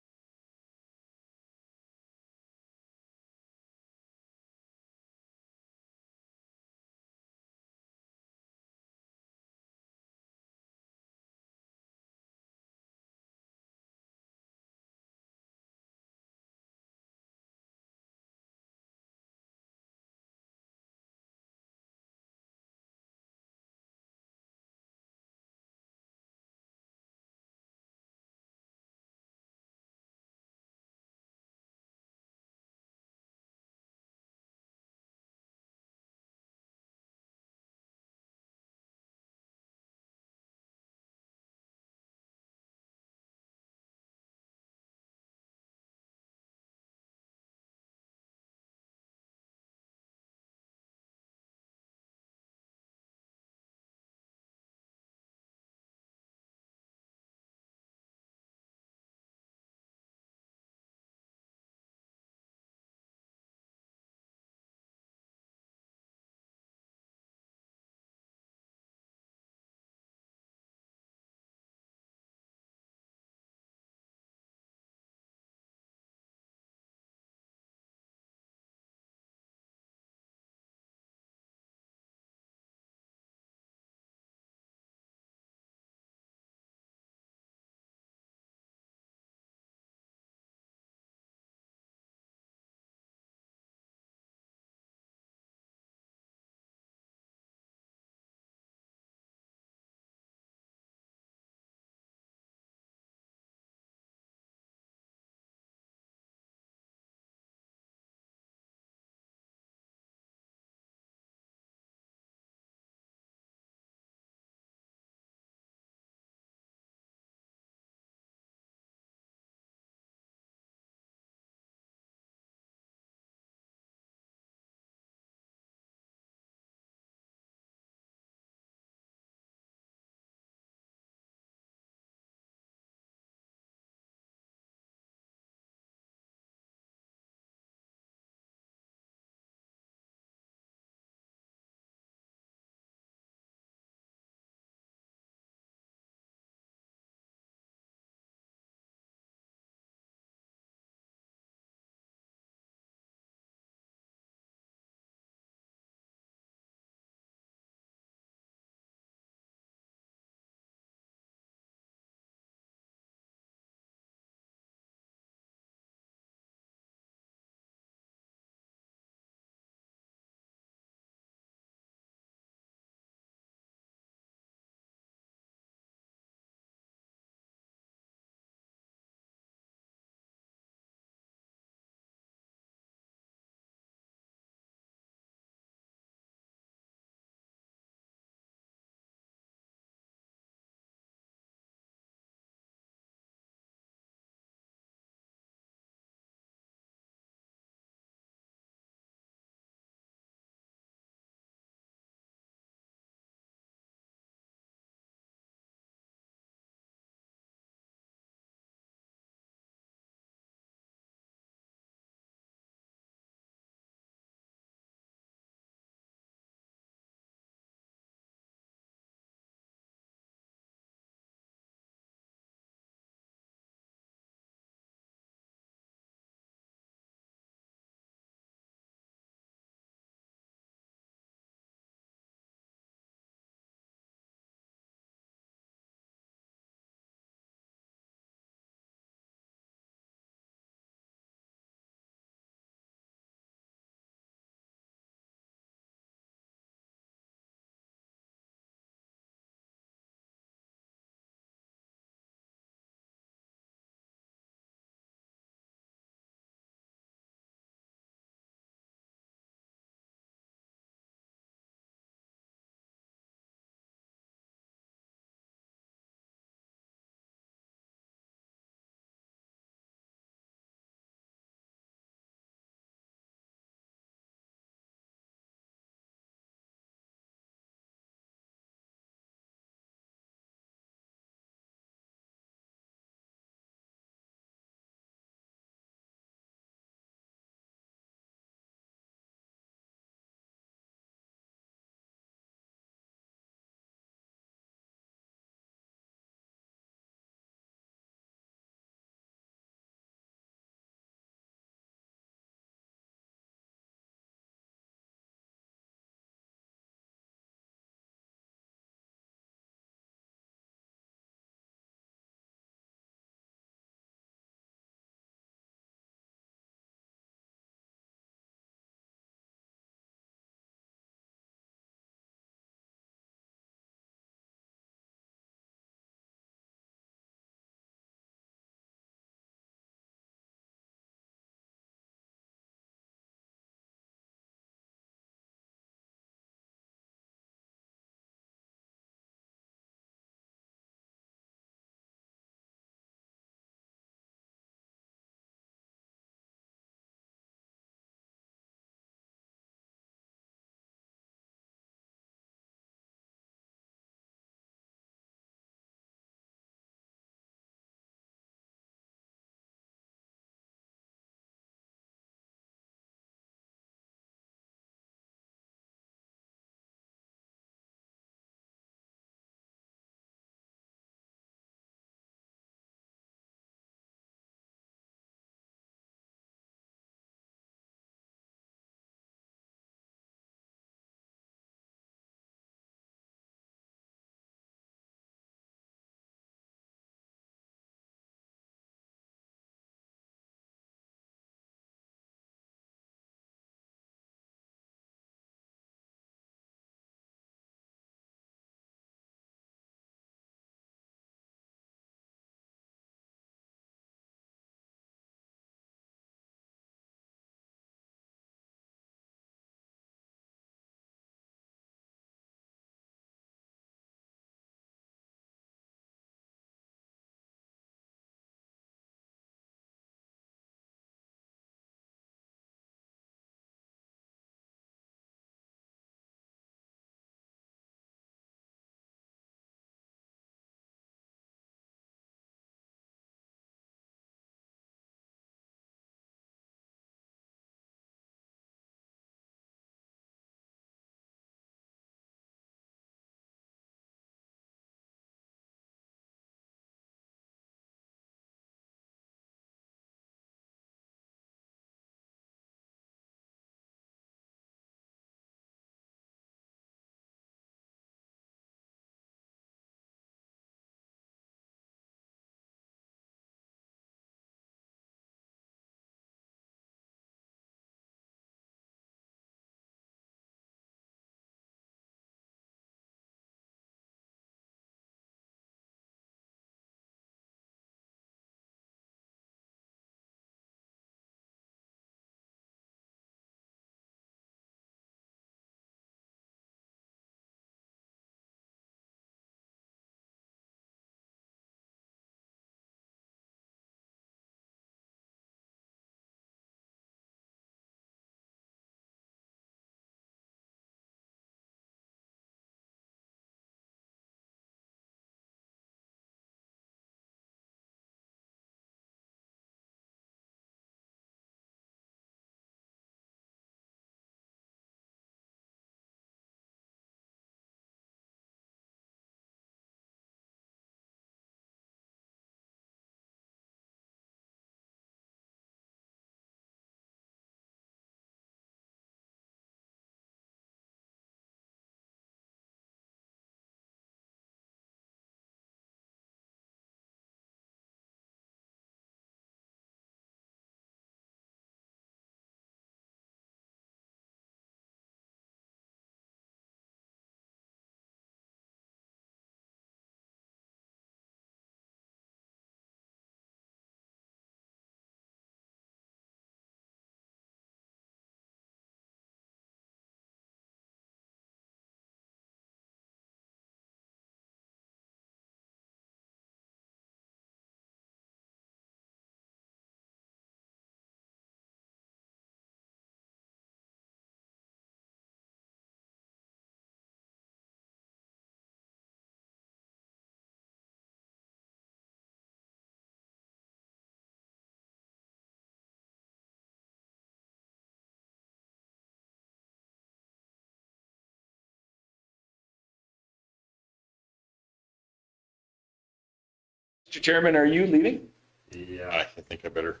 S8: Mr. Chairman, are you leaving?
S1: Yeah, I think I better.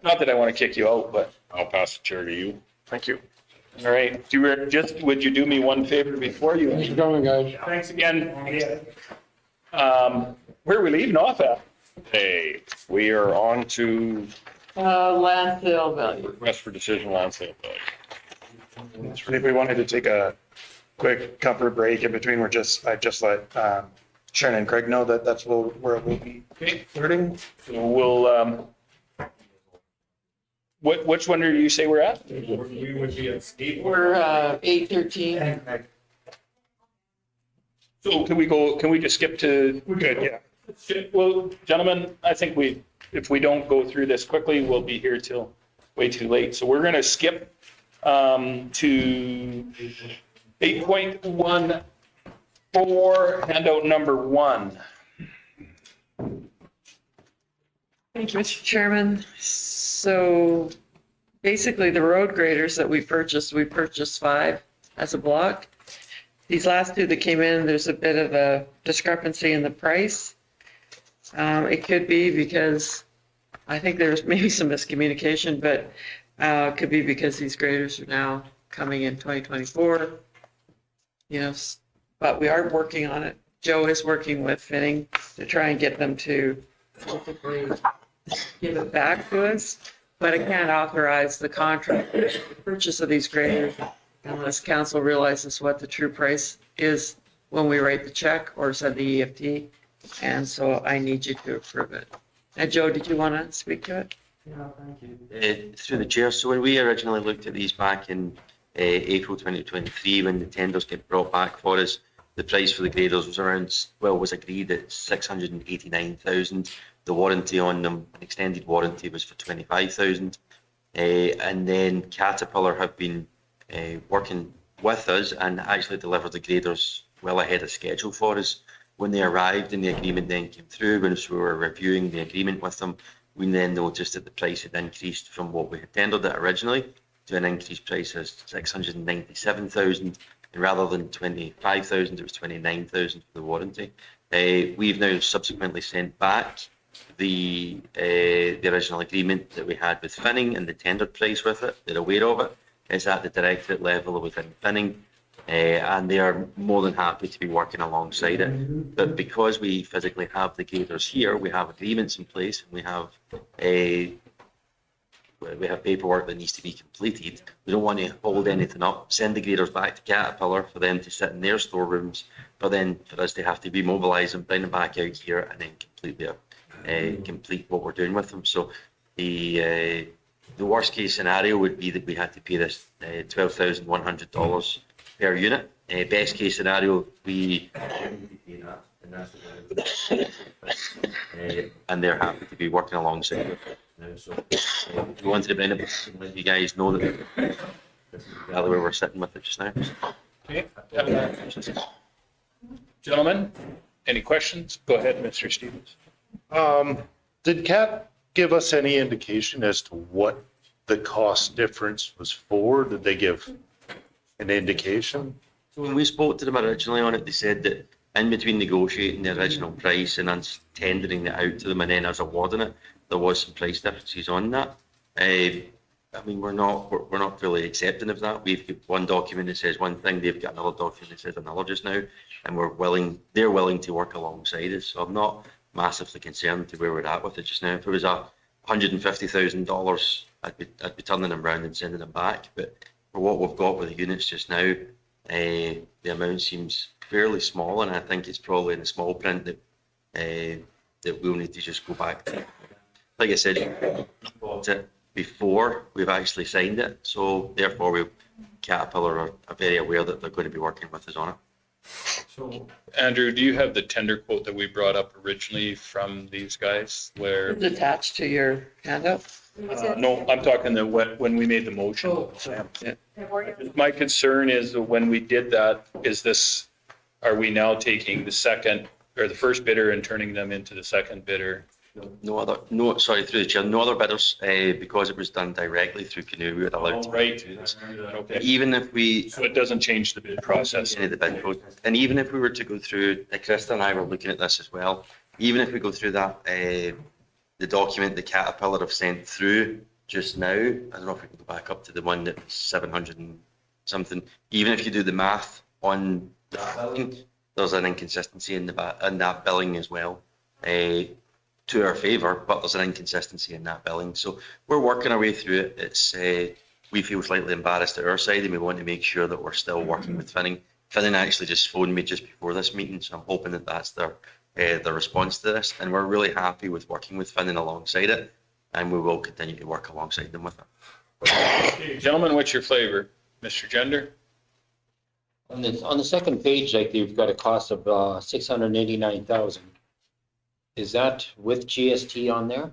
S8: Not that I want to kick you out, but
S1: I'll pass the chair to you.
S8: thank you. All right, would you do me one favor before you?
S3: Thanks for coming, guys.
S8: Thanks again. Where are we leaving off at?
S1: Hey, we are on to
S9: Landfill value.
S1: request for decision land sale.
S6: If we wanted to take a quick comfort break in between, I just let Sharon and Craig know that that's where we'll be starting.
S8: So we'll, which one do you say we're at?
S4: We would be at Steve.
S9: We're 8:13.
S8: So can we just skip to?
S6: We're good, yeah.
S8: Well, gentlemen, I think if we don't go through this quickly, we'll be here till way too late. So we're going to skip to 8.14, handout number 1.
S9: Thank you, Mr. Chairman. So basically, the road graders that we purchased 5 as a block. These last 2 that came in, there's a bit of a discrepancy in the price. It could be because I think there's maybe some miscommunication, but it could be because these graders are now coming in 2024. But we are working on it. Joe is working with Finning to try and get them to basically give it back to us. But I can't authorize the contract, the purchase of these graders, unless council realizes what the true price is when we write the check or send the EFT. And so I need you to approve it. And Joe, did you want to speak to it?
S18: Yeah, thank you. Through the chair, so when we originally looked at these back in April 2023, when the tenders get brought back for us, the price for the graders was agreed at 689,000. The warranty on them, an extended warranty, was for 25,000. And then Caterpillar have been working with us and actually delivered the graders well ahead of schedule for us. When they arrived and the agreement then came through, when we were reviewing the agreement with them, we then noticed that the price had increased from what we had tendered it originally to an increased price of 697,000. And rather than 25,000, it was 29,000 for the warranty. We've now subsequently sent back the original agreement that we had with Finning and the tendered price with it. They're aware of it. It's at the directorate level within Finning. And they are more than happy to be working alongside it. But because we physically have the graders here, we have agreements in place, and we have paperwork that needs to be completed. We don't want to hold anything up, send the graders back to Caterpillar for them to sit in their storerooms, but then for us to have to be mobilised and bring them back out here and then complete what we're doing with them. So the worst case scenario would be that we had to pay this $12,100 per unit. Best case scenario, we pay that, and that's and they're happy to be working alongside with it now. So we wanted to bring it and let you guys know that this is the other way we're sitting with it just now.
S8: Okay. Gentlemen, any questions? Go ahead, Mr. Stevens.
S7: Did Cat give us any indication as to what the cost difference was for? Did they give an indication?
S18: So when we spoke to them originally on it, they said that in between negotiating the original price and us tendering it out to them and then us awarding it, there was some price differences on that. I mean, we're not really accepting of that. We've got one document that says one thing, they've got another document that says another just now, and they're willing to work alongside us. So I'm not massively concerned to where we're at with it just now. If it was $150,000, I'd be turning them around and sending them back. But for what we've got with the units just now, the amount seems fairly small, and I think it's probably in the small print that we'll need to just go back to. Like I said, we bought it before we've actually signed it, so therefore Caterpillar are very aware that they're going to be working with us on it.
S8: So, Andrew, do you have the tender quote that we brought up originally from these guys where?
S9: It's attached to your handout.
S8: No, I'm talking when we made the motion.
S9: Oh, sorry. Yeah.
S8: My concern is when we did that, are we now taking the second or the first bidder and turning them into the second bidder?
S18: Sorry, through the chair, no other bidders, because it was done directly through Canoe, we would allow to do this.
S8: Okay.
S18: Even if
S8: so it doesn't change the bid process.
S18: Any of the bid process. And even if we were to go through, Krista and I were looking at this as well, even if we go through that, the document the Caterpillar have sent through just now, I don't know if we can go back up to the one that was 700 and something. Even if you do the math on that billing, there's an inconsistency in that billing as well, to our favour, but there's an inconsistency in that billing. So we're working our way through it. It's we feel slightly embarrassed at our side, and we want to make sure that we're still working with Finning. Finning actually just phoned me just before this meeting, so I'm hoping that that's their response to this. And we're really happy with working with Finning alongside it, and we will continue to work alongside them with it.
S8: Okay, gentlemen, what's your flavor? Mr. Gender?
S13: On the second page, like you've got a cost of 689,000. Is that with GST on there?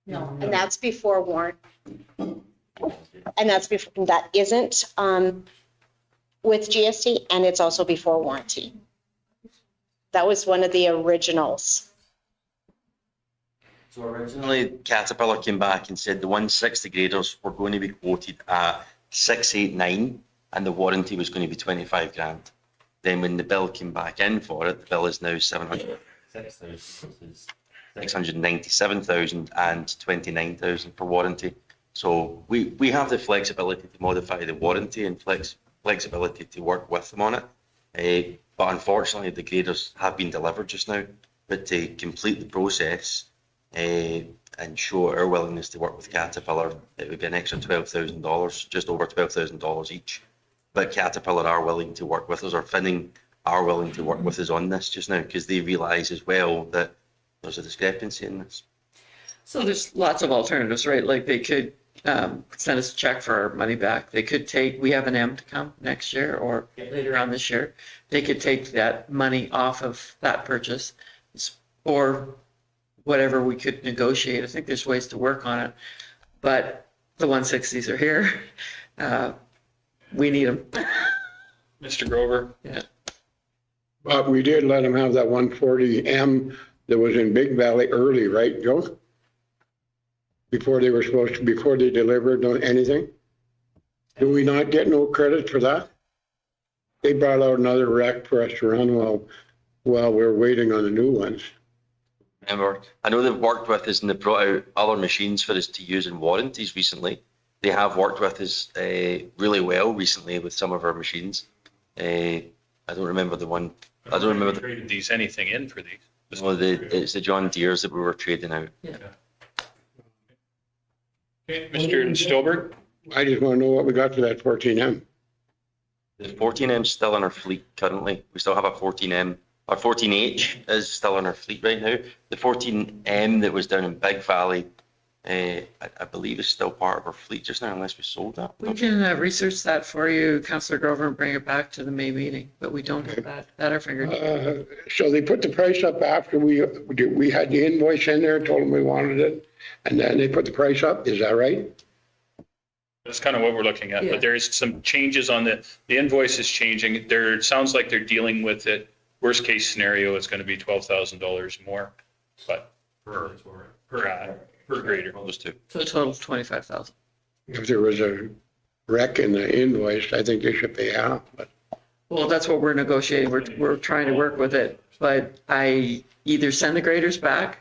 S16: No, and that's before warrant. And that isn't with GST, and it's also before warranty. That was one of the originals.
S18: So originally, Caterpillar came back and said the 160 graders were going to be quoted at 689, and the warranty was going to be 25 grand. Then when the bill came back in for it, the bill is now 697,000 and 29,000 for warranty. So we have the flexibility to modify the warranty and flexibility to work with them on it. But unfortunately, the graders have been delivered just now. But to complete the process and show our willingness to work with Caterpillar, it would be an extra $12,000, just over $12,000 each. But Caterpillar are willing to work with us, or Finning are willing to work with us on this just now, because they realise as well that there's a discrepancy in this.
S9: So there's lots of alternatives, right? Like they could send us a check for our money back. They could we have an M to come next year or later on this year. They could take that money off of that purchase or whatever we could negotiate. I think there's ways to work on it, but the 160s are here. We need them.
S8: Mr. Grover?
S9: Yeah.
S3: But we did let them have that 140M that was in Big Valley early, right, Joe? Before they delivered anything? Do we not get no credit for that? They brought out another wreck for us to run while we're waiting on the new ones.
S18: Remember, I know they've worked with us and they've brought out other machines for us to use in warranties recently. They have worked with us really well recently with some of our machines. I don't remember the one. I don't remember.
S8: Traded these anything in for these?
S18: No, it's the John Deere's that we were trading out.
S9: Yeah.
S8: Okay, Mr. Stolberg?
S3: I just want to know what we got for that 14M.
S18: The 14M is still in our fleet currently. We still have a 14M. Our 14H is still in our fleet right now. The 14M that was down in Big Valley, I believe is still part of our fleet just now, unless we sold that.
S9: We can research that for you, Councillor Grover, and bring it back to the May meeting, but we don't have that at our fingertips.
S3: So they put the price up after we had the invoice in there, told them we wanted it, and then they put the price up. Is that right?
S8: That's kind of what we're looking at,
S9: Yeah.
S8: but there's some changes on the invoice is changing. It sounds like they're dealing with it. Worst case scenario, it's going to be $12,000 more, but per grader.
S18: Those two.
S9: So a total of 25,000.
S3: If there was a wreck in the invoice, I think they should pay half, but
S9: Well, that's what we're negotiating. We're trying to work with it, but I either send the graders back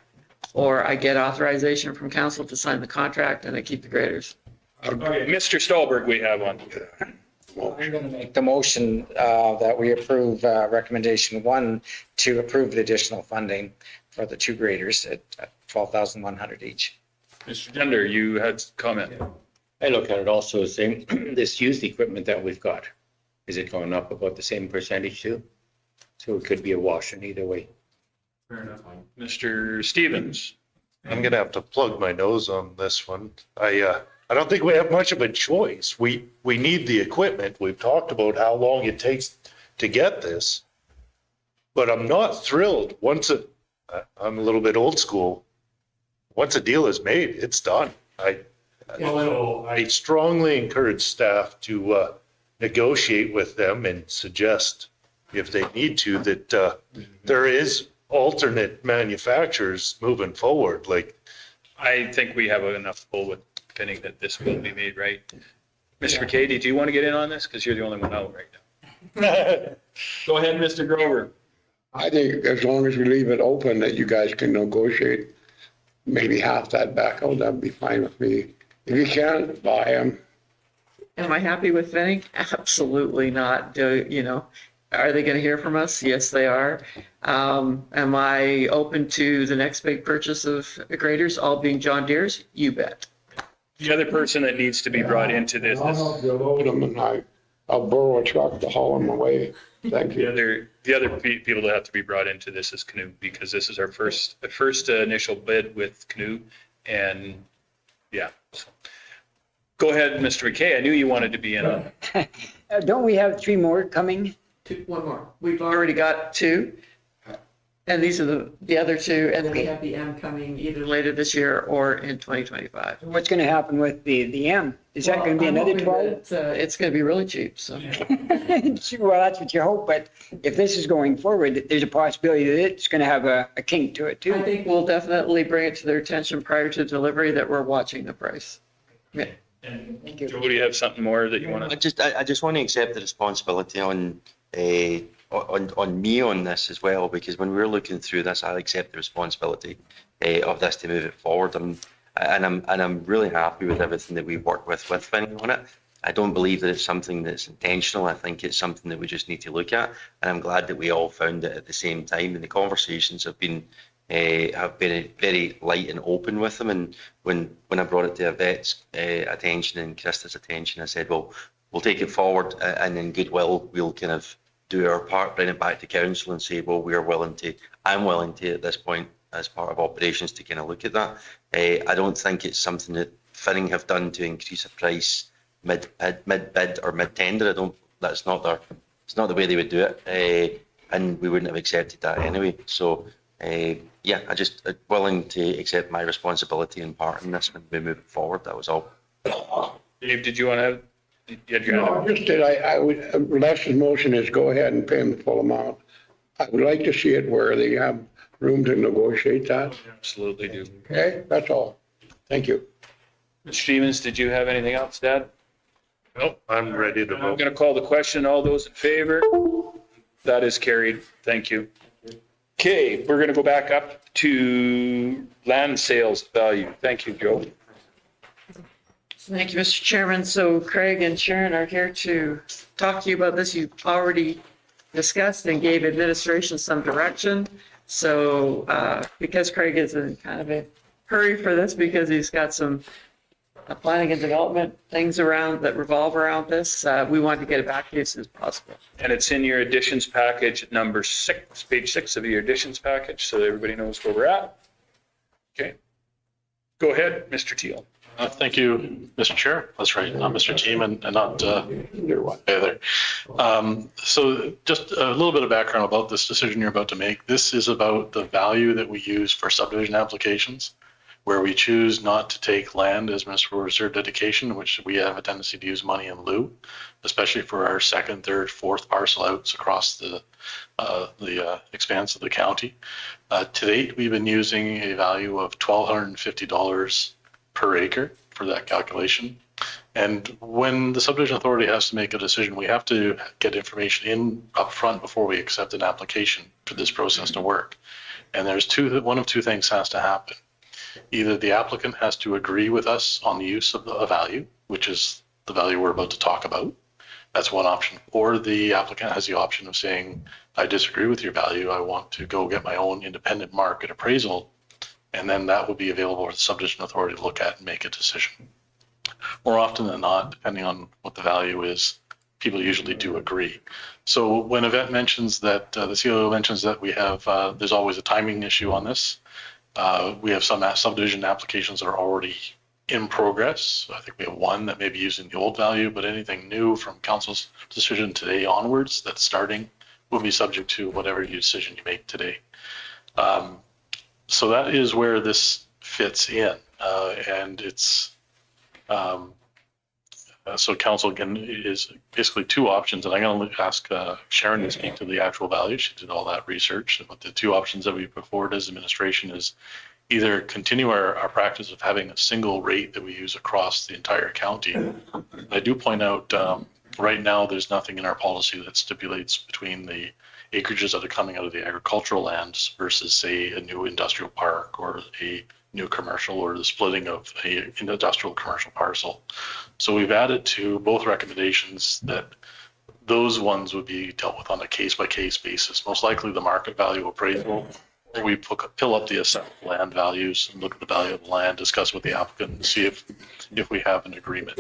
S9: or I get authorization from council to sign the contract and I keep the graders.
S8: Okay, Mr. Stolberg, we have one.
S12: I'm going to make the motion that we approve recommendation 1 to approve the additional funding for the 2 graders at $12,100 each.
S8: Mr. Gender, you had a comment.
S13: I look at it also as saying, this used equipment that we've got, is it going up about the same percentage too? So it could be a wash in either way.
S8: Fair enough. Mr. Stevens?
S7: I'm gonna have to plug my nose on this one. I don't think we have much of a choice. We need the equipment. We've talked about how long it takes to get this. But I'm not thrilled. I'm a little bit old school. Once a deal is made, it's done. I strongly encourage staff to negotiate with them and suggest, if they need to, that there is alternate manufacturers moving forward. Like,
S8: I think we have enough pull with Finning that this will be made right. Mr. McKay, do you want to get in on this? Because you're the only one out right now. Go ahead, Mr. Grover.
S3: I think as long as we leave it open that you guys can negotiate maybe half that back out, that'd be fine with me. If you can't buy them,
S9: Am I happy with Vinnie? Absolutely not. Are they going to hear from us? Yes, they are. Am I open to the next big purchase of graders, all being John Deere's? You bet.
S8: The other person that needs to be brought into this
S3: I'll
S8: is
S3: help you load them and I'll borrow a truck to haul them away. Thank
S8: the
S3: you.
S8: other people that have to be brought into this is Canoe, because this is our first initial bid with Canoe. And yeah. So. Go ahead, Mr. McKay. I knew you wanted to be in on it.
S17: Don't we have 3 more coming?
S9: One more. We've already got 2. And these are the other 2. And then we have the M coming either later this year or in 2025.
S17: What's going to happen with the M? Is that going to be another 12?
S9: It's going to be really cheap. So.
S17: Well, that's what you hope. But if this is going forward, there's a possibility that it's going to have a kink to it too.
S9: I think we'll definitely bring it to their attention prior to delivery that we're watching the price. Yeah.
S17: Thank you.
S8: Joe, do you have something more that you want to?
S18: I just want to accept the responsibility on me on this as well, because when we're looking through this, I accept the responsibility of this to move it forward. I'm really happy with everything that we've worked with Vinnie on it. I don't believe that it's something that's intentional. I think it's something that we just need to look at, and I'm glad that we all found it at the same time. And the conversations have been very light and open with them. And when I brought it to Yvette's attention and Krista's attention, I said, well, we'll take it forward, and in goodwill, we'll kind of do our part, bring it back to council and say, well, I'm willing to at this point as part of operations to kind of look at that. I don't think it's something that Finning have done to increase a price mid bid or mid tender. It's not the way they would do it, and we wouldn't have accepted that anyway. So yeah, I just willing to accept my responsibility and part in this when we move forward. That was all.
S8: Dave, did you want to have?
S3: No, I just did. I would, Les's motion is go ahead and pay them the full amount. I would like to see it where they have room to negotiate that.
S8: Absolutely do.
S3: Okay, that's all. Thank you.
S8: Mr. Stevens, did you have anything else to add?
S7: Nope, I'm ready to
S8: I'm
S7: vote.
S8: going to call the question. All those in favor? That is carried. Thank you. Okay, we're going to go back up to land sales value. Thank you, Joe.
S9: Thank you, Mr. Chairman. So Craig and Sharon are here to talk to you about this. You've already discussed and gave administration some direction. So because Craig is in kind of a hurry for this because he's got some planning and development things around that revolve around this, we wanted to get it back to you as soon as possible.
S8: And it's in your additions package, number 6, page 6 of your additions package, so everybody knows where we're at. Okay. Go ahead, Mr. Teal.
S19: Thank you, Mr. Chair. That's right, not Mr. Team and not either. So just a little bit of background about this decision you're about to make. This is about the value that we use for subdivision applications, where we choose not to take land as municipal reserve dedication, which we have a tendency to use money in lieu, especially for our second, third, fourth parcel outs across the expanse of the county. To date, we've been using a value of $1,250 per acre for that calculation. And when the subdivision authority has to make a decision, we have to get information in upfront before we accept an application for this process to work. And there's one of two things has to happen. Either the applicant has to agree with us on the use of a value, which is the value we're about to talk about. That's one option. Or the applicant has the option of saying, I disagree with your value. I want to go get my own independent market appraisal. And then that would be available for the subdivision authority to look at and make a decision. More often than not, depending on what the value is, people usually do agree. So when Yvette mentions that, the COO mentions that we have, there's always a timing issue on this. We have some subdivision applications that are already in progress. I think we have one that may be using the old value, but anything new from council's decision today onwards that's starting will be subject to whatever decision you make today. So that is where this fits in, and it's so council again is basically two options, and I'm going to ask Sharon to speak to the actual value. She did all that research, but the two options that we put forward as administration is either continue our practice of having a single rate that we use across the entire county. I do point out Right now, there's nothing in our policy that stipulates between the acreages that are coming out of the agricultural lands versus, say, a new industrial park or a new commercial or the splitting of an industrial commercial parcel. So we've added to both recommendations that those ones would be dealt with on a case-by-case basis. Most likely the market value appraisal, or we fill up the assessed land values and look at the value of the land, discuss with the applicant and see if we have an agreement.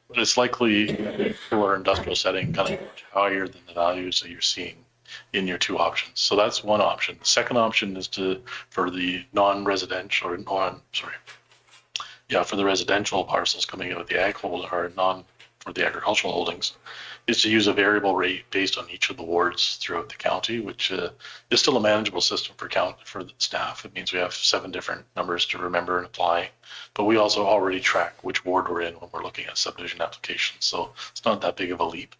S19: But it's likely for industrial setting kind of much higher than the values that you're seeing in your two options. So that's one option. The second option is for the non-residential or for the residential parcels coming out of the ag hold or for the agricultural holdings, is to use a variable rate based on each of the wards throughout the county, which is still a manageable system for the staff. It means we have 7 different numbers to remember and apply, but we also already track which ward we're in when we're looking at subdivision applications. So it's not that big of a leap.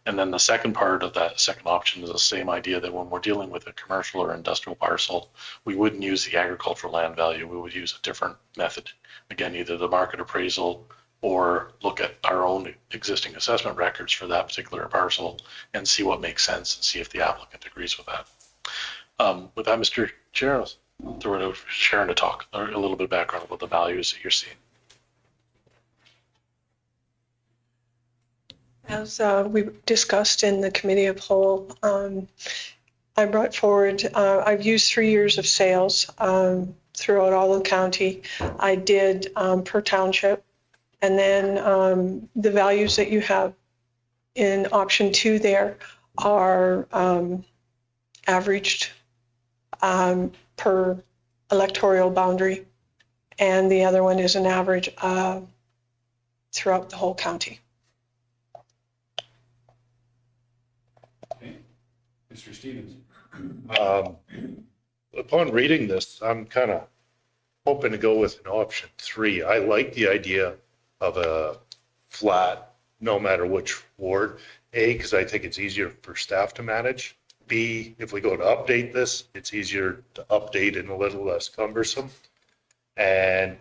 S19: And then the second part of that second option is the same idea that when we're dealing with a commercial or industrial parcel, we wouldn't use the agricultural land value. We would use a different method. Again, either the market appraisal or look at our own existing assessment records for that particular parcel and see what makes sense and see if the applicant agrees with that. With that, Mr. Chair, I'll throw it over to Sharon to talk a little bit of background about the values that you're seeing.
S20: As we discussed in the committee of whole, I brought forward, I've used 3 years of sales throughout all the county. I did per township. And then the values that you have in option 2 there are averaged per electoral boundary. And the other one is an average throughout the whole county.
S2: Mr. Stevens.
S7: Upon reading this, I'm kind of hoping to go with an option 3. I like the idea of a flat, no matter which ward. A, because I think it's easier for staff to manage. B, if we go to update this, it's easier to update and a little less cumbersome. And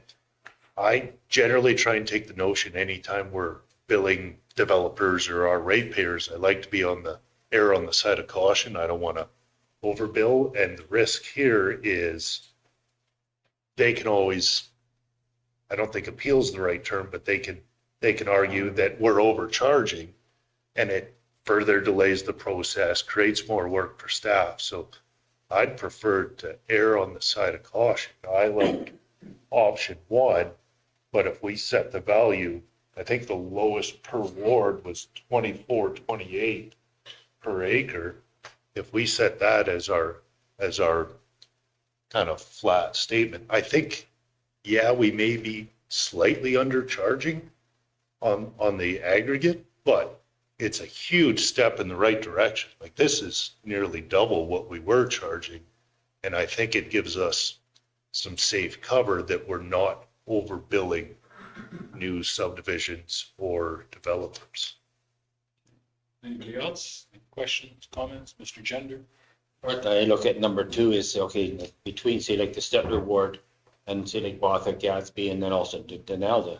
S7: I generally try and take the notion anytime we're billing developers or our ratepayers, I like to be on the err on the side of caution. I don't want to overbill. And the risk here is they can always, I don't think appeal is the right term, but they can argue that we're overcharging and it further delays the process, creates more work for staff. So I'd prefer to err on the side of caution. I like option 1, but if we set the value, I think the lowest per ward was 24.28 per acre. If we set that as our kind of flat statement, I think, yeah, we may be slightly undercharging on the aggregate, but it's a huge step in the right direction. Like, this is nearly double what we were charging. And I think it gives us some safe cover that we're not overbilling new subdivisions or developers.
S8: Anybody else? Any questions, comments? Mr. Gender?
S13: What I look at number 2 is, okay, between, say, like the Stettler ward and say like Botha, Gadsby, and then also Denelda,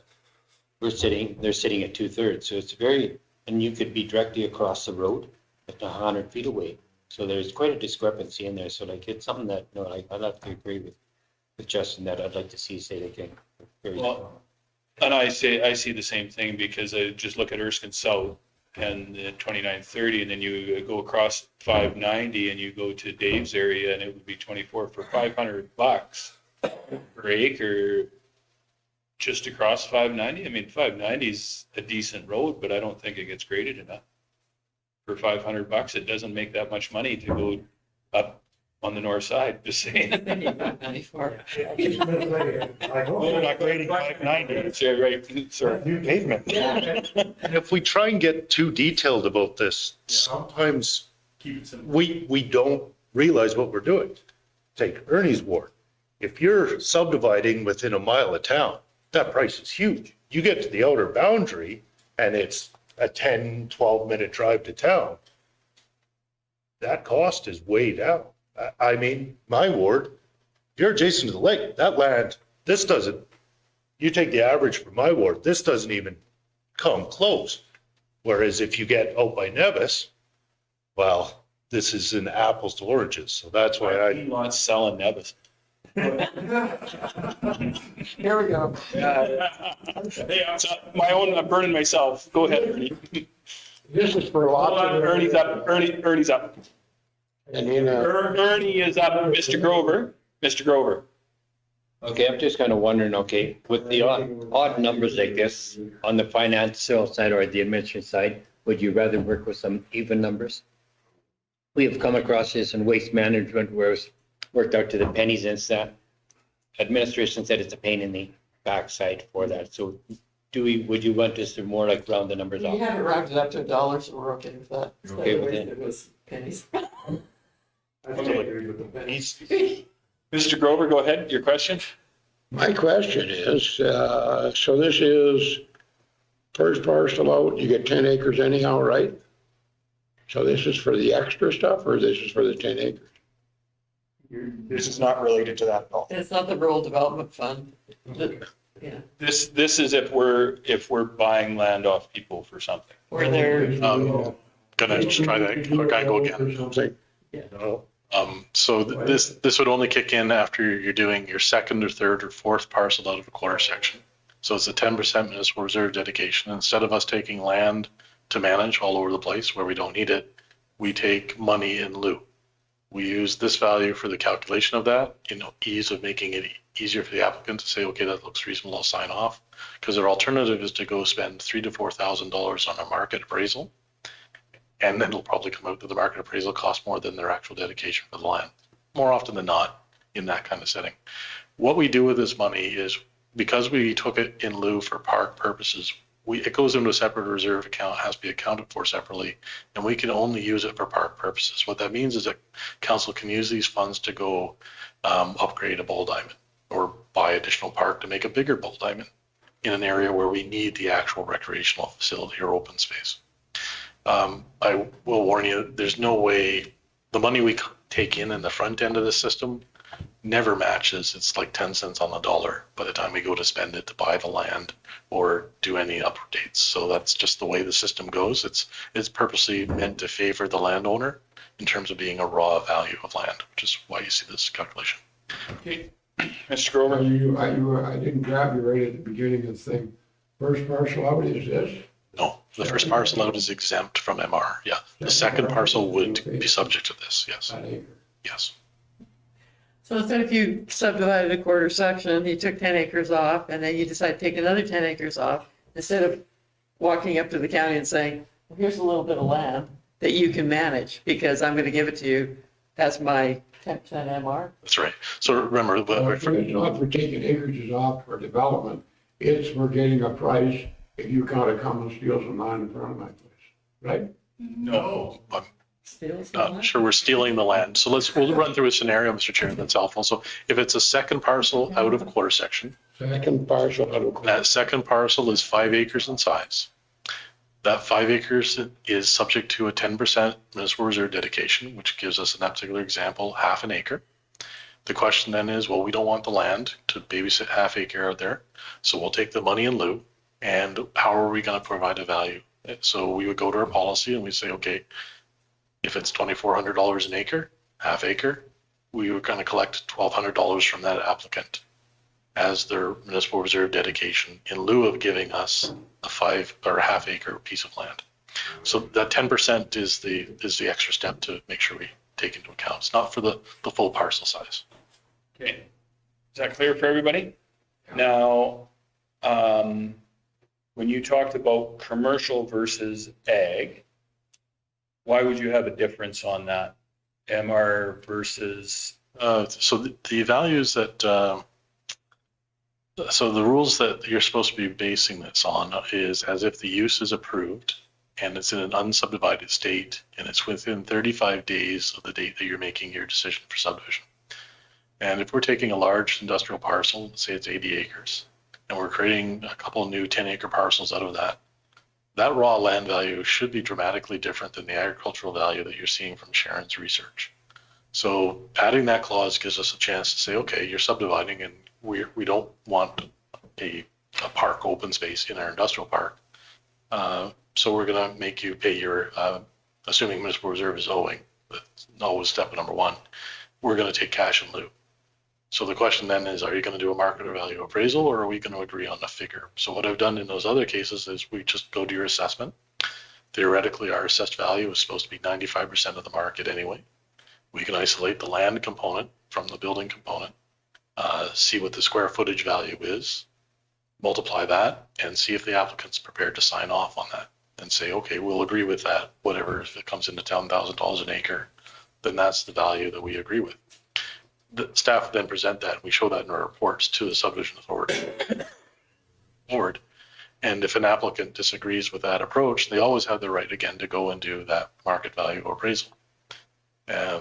S13: they're sitting at 2/3. So it's and you could be directly across the road at 100 feet away. So there's quite a discrepancy in there. So like, it's something that, I'd have to agree with Justin that I'd like to see, say, again.
S8: Well, and I see the same thing, because I just look at Erskine South and 2930, and then you go across 590 and you go to Dave's area, and it would be 24 for $500 per acre just across 590. I mean, 590 is a decent road, but I don't think it gets graded enough. For $500, it doesn't make that much money to go up on the north side, just saying.
S9: 94.
S7: We're not grading 590.
S8: Yeah, right, sorry.
S7: New pavement. And if we try and get too detailed about this, sometimes we don't realize what we're doing. Take Ernie's ward. If you're subdividing within a mile of town, that price is huge. You get to the outer boundary and it's a 10, 12-minute drive to town. That cost is way down. I mean, my ward, you're adjacent to the lake, that land, you take the average for my ward, this doesn't even come close. Whereas if you get out by Nevis, well, this is in apples to oranges. So that's why I.
S2: Not selling Nevis.
S9: Here we go.
S2: My own, I'm burning myself. Go ahead, Ernie.
S3: This is for lots of.
S2: Ernie's up. Ernie's up.
S3: And in
S2: Ernie is up. Mr. Grover. Mr. Grover.
S13: Okay, I'm just kind of wondering, okay, with the odd numbers like this on the financial side or the administration side, would you rather work with some even numbers? We have come across this in waste management where it's worked out to the pennies, and it's that administration said it's a pain in the backside for that. So would you want us to more like round the numbers
S9: We
S13: off?
S9: haven't rounded up to $1, so we're okay with that.
S13: Okay with it.
S9: It was pennies.
S2: Mr. Grover, go ahead. Your question?
S3: My question is, so this is first parcel out, you get 10 acres anyhow, right? So this is for the extra stuff, or this is for the 10 acres?
S6: This is not related to that at all.
S9: It's not the rural development fund. Yeah.
S2: This is if we're buying land off people for something.
S9: Or they're,
S19: Gonna just try that, guy go again.
S3: Something.
S19: So this would only kick in after you're doing your second or third or fourth parcel out of a quarter section. So it's a 10% municipal reserve dedication. Instead of us taking land to manage all over the place where we don't need it, we take money in lieu. We use this value for the calculation of that, ease of making it easier for the applicant to say, okay, that looks reasonable, I'll sign off. Because their alternative is to go spend $3,000 to $4,000 on a market appraisal. And then it'll probably come out that the market appraisal costs more than their actual dedication for the land. More often than not in that kind of setting. What we do with this money is, because we took it in lieu for park purposes, it goes into a separate reserve account, has to be accounted for separately, and we can only use it for park purposes. What that means is that council can use these funds to go upgrade a ball diamond or buy additional park to make a bigger ball diamond in an area where we need the actual recreational facility or open space. I will warn you, there's no way, the money we take in the front end of the system never matches. It's like 10 cents on the dollar by the time we go to spend it to buy the land or do any updates. So that's just the way the system goes. It's purposely meant to favor the landowner in terms of being a raw value of land, which is why you see this calculation.
S2: Okay. Mr. Grover?
S3: I didn't grab you right at the beginning of the thing. First parcel out is this?
S19: No, the first parcel out is exempt from MR. Yeah, the second parcel would be subject to this. Yes. Yes.
S9: so instead if you subdivided a quarter section, you took 10 acres off, and then you decide to take another 10 acres off, instead of walking up to the county and saying, well, here's a little bit of land that you can manage because I'm going to give it to you. That's my 10% MR.
S19: That's right. So remember,
S3: It's not for taking acreages off for development. It's for getting a price if you gotta come and steal some land in front of my place, right?
S19: No, I'm sure we're stealing the land. So we'll run through a scenario, Mr. Chair, that's helpful. So if it's a second parcel out of a quarter section,
S3: Second parcel out of a quarter.
S19: that second parcel is 5 acres in size. That 5 acres is subject to a 10% municipal reserve dedication, which gives us in that particular example, half an acre. The question then is, well, we don't want the land to babysit half acre out there. So we'll take the money in lieu. And how are we going to provide a value? So we would go to our policy and we say, okay, if it's $2,400 an acre, half acre, we were going to collect $1,200 from that applicant as their municipal reserve dedication in lieu of giving us a 5 or a half acre piece of land. So that 10% is the extra step to make sure we take into account. It's not for the full parcel size.
S2: Okay. Is that clear for everybody? Now, when you talked about commercial versus ag, why would you have a difference on that? MR versus?
S19: So the values that, so the rules that you're supposed to be basing this on is as if the use is approved and it's in an unsubdivided state and it's within 35 days of the date that you're making your decision for subdivision. And if we're taking a large industrial parcel, let's say it's 80 acres, and we're creating a couple of new 10-acre parcels out of that, that raw land value should be dramatically different than the agricultural value that you're seeing from Sharon's research. So adding that clause gives us a chance to say, okay, you're subdividing and we don't want a park open space in our industrial park. So we're going to make you pay your, assuming municipal reserve is owing, that's always step number one. We're going to take cash in lieu. So the question then is, are you going to do a market value appraisal, or are we going to agree on a figure? So what I've done in those other cases is we just go to your assessment. Theoretically, our assessed value is supposed to be 95% of the market anyway. We can isolate the land component from the building component, see what the square footage value is, multiply that, and see if the applicant's prepared to sign off on that and say, okay, we'll agree with that, whatever. If it comes into $10,000 an acre, then that's the value that we agree with. The staff then present that. We show that in our reports to the subdivision authority board. And if an applicant disagrees with that approach, they always have the right again to go and do that market value appraisal.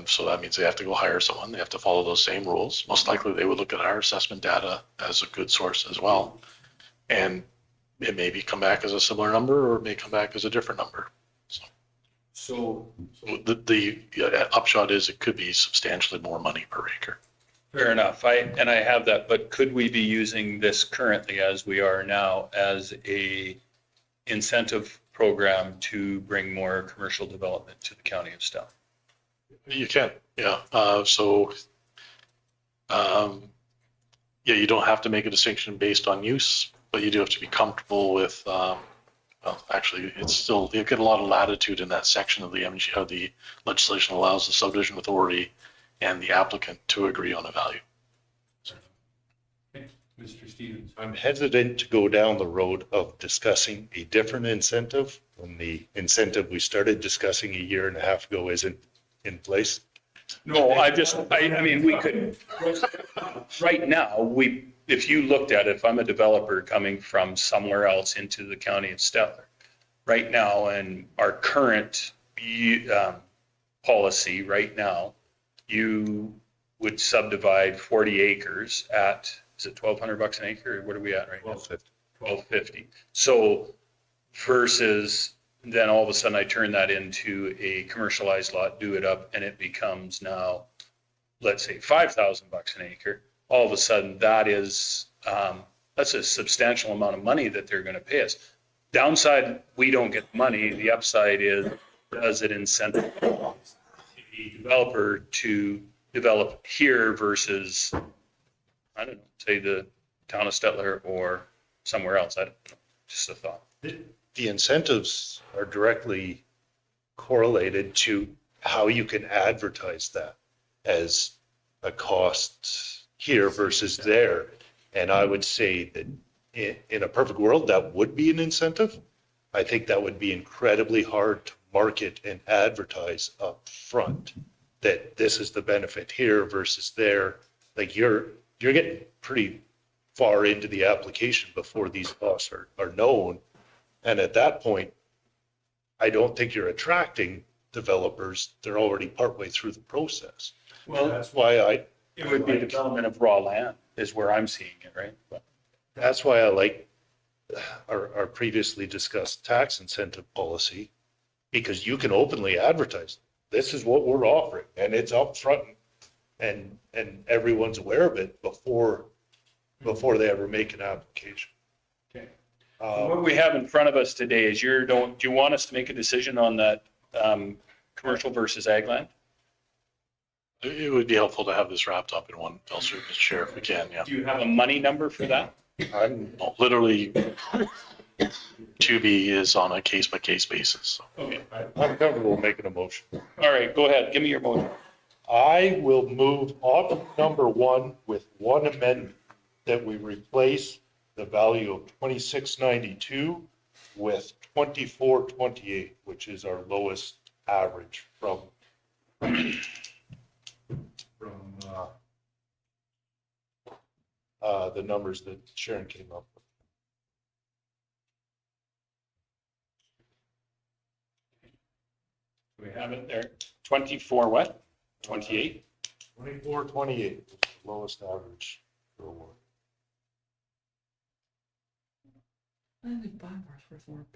S19: So that means they have to go hire someone. They have to follow those same rules. Most likely they would look at our assessment data as a good source as well. And it may come back as a similar number, or it may come back as a different number. So the upshot is it could be substantially more money per acre.
S8: Fair enough. I have that, but could we be using this currently as we are now as a incentive program to bring more commercial development to the county of Stettler?
S19: You can, yeah. You don't have to make a distinction based on use, but you do have to be comfortable with, well, actually, it's still, you get a lot of latitude in that section of the MG, of the legislation allows the subdivision authority and the applicant to agree on a value.
S7: Mr. Stevens. I'm hesitant to go down the road of discussing a different incentive when the incentive we started discussing a year and a half ago isn't in place.
S8: No, I mean, we could, right now, if you looked at it, if I'm a developer coming from somewhere else into the county of Stettler, right now, and our current policy right now, you would subdivide 40 acres at, is it $1,200 an acre? What are we at right now? $1,250. So versus then all of a sudden I turn that into a commercialized lot, do it up, and it becomes now, let's say $5,000 an acre. All of a sudden that is, that's a substantial amount of money that they're going to pay us. Downside, we don't get money. The upside is, does it incentivize the developer to develop here versus, I don't know, say the town of Stettler or somewhere else? I don't know, just a thought.
S7: The incentives are directly correlated to how you can advertise that as a cost here versus there. And I would say that in a perfect world, that would be an incentive. I think that would be incredibly hard to market and advertise up front, that this is the benefit here versus there. Like you're getting pretty far into the application before these costs are known. And at that point, I don't think you're attracting developers. They're already partway through the process.
S8: Well,
S7: that's why
S8: it would be development of raw land is where I'm seeing it, right? But
S7: that's why I like our previously discussed tax incentive policy, because you can openly advertise, this is what we're offering, and it's up front, and everyone's aware of it before they ever make an application.
S8: Okay. What we have in front of us today is do you want us to make a decision on that commercial versus ag land?
S19: It would be helpful to have this wrapped up in one fell swoop, Mr. Chair, if we can, yeah.
S8: Do you have a money number for that?
S19: Literally, 2B is on a case-by-case basis. So.
S8: Okay.
S7: I'm comfortable making a motion.
S8: All right, go ahead. Give me your motion.
S7: I will move on number 1 with one amendment, that we replace the value of 2692 with 2428, which is our lowest average from the numbers that Sharon came up with.
S8: We have it there. 24 what? 28?
S7: 2428 is the lowest average for a ward.
S9: I think Bangor's worth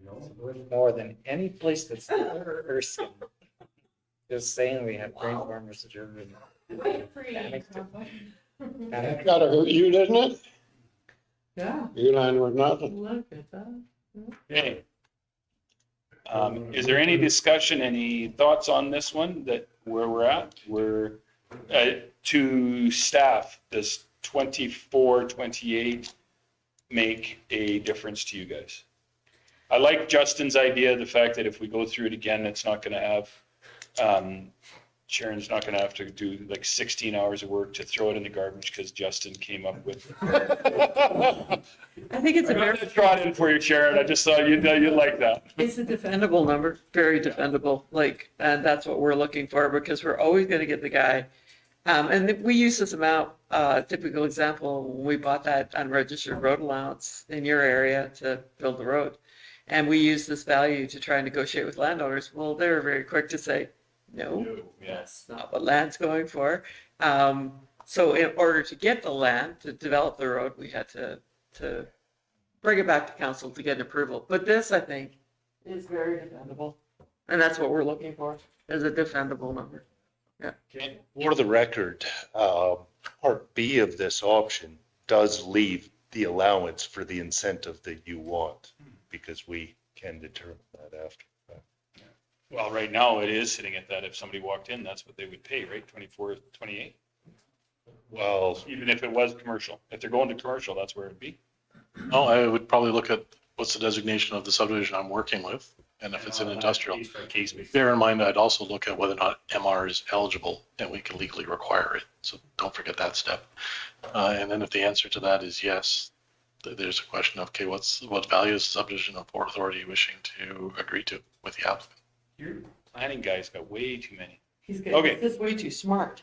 S9: more.
S12: More than any place that's ever Erskine. Just saying, we have grain farmers that are
S3: That gotta hurt you, doesn't it?
S9: Yeah.
S3: Uline was nothing.
S9: Look at that.
S2: Okay. Is there any discussion, any thoughts on this one that where we're at? We're to staff, does 24, 28 make a difference to you guys? I like Justin's idea, the fact that if we go through it again, it's not going to have, Sharon's not going to have to do like 16 hours of work to throw it in the garbage because Justin came up with.
S9: I think it's a very,
S2: Draw it in for you, Sharon. I just thought you'd like that.
S9: it's a defendable number, very defendable, like, and that's what we're looking for because we're always going to get the guy. And we use this amount, typical example, when we bought that unregistered road allowance in your area to build the road. And we use this value to try and negotiate with landowners. Well, they're very quick to say, no, that's not what land's going for. So in order to get the land, to develop the road, we had to bring it back to council to get approval. But this, I think, is very defendable. And that's what we're looking for, is a defendable number. Yeah.
S2: Okay.
S7: For the record, part B of this option does leave the allowance for the incentive that you want, because we can determine that after.
S2: Well, right now it is sitting at that. If somebody walked in, that's what they would pay, right? 24, 28.
S7: Well,
S2: Even if it was commercial, if they're going to commercial, that's where it'd be.
S19: No, I would probably look at what's the designation of the subdivision I'm working with, and if it's an industrial.
S2: Case by case basis.
S19: Bear in mind, I'd also look at whether or not MR is eligible and we can legally require it. So don't forget that step. And then if the answer to that is yes, there's a question of, okay, what value is the subdivision of Port Authority wishing to agree to with the applicant?
S2: Your planning guy's got way too many.
S9: Okay. This is way too smart.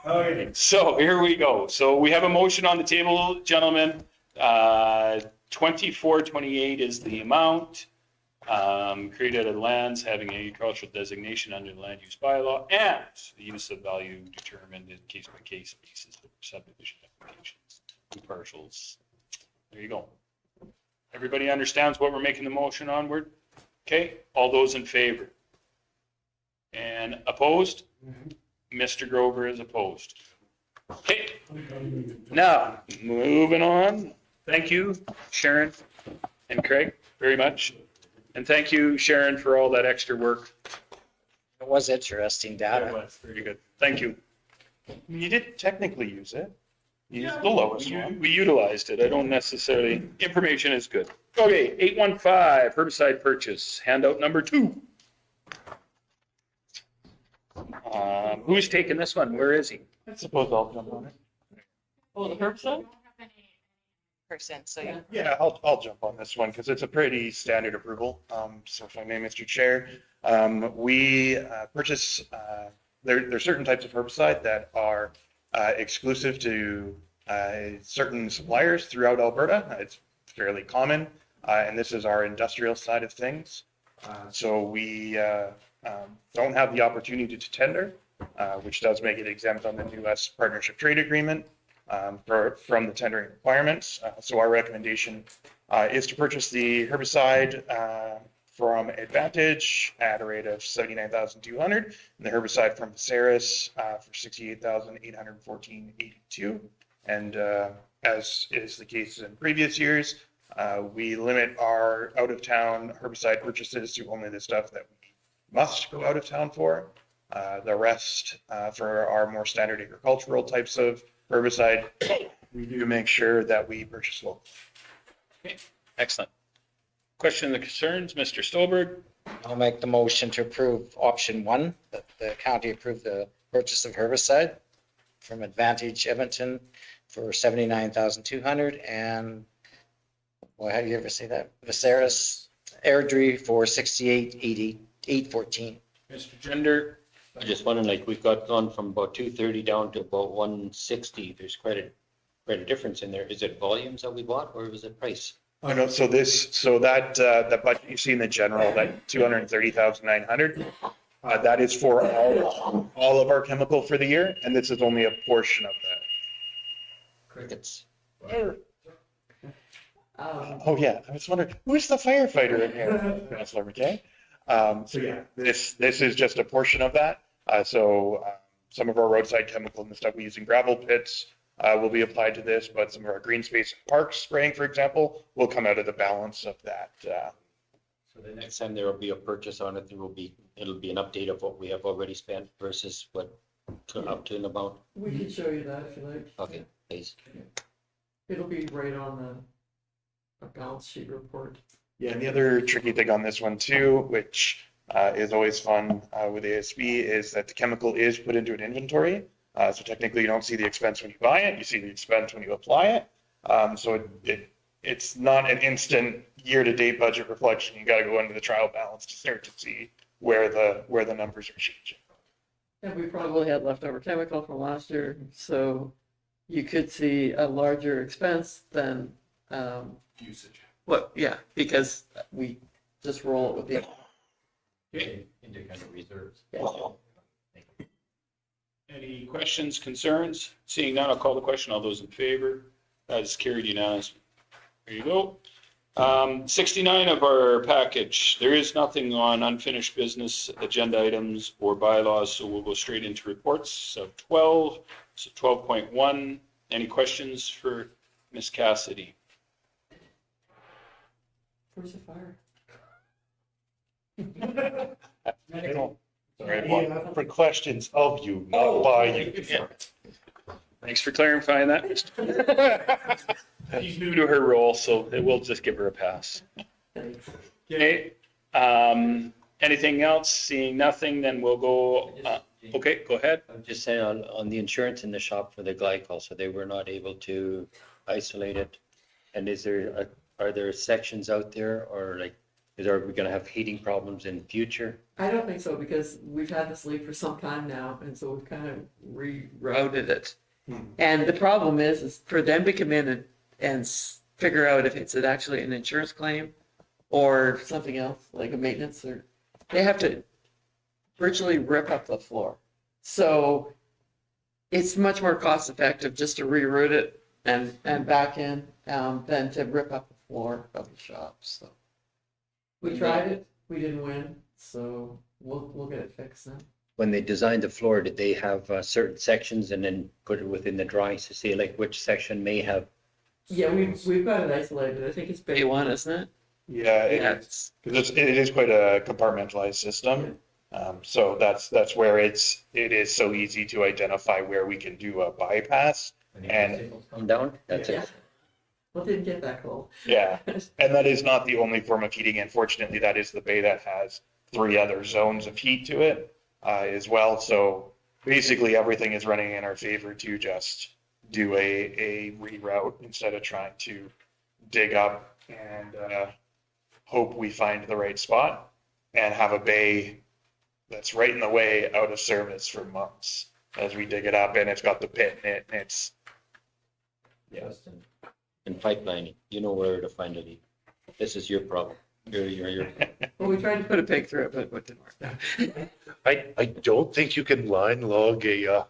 S2: Okay, so here we go. So we have a motion on the table, gentlemen. 24, 28 is the amount. Created a lands having agricultural designation under the land use bylaw, and the use of value determined in case by case basis for subdivision applications, two parcels. There you go. Everybody understands what we're making the motion onward? Okay, all those in favor? And opposed? Mr. Grover is opposed. Okay, now, moving on. Thank you, Sharon and Craig, very much. And thank you, Sharon, for all that extra work.
S12: It was interesting data.
S2: It was very good. Thank you.
S6: You did technically use it. You used the lowest one.
S2: We utilized it. I don't necessarily, information is good. Okay, 815 herbicide purchase, handout number 2. Who's taking this one? Where is he?
S6: I suppose I'll jump on it.
S9: Oh, the herbicide?
S14: Person, so yeah.
S6: Yeah, I'll jump on this one because it's a pretty standard approval. So if I may, Mr. Chair, we purchase, there's certain types of herbicide that are exclusive to certain suppliers throughout Alberta. It's fairly common, and this is our industrial side of things. So we don't have the opportunity to tender, which does make it exempt on the U.S. Partnership Trade Agreement. From the tendering requirements. So our recommendation is to purchase the herbicide from Advantage at a rate of $79,200 and the herbicide from Viceris for $68,814.82. And as is the case in previous years, we limit our out-of-town herbicide purchases to only the stuff that we must go out of town for. The rest for our more standard agricultural types of herbicide, we do make sure that we purchase local.
S2: Okay, excellent. Question and concerns, Mr. Stolberg?
S12: I'll make the motion to approve option 1, that the county approve the purchase of herbicide from Advantage Edmonton for $79,200 and, well, how do you ever say that? Viceris Airdrie for $68,814.
S2: Mr. Gender?
S13: I just wondering, like, we've gone from about 230 down to about 160. There's quite a difference in there. Is it volumes that we bought or was it price?
S6: Oh, no, so that the budget you see in the general, that 230,900, that is for all of our chemical for the year, and this is only a portion of that.
S12: Crickets.
S6: Oh, yeah, I was wondering, who's the firefighter in here? Councilor McKay. So yeah, this is just a portion of that. So some of our roadside chemical and the stuff we use in gravel pits, will be applied to this, but some of our green space and parks spraying, for example, will come out of the balance of that.
S13: So the next time there will be a purchase on it, it'll be an update of what we have already spent versus what up to and about.
S9: We can show you that if you like.
S13: Okay, please.
S9: It'll be right on a balance sheet report.
S6: Yeah, and the other tricky thing on this one too, which is always fun with ASB, is that the chemical is put into an inventory. So technically you don't see the expense when you buy it, you see the expense when you apply it. So it's not an instant year-to-date budget reflection. You got to go into the trial balance to start to see where the numbers are changing.
S9: And we probably had leftover chemical from last year, so you could see a larger expense than
S2: Usage.
S9: what, yeah, because we just roll it with the.
S13: Into kind of reserves.
S2: Any questions, concerns? Seeing none, I'll call the question. All those in favor? That is carried unanimously. There you go. 69 of our package. There is nothing on unfinished business, agenda items, or bylaws, so we'll go straight into reports. So 12, so 12.1. Any questions for Ms. Cassidy?
S9: Where's the fire?
S7: Sorry, for questions of you, not by you.
S2: Yeah. Thanks for clarifying that. She's new to her role, so we'll just give her a pass. Okay. Anything else? Seeing nothing, then we'll go. Okay, go ahead.
S13: I'm just saying on the insurance in the shop for the glycol, so they were not able to isolate it. And are there sections out there, or like, are we gonna have heating problems in future?
S9: I don't think so, because we've had this leak for some time now, and so we've kind of rerouted it. And the problem is for them to come in and figure out if it's actually an insurance claim or something else, like a maintenance, or they have to virtually rip up the floor. So it's much more cost effective just to reroute it and back in than to rip up the floor of the shop. So we tried it, we didn't win, so we'll get it fixed now.
S13: When they designed the floor, did they have certain sections and then put it within the drawings to see like which section may have?
S9: Yeah, we've got it isolated. I think it's Bay 1, isn't it?
S6: Yeah, it is quite a compartmentalized system. So that's where it is so easy to identify where we can do a bypass and
S13: come down. That's it.
S9: Well, it didn't get that cold.
S6: Yeah, and that is not the only form of heating. Unfortunately, that is the bay that has 3 other zones of heat to it as well. So basically everything is running in our favor to just do a reroute instead of trying to dig up and hope we find the right spot and have a bay that's right in the way out of service for months as we dig it up, and it's got the pit in it, and it's, yeah.
S13: And pipelining, you know where to find a leak. This is your problem. You're.
S9: Well, we tried to put a pig through it, but it didn't work.
S7: I don't think you can line log a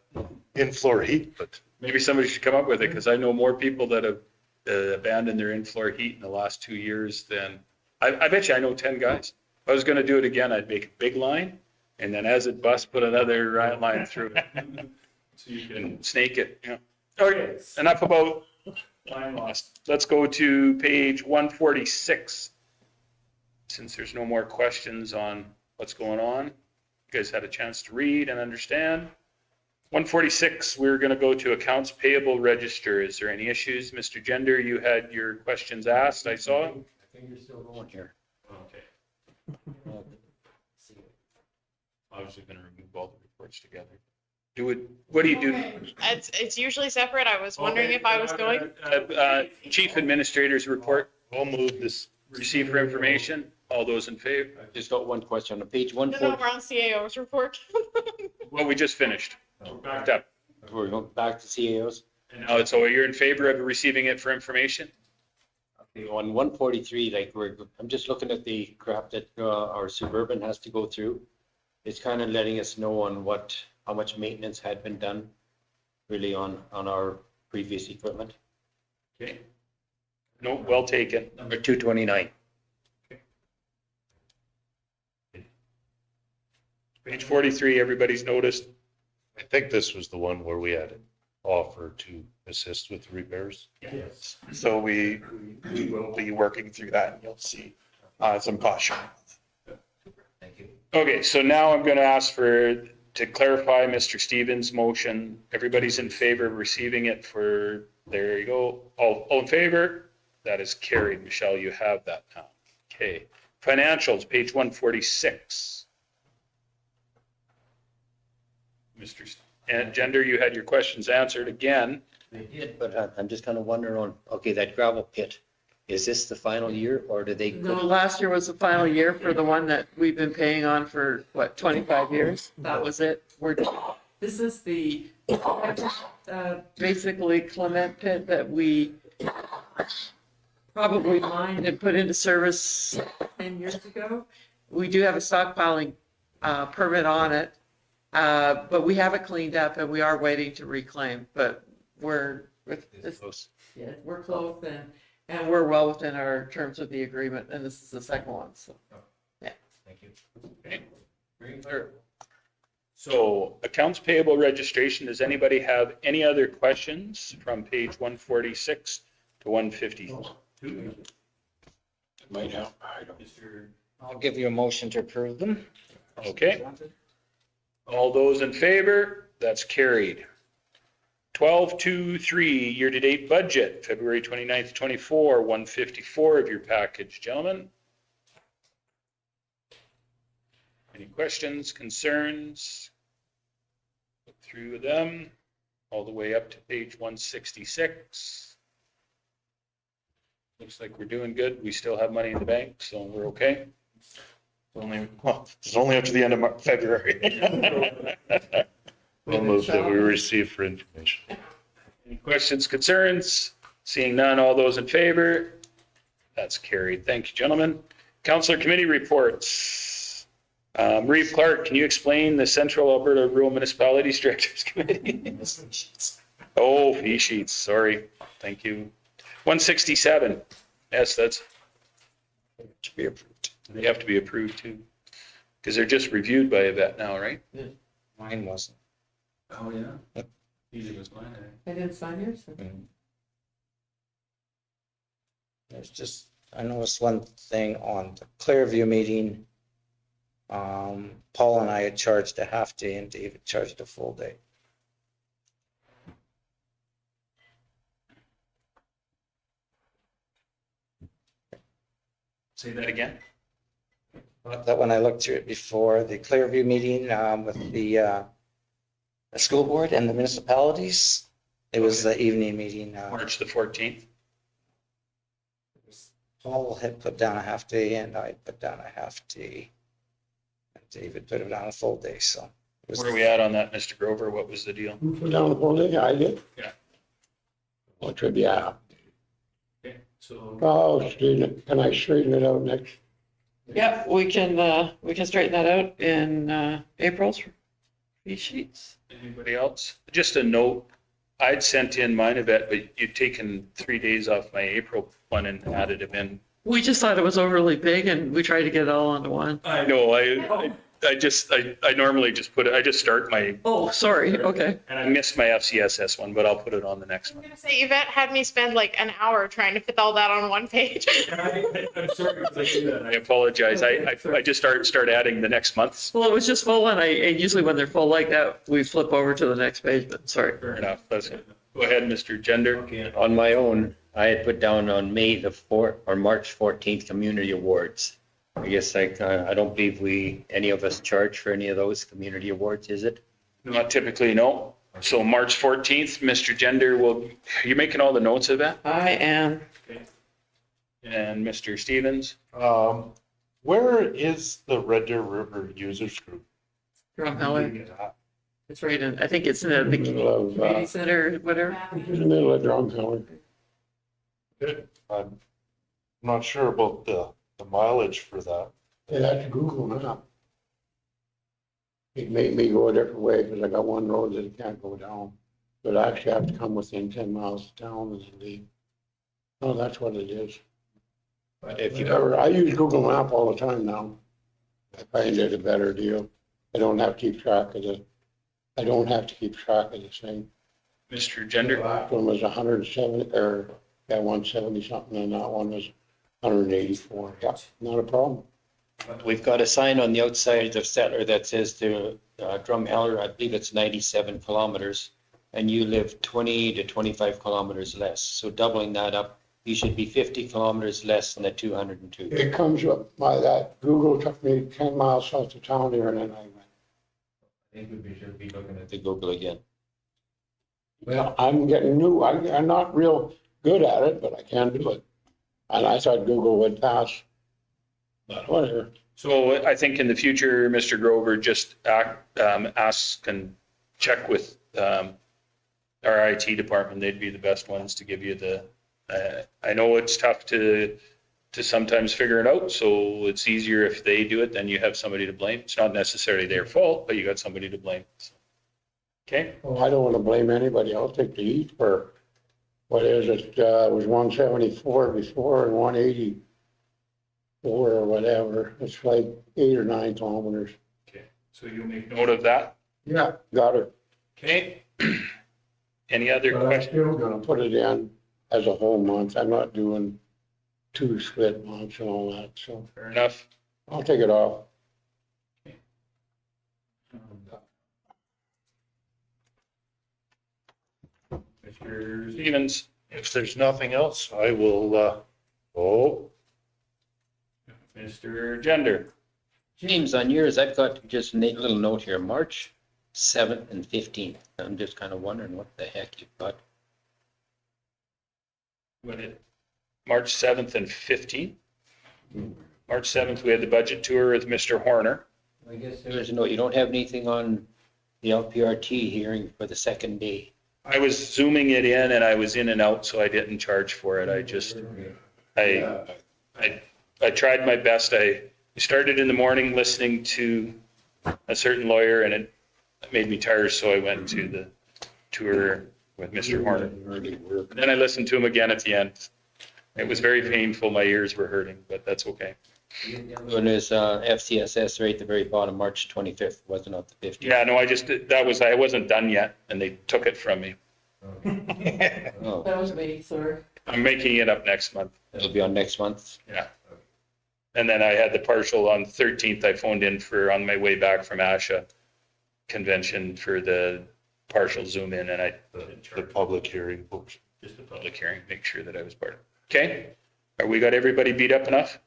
S7: in-floor heat, but
S2: Maybe somebody should come up with it, because I know more people that have abandoned their in-floor heat in the last 2 years than, I bet you I know 10 guys. If I was gonna do it again, I'd make a big line, and then as it busts, put another line through it. So you can snake it, yeah. Okay, enough about line loss. Let's go to page 146. Since there's no more questions on what's going on, you guys had a chance to read and understand. 146, we're going to go to accounts payable register. Is there any issues? Mr. Gender, you had your questions asked, I saw.
S13: I think you're still going here.
S2: Okay. Obviously going to remove all the reports together. Do it, what do you do?
S14: It's usually separate. I was wondering if I was going.
S2: Chief Administrator's report. We'll move this. Receive for information. All those in favor?
S13: I've just got one question on page
S14: No,
S13: 140.
S14: we're on CAO's report.
S2: Well, we just finished. Backed up.
S13: We're going back to CAOs.
S2: Oh, so you're in favor of receiving it for information?
S13: Okay, on 143, like I'm just looking at the crap that our Suburban has to go through. It's kind of letting us know on how much maintenance had been done really on our previous equipment.
S2: Okay. No, well taken.
S13: Number 229.
S2: Page 43, everybody's noticed.
S7: I think this was the one where we had offer to assist with the repairs?
S2: Yes.
S6: So we will be working through that and you'll see some cost sharing.
S4: Thank you.
S2: Okay, so now I'm going to ask to clarify Mr. Stevens' motion. Everybody's in favor of receiving it there you go. All in favor? That is carried. Michelle, you have that now. Okay. Financials, page 146. Mr. Gender, you had your questions answered again.
S13: They did, but I'm just kind of wondering on, okay, that gravel pit, is this the final year or do they?
S9: No, last year was the final year for the one that we've been paying on for, 25 years? That was it. This is the, basically Clement pit that we probably mined and put into service 10 years ago. We do have a stockpiling permit on it, but we have it cleaned up and we are waiting to reclaim, but we're close and we're well within our terms of the agreement, and this is the second one, so, yeah.
S4: Thank you.
S2: Okay. Very clear. So accounts payable registration, does anybody have any other questions from page 146 to 152?
S3: Might help.
S12: I'll give you a motion to approve them.
S2: Okay. All those in favor? That's carried. 1223 year-to-date budget, February 29th, 24, 154 of your package, gentlemen. Any questions, concerns? Look through them all the way up to page 166. Looks like we're doing good. We still have money in the bank, so we're okay.
S6: It's only up to the end of February.
S7: We'll move that we receive for information.
S2: Any questions, concerns? Seeing none, all those in favor? That's carried. Thank you, gentlemen. Councilor committee reports. Reeve Clark, can you explain the Central Alberta Rural Municipalities Directors Committee? Oh, fee sheets, sorry. Thank you. 167. Yes, that's.
S3: To be approved.
S2: They have to be approved too. Because they're just reviewed by a vet now, right?
S12: Mine wasn't.
S2: Oh, yeah. Usually was mine.
S9: I didn't sign yours?
S12: There's just, I noticed one thing on the Clearview meeting. Paul and I had charged a half day and David charged a full day.
S2: Say that again.
S12: That when I looked through it before, the Clearview meeting with the school board and the municipalities, it was the evening meeting.
S2: March the 14th.
S12: Paul had put down a half day and I put down a half day. And David put it down a full day, so. it was-
S2: Where are we at on that, Mr. Grover? What was the deal?
S3: Who put down the whole day? I did.
S2: Yeah.
S3: What should be out?
S2: Okay, so.
S3: Oh, can I straighten it out next?
S9: Yep, we can straighten that out in April's fee sheets.
S2: Anybody else? Just a note, I'd sent in mine a bit, but you'd taken 3 days off my April one and added them in.
S9: We just thought it was overly big and we tried to get it all onto one.
S2: I know, I normally just I just start my.
S9: Oh, sorry, okay.
S2: And I missed my FCSS one, but I'll put it on the next one.
S14: I'm gonna say Yvette had me spend like an hour trying to fit all that on one page.
S2: I'm sorry because I do that. I apologize. I just start adding the next month's.
S9: Well, it was just full and and usually when they're full like that, we flip over to the next page, but sorry.
S2: Fair enough. Go ahead, Mr. Gender.
S13: On my own, I had put down on May the 4th or March 14th community awards. I guess I don't believe any of us charge for any of those community awards, is it?
S2: Not typically, no. So March 14th, Mr. Gender are you making all the notes of that?
S9: I am.
S2: Okay. And Mr. Stevens?
S7: Where is the Red Deer River Users Group?
S9: Drumheller. It's right in, I think it's in the
S3: Middle of,
S9: community center, whatever.
S3: in the middle of Drumheller.
S7: Good. I'm not sure about the mileage for that.
S3: Yeah, that's Google Map. It made me go a different way because I got one road that I can't go down. But I actually have to come within 10 miles of town and leave. Oh, that's what it is.
S13: But if you,
S3: Whatever, I use Google Map all the time now. I find it a better deal. I don't have to keep track of the thing.
S2: Mr.
S3: The
S2: Gender?
S3: last one was 170, or, yeah, 170 something, and that one was 184. Yeah, not a problem.
S13: We've got a sign on the outside of Stettler that says to Drumheller, I believe it's 97 kilometers, and you live 20 to 25 kilometers less. So doubling that up, you should be 50 kilometers less than the 202.
S3: It comes up by that, Google took me 10 miles south of town here, and then I went.
S13: I think we should be looking at the Google again.
S3: Well, I'm getting new, I'm not real good at it, but I can do it. And I thought Google would pass, but whatever.
S2: So I think in the future, Mr. Grover, just ask and check with our IT department. They'd be the best ones to give you the, I know it's tough to sometimes figure it out. So it's easier if they do it, then you have somebody to blame. It's not necessarily their fault, but you got somebody to blame. So, okay.
S3: Well, I don't want to blame anybody. I'll take the heat for, what is it, it was 174 before and 184 or whatever. It's like 8 or 9 kilometers.
S2: Okay. So you'll make note of that.
S3: Yeah, got it.
S2: Okay. Any other
S3: But I'm
S2: questions?
S3: still gonna put it in as a whole month. I'm not doing 2 split months and all that, so
S2: Fair enough.
S3: I'll take it off.
S2: Mr. Stevens?
S7: If there's nothing else, I will,
S2: Mr. Gender?
S13: James, on yours, I've got just a little note here, March 7th and 15th. I'm just kind of wondering what the heck you've got.
S2: What it, March 7th and 15th? March 7th, we had the budget tour with Mr. Horner.
S13: I guess there's no, you don't have anything on the LPRT hearing for the second day.
S2: I was zooming it in and I was in and out, so I didn't charge for it. I just, I tried my best. I started in the morning listening to a certain lawyer and it made me tired, so I went to the tour with Mr. Horner. Then I listened to him again at the end. It was very painful. My ears were hurting, but that's okay.
S13: When there's FCSS right at the very bottom, March 25th, wasn't it the 15th?
S2: Yeah, no, I wasn't done yet and they took it from me.
S13: Oh,
S9: That was me, sorry.
S2: I'm making it up next month.
S13: it'll be on next month.
S2: Yeah. And then I had the partial on the 13th. I phoned in for, on my way back from ASHA convention for the partial zoom in and
S7: the public hearing.
S2: just the public hearing, make sure that I was part of it. Okay. Are we got everybody beat up enough?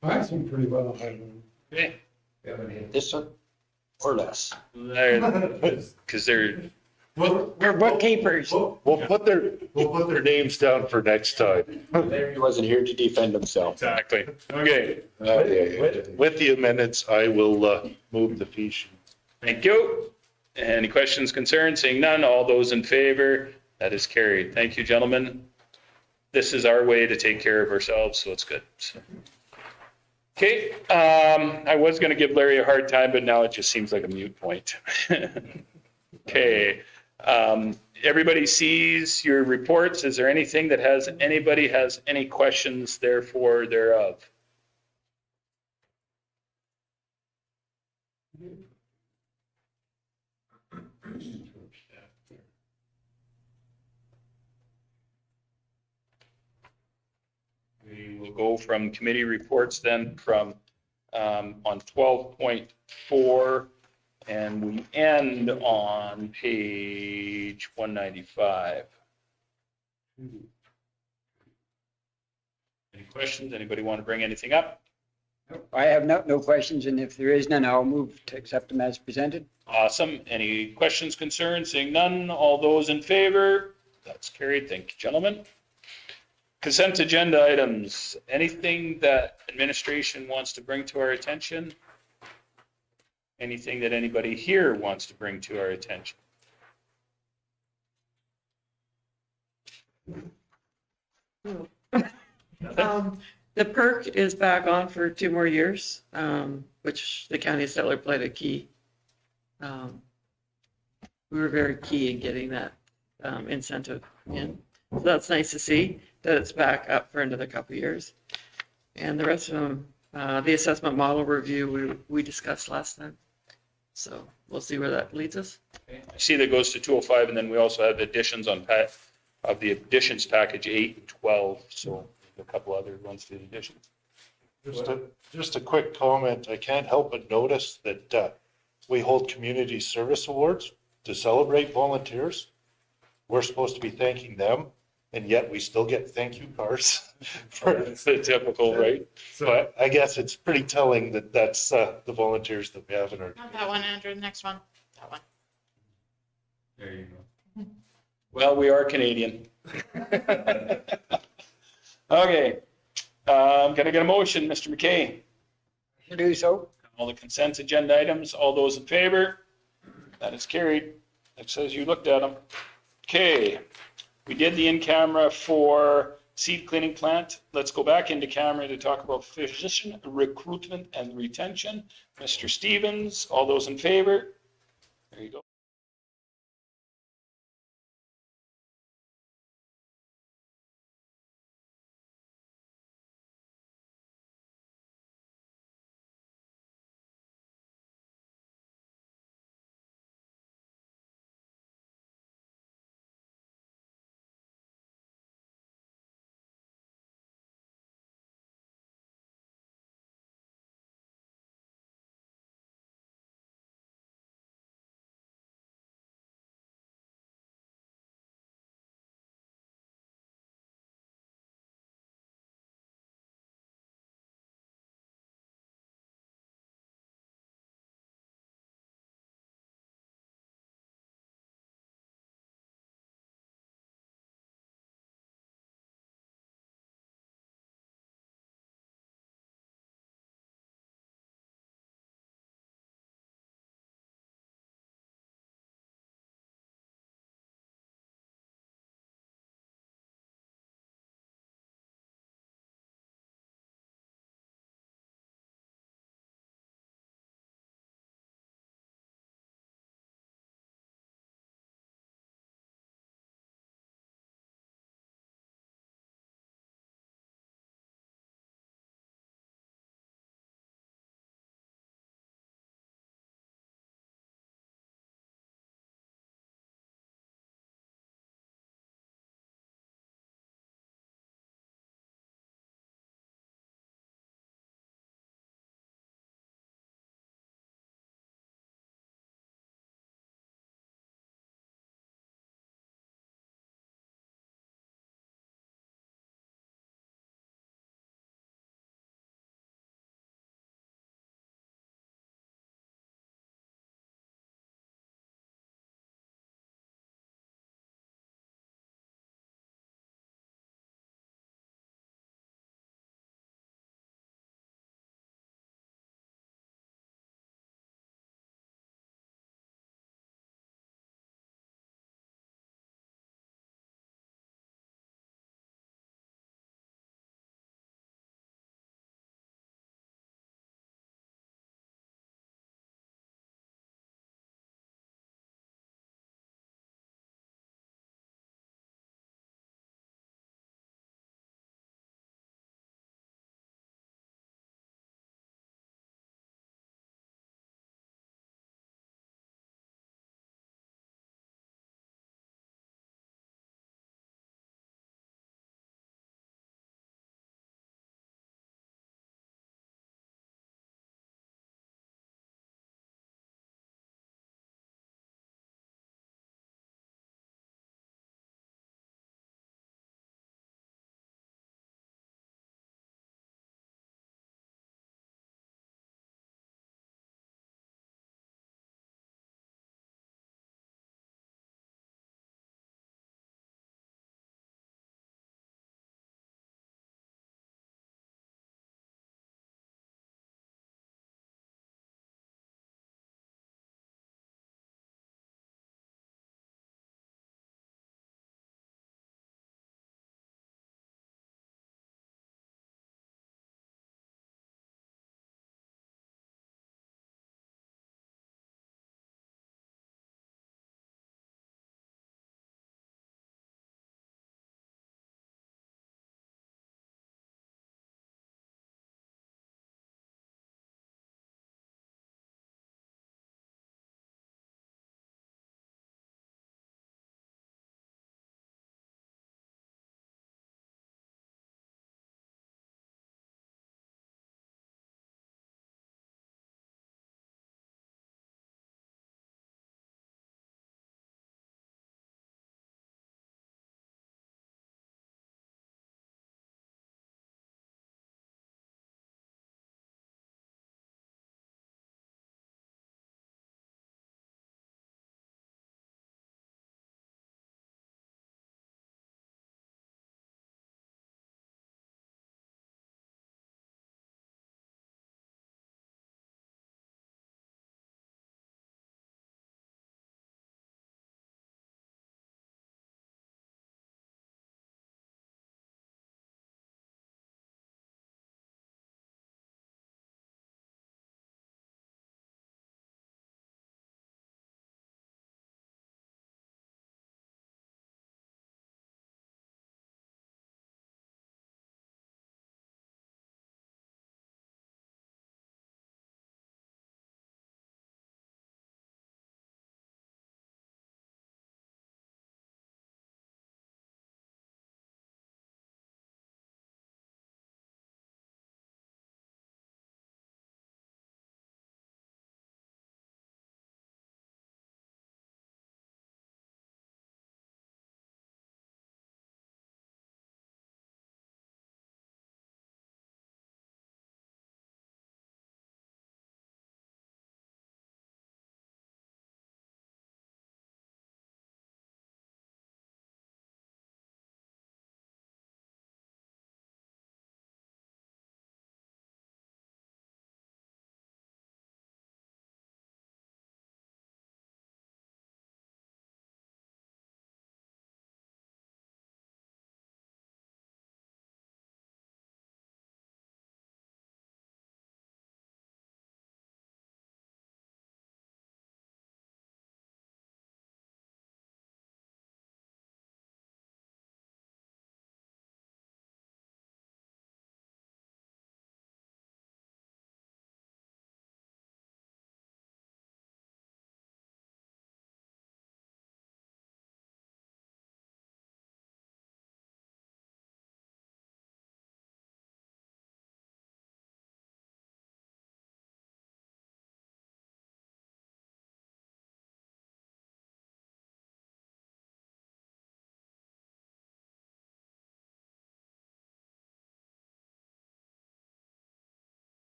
S3: I think pretty well.
S2: Okay.
S13: This one or less?
S2: Because they're,
S17: We're bookkeepers.
S7: We'll put their names down for next time.
S13: Larry wasn't here to defend himself.
S2: exactly. Okay.
S7: With the amendments, I will move the fee sheet.
S2: Thank you. Any questions, concerns? Seeing none, all those in favor, that is carried. Thank you, gentlemen. This is our way to take care of ourselves, so it's good. So. Okay, I was going to give Larry a hard time, but now it just seems like a moot point. Okay, everybody sees your reports. Is there anything that anybody has any questions therefore thereof? We will go from committee reports then from on 12.4 and we end on page 195. Any questions? Anybody want to bring anything up?
S17: I have no questions, and if there is none, I'll move to accept them as presented.
S2: Awesome. Any questions, concerns? Seeing none, all those in favor? That's carried. Thank you, gentlemen. Consent agenda items. Anything that administration wants to bring to our attention? Anything that anybody here wants to bring to our attention?
S9: The perk is back on for 2 more years, which the county of Stettler played a key. We were very key in getting that incentive in. So that's nice to see that it's back up for another couple of years. And the rest of them, the assessment model review we discussed last time. So we'll see where that leads us.
S2: I see that goes to 205, and then we also have additions on of the additions package 8 and 12, so a couple other ones to the additions.
S7: Just a quick comment. I can't help but notice that we hold community service awards to celebrate volunteers. We're supposed to be thanking them, and yet we still get thank you cards.
S2: It's the typical, right?
S7: So I guess it's pretty telling that that's the volunteers that we have in our.
S14: Not that one, Andrew, the next one, that one.
S2: There you go. Well, we are Canadian. Okay, gonna get a motion, Mr. McKay.
S17: Do so.
S2: All the consent agenda items, all those in favor? That is carried. It says you looked at them. Okay, we did the in-camera for seed cleaning plant. Let's go back into camera to talk about physician recruitment and retention. Mr. Stevens, all those in favor? There you go.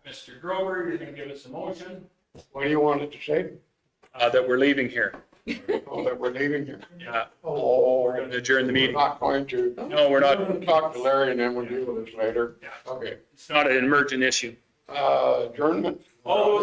S2: Mr. Grover, you're gonna give us a motion,
S3: What do you want it to say?
S2: that we're leaving here.
S3: Oh, that we're leaving here?
S2: Yeah,
S3: Oh,
S2: we're gonna adjourn the meeting.
S3: we're not going to.
S2: No, we're not.
S3: We're gonna talk to Larry and then we'll deal with this later. Okay.
S2: It's not an emergent issue.
S3: Adjournment?
S2: All those